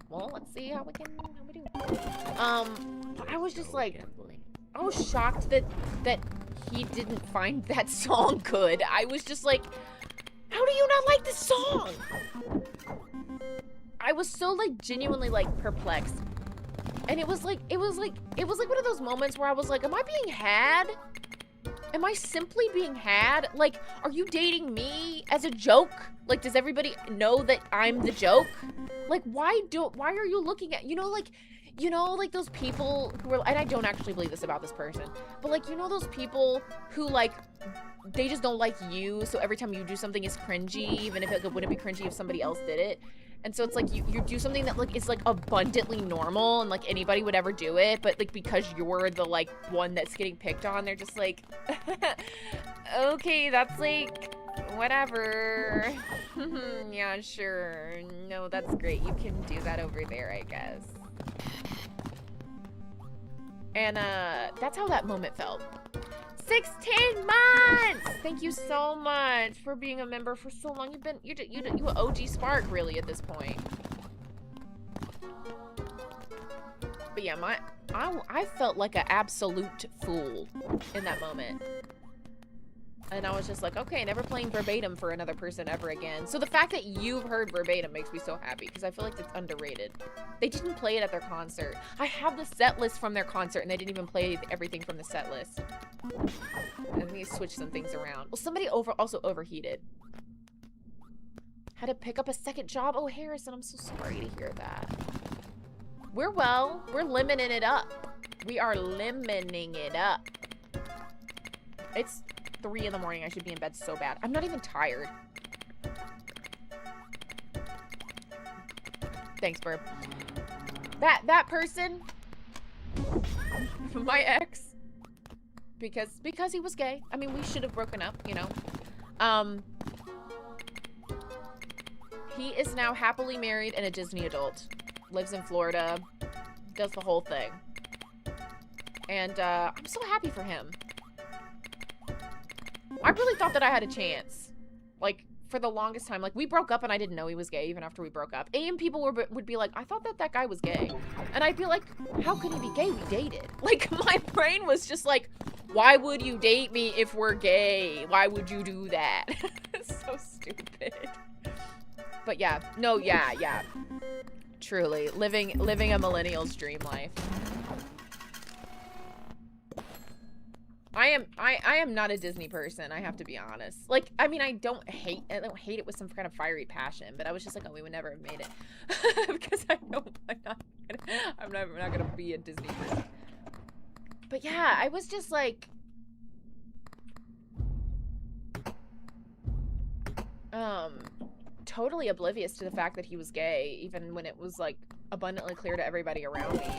Well, let's see how we do. I was just like, I was shocked that he didn't find that song good. I was just like, how do you not like this song? I was so like genuinely like perplexed. And it was like one of those moments where I was like, am I being had? Am I simply being had? Like, are you dating me as a joke? Like, does everybody know that I'm the joke? Like, why are you looking at, like those people who are, and I don't actually believe this about this person, but like, those people who like, they just don't like you, so every time you do something is cringy, even if it wouldn't be cringy if somebody else did it. And so it's like you do something that like is like abundantly normal and like anybody would ever do it, but like because you're the like one that's getting picked on, they're just like, okay, that's like whatever. Yeah, sure. No, that's great. You can do that over there, I guess. And that's how that moment felt. 16 months! Thank you so much for being a member for so long. You an OG Spark, really, at this point. But yeah, I felt like an absolute fool in that moment. And I was just like, okay, never playing verbatim for another person ever again. So the fact that you've heard verbatim makes me so happy, because I feel like it's underrated. They didn't play it at their concert. I have the set list from their concert, and they didn't even play everything from the set list. Let me switch some things around. Well, somebody also overheated. Had to pick up a second job. Oh, Harrison, I'm so sorry to hear that. We're limiting it up. We are limiting it up. It's 3 in the morning. I should be in bed so bad. I'm not even tired. Thanks, Burb. That person, my ex, because he was gay. I mean, we should have broken up, you know. He is now happily married and a Disney adult. Lives in Florida. Does the whole thing. And I'm so happy for him. I really thought that I had a chance. Like, for the longest time, like, we broke up and I didn't know he was gay even after we broke up. And people would be like, I thought that guy was gay. And I'd be like, how could he be gay? We dated. Like, my brain was just like, why would you date me if we're gay? Why would you do that? It's so stupid. But yeah, no, yeah. Truly, living a millennial's dream life. I am not a Disney person, I have to be honest. Like, I mean, I don't hate it with some kind of fiery passion, but I was just like, oh, we would never have made it. Because I'm not gonna be a Disney person. But yeah, I was just like, totally oblivious to the fact that he was gay, even when it was like abundantly clear to everybody around me.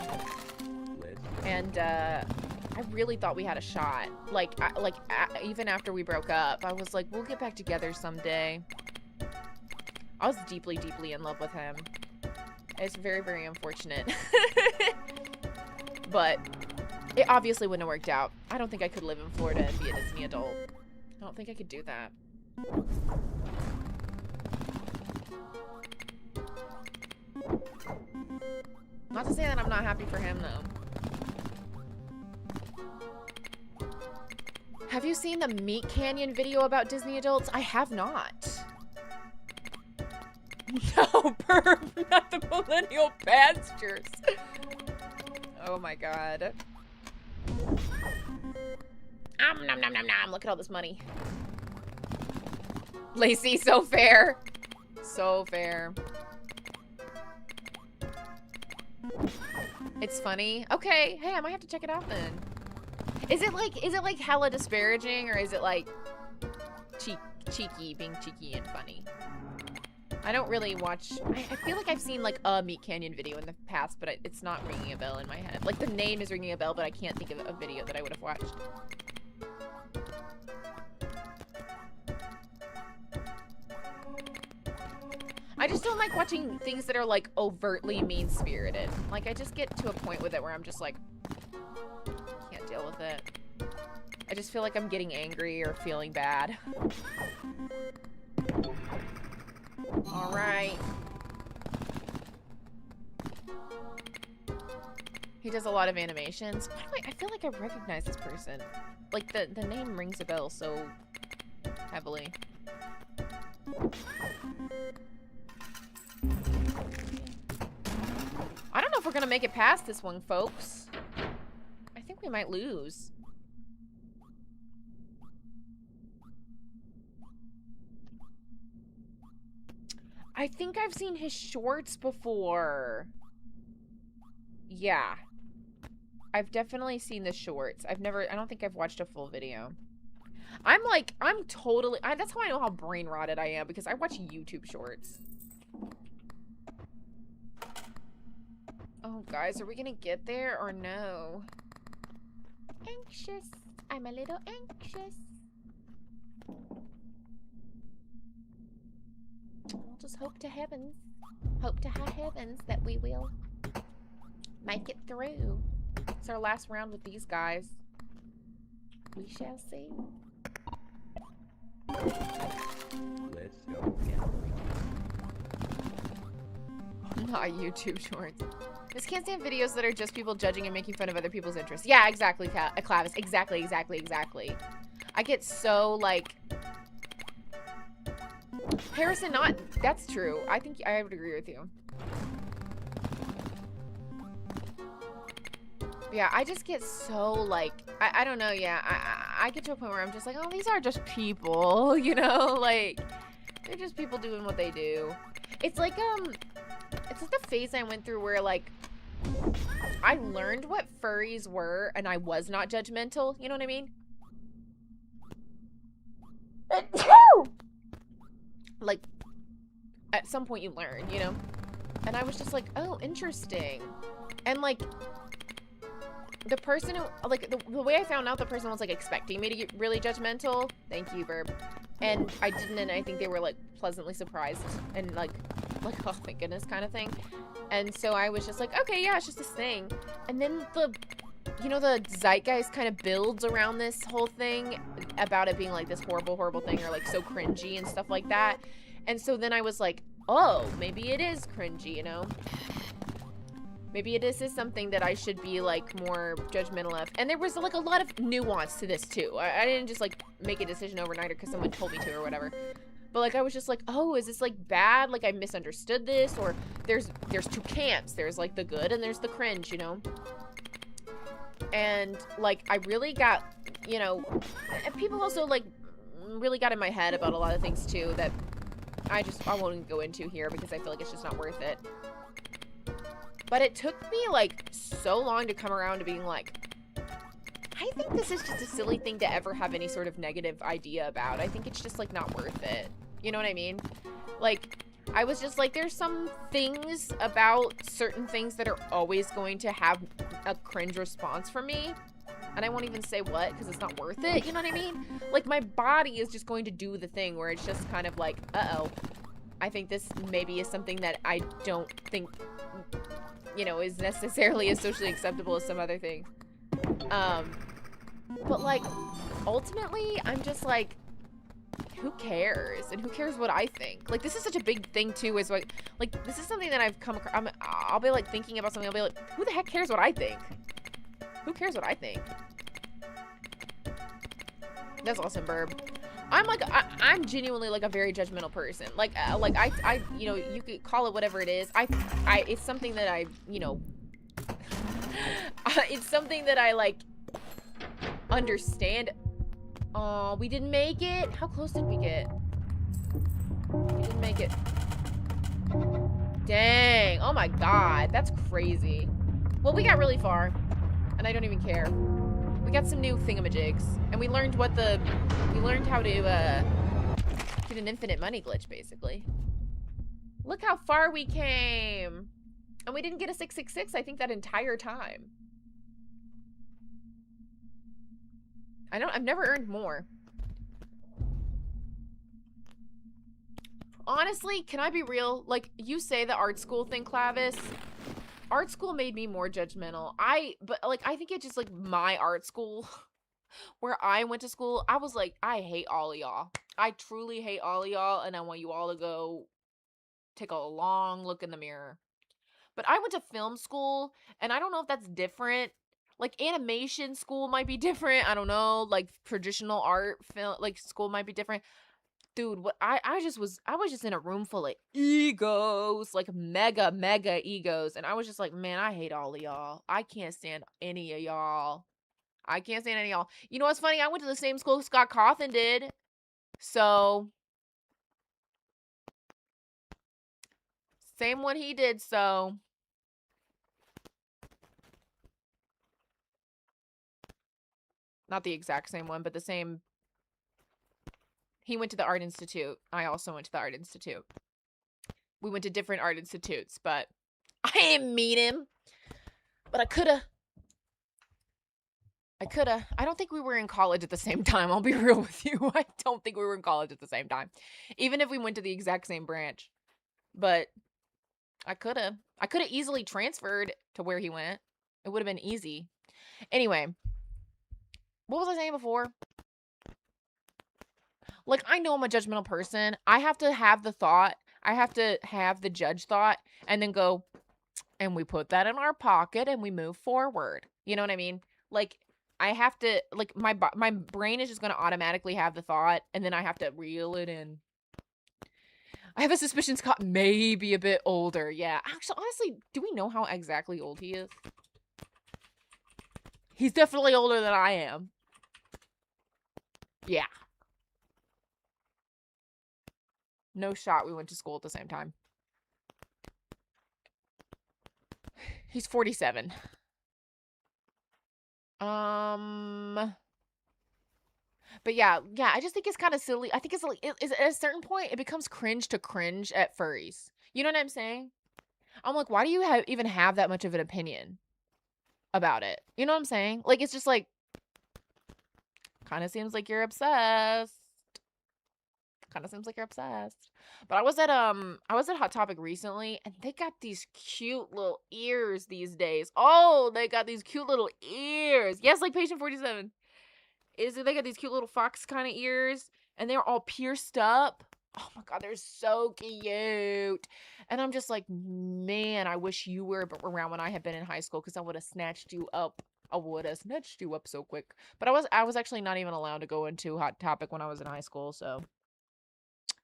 And I really thought we had a shot. Even after we broke up, I was like, we'll get back together someday. I was deeply, deeply in love with him. It's very, very unfortunate. But it obviously wouldn't have worked out. I don't think I could live in Florida and be a Disney adult. I don't think I could do that. Not to say that I'm not happy for him, though. Have you seen the Meat Canyon video about Disney adults? I have not. No, perp, not the millennial pastures. Oh my god. Nom nom nom nom. Look at all this money. Lacey, so fair. So fair. It's funny. Okay, hey, I might have to check it out then. Is it like hella disparaging, or is it like cheeky, being cheeky and funny? I don't really watch. I feel like I've seen like a Meat Canyon video in the past, but it's not ringing a bell in my head. Like the name is ringing a bell, but I can't think of a video that I would have watched. I just don't like watching things that are like overtly mean-spirited. Like I just get to a point with it where I'm just like, can't deal with it. I just feel like I'm getting angry or feeling bad. All right. He does a lot of animations. I feel like I recognize this person. Like the name rings a bell so heavily. I don't know if we're gonna make it past this one, folks. I think we might lose. I think I've seen his shorts before. Yeah. I've definitely seen the shorts. I don't think I've watched a full video. I'm totally, that's how I know how brain rotted I am, because I watch YouTube shorts. Oh, guys, are we gonna get there or no? Anxious. I'm a little anxious. We'll just hope to heavens. Hope to high heavens that we will make it through. It's our last round with these guys. We shall see. Let's go gambling. Not YouTube shorts. Just can't stand videos that are just people judging and making fun of other people's interests. Yeah, exactly, Clavis. Exactly. I get so, like... Harrison, that's true. I think I would agree with you. Yeah, I just get so, like... I don't know, yeah. I get to a point where I'm just like, oh, these are just people, you know? Like, they're just people doing what they do. It's like the phase I went through where, like, I learned what furries were and I was not judgmental. You know what I mean? Like, at some point you learn, you know? And I was just like, oh, interesting. And, like, the person who, like, the way I found out the person was, like, expecting me to get really judgmental. Thank you, Burb. And I didn't, and I think they were, like, pleasantly surprised and, like, oh, thank goodness kind of thing. And so I was just like, okay, yeah, it's just this thing. And then you know, the zeitgeist kind of builds around this whole thing about it being like this horrible, horrible thing, or like so cringy and stuff like that. And so then I was like, oh, maybe it is cringy, you know? Maybe this is something that I should be like more judgmental of. And there was like a lot of nuance to this too. I didn't just like make a decision overnight or because someone told me to or whatever. But like I was just like, oh, is this like bad? Like I misunderstood this, or there's two camps. There's like the good and there's the cringe, you know? And like I really got, you know, and people also like really got in my head about a lot of things too that I won't go into here because I feel like it's just not worth it. But it took me like so long to come around to being like, I think this is just a silly thing to ever have any sort of negative idea about. I think it's just like not worth it. You know what I mean? Like, I was just like, there's some things about certain things that are always going to have a cringe response from me. And I won't even say what because it's not worth it. You know what I mean? Like, my body is just going to do the thing where it's just kind of like, uh-oh. I think this maybe is something that I don't think, you know, is necessarily as socially acceptable as some other thing. But like, ultimately, I'm just like, who cares? And who cares what I think? Like, this is such a big thing too, is like this is something that I've come across. I'll be like thinking about something, I'll be like, who the heck cares what I think? Who cares what I think? That's awesome, Burb. I'm like, I'm genuinely like a very judgmental person. Like I, you know, you could call it whatever it is. It's something that I, you know, it's something that I like understand. Oh, we didn't make it. How close did we get? We didn't make it. Dang. Oh my God. That's crazy. Well, we got really far. And I don't even care. We got some new thingamajigs. And we learned how to get an infinite money glitch, basically. Look how far we came. And we didn't get a 666, I think, that entire time. I've never earned more. Honestly, can I be real? Like, you say the art school thing, Clavis. Art school made me more judgmental. But like, I think it's just like my art school where I went to school. I was like, I hate all of y'all. I truly hate all of y'all. And I want you all to go take a long look in the mirror. But I went to film school and I don't know if that's different. Like animation school might be different. I don't know. Like traditional art film, like school might be different. Dude, what I was just in a room full of egos, like mega egos. And I was just like, man, I hate all of y'all. I can't stand any of y'all. I can't stand any of y'all. You know what's funny? I went to the same school Scott Cawthon did. So, same one he did, so. Not the exact same one, but the same. He went to the Art Institute. I also went to the Art Institute. We went to different art institutes, but I didn't meet him. But I coulda. I don't think we were in college at the same time. I'll be real with you. I don't think we were in college at the same time. Even if we went to the exact same branch. But I coulda easily transferred to where he went. It would have been easy. Anyway. What was I saying before? Like, I know I'm a judgmental person. I have to have the thought. I have to have the judge thought and then go, and we put that in our pocket and we move forward. You know what I mean? Like, I have to, like, my brain is just going to automatically have the thought and then I have to reel it in. I have a suspicion Scott may be a bit older. Yeah. Actually, honestly, do we know how exactly old he is? He's definitely older than I am. Yeah. No shot we went to school at the same time. He's 47. But yeah, I just think it's kind of silly. I think it's like, at a certain point, it becomes cringe to cringe at furries. You know what I'm saying? I'm like, why do you even have that much of an opinion about it? You know what I'm saying? Like, it's just like, kind of seems like you're obsessed. Kind of seems like you're obsessed. But I was at Hot Topic recently, and they got these cute little ears these days. Oh, they got these cute little ears. Yes, like Patient 47. They got these cute little fox kind of ears, and they're all pierced up. Oh my god, they're so cute. And I'm just like, man, I wish you were around when I had been in high school, because I would have snatched you up. I would have snatched you up so quick. But I was actually not even allowed to go into Hot Topic when I was in high school, so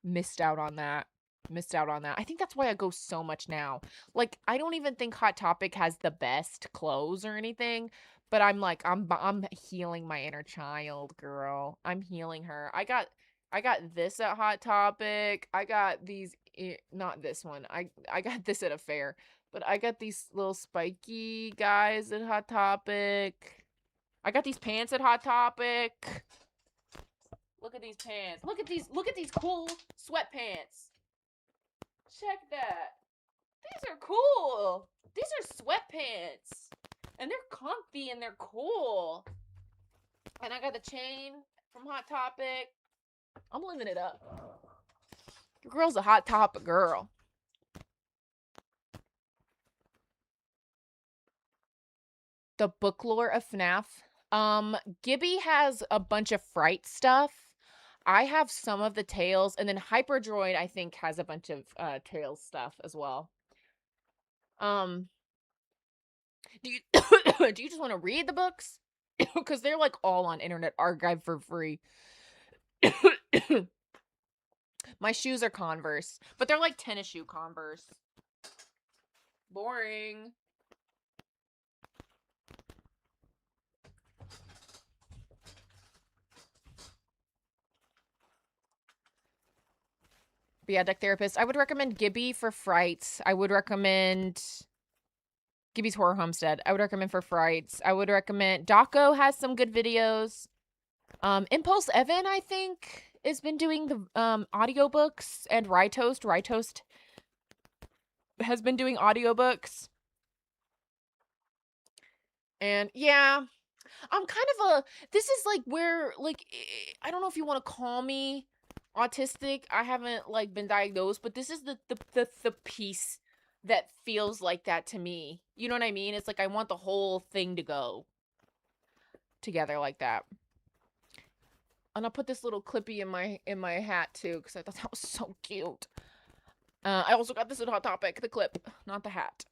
missed out on that. Missed out on that. I think that's why I go so much now. Like, I don't even think Hot Topic has the best clothes or anything, but I'm like, I'm healing my inner child, girl. I'm healing her. I got this at Hot Topic. I got these, not this one. I got this at a fair, but I got these little spiky guys at Hot Topic. I got these pants at Hot Topic. Look at these pants. Look at these cool sweatpants. Check that. These are cool. These are sweatpants. And they're comfy and they're cool. And I got the chain from Hot Topic. I'm living it up. Your girl's a Hot Topic girl. The book lore of FNAF. Gibby has a bunch of Fright stuff. I have some of the Tales, and then Hyperdroid, I think, has a bunch of Tales stuff as well. Do you do you just want to read the books? Because they're like all on Internet Archive for free. My shoes are Converse, but they're like tennis shoe Converse. Boring. But yeah, Deck Therapist. I would recommend Gibby for Frights. I would recommend Gibby's Horror Homestead. I would recommend for Frights. I would recommend Daco has some good videos. Impulse Evan, I think, has been doing the audiobooks, and Rytoast has been doing audiobooks. And yeah, I'm kind of this is like where, like, I don't know if you want to call me autistic. I haven't like been diagnosed, but this is the piece that feels like that to me. You know what I mean? It's like I want the whole thing to go together like that. And I'll put this little clippy in my hat too, because I thought that was so cute. I also got this at Hot Topic, the clip, not the hat.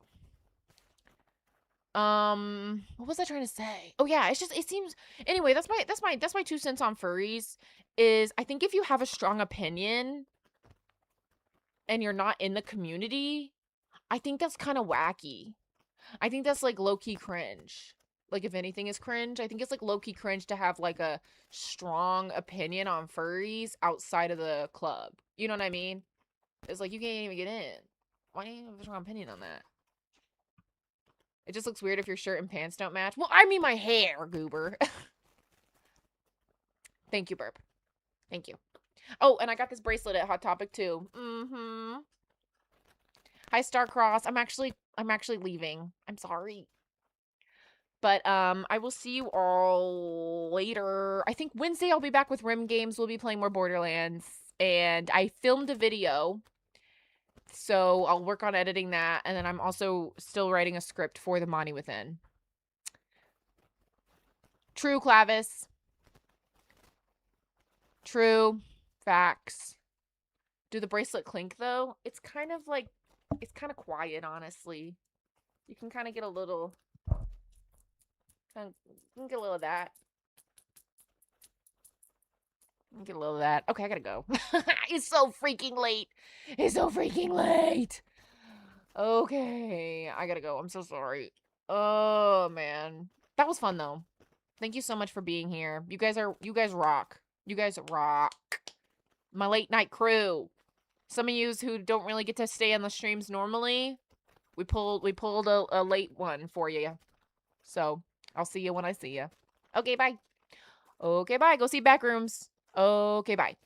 What was I trying to say? Oh yeah, it seems, anyway, that's my 2 cents on furries. Is I think if you have a strong opinion and you're not in the community, I think that's kind of wacky. I think that's like low-key cringe. Like, if anything is cringe, I think it's like low-key cringe to have like a strong opinion on furries outside of the club. You know what I mean? It's like, you can't even get in. Why do you have a strong opinion on that? It just looks weird if your shirt and pants don't match. Well, I mean my hair, goober. Thank you, Burp. Thank you. Oh, and I got this bracelet at Hot Topic too. Mm-hmm. Hi, Starcross. I'm actually leaving. I'm sorry. But I will see you all later. I think Wednesday I'll be back with Rim Games. We'll be playing more Borderlands. And I filmed a video, so I'll work on editing that. And then I'm also still writing a script for The Monty Within. True, Clavis. True. Facts. Do the bracelet clink, though? It's kind of like, it's kind of quiet, honestly. You can kind of get a little... You can get a little of that. Get a little of that. Okay, I gotta go. It's so freaking late. It's so freaking late. Okay, I gotta go. I'm so sorry. Oh, man. That was fun, though. Thank you so much for being here. You guys rock. You guys rock. My late night crew. Some of yous who don't really get to stay on the streams normally, we pulled a late one for you. So, I'll see you when I see you. Okay, bye. Okay, bye. Go see Backrooms. Okay, bye.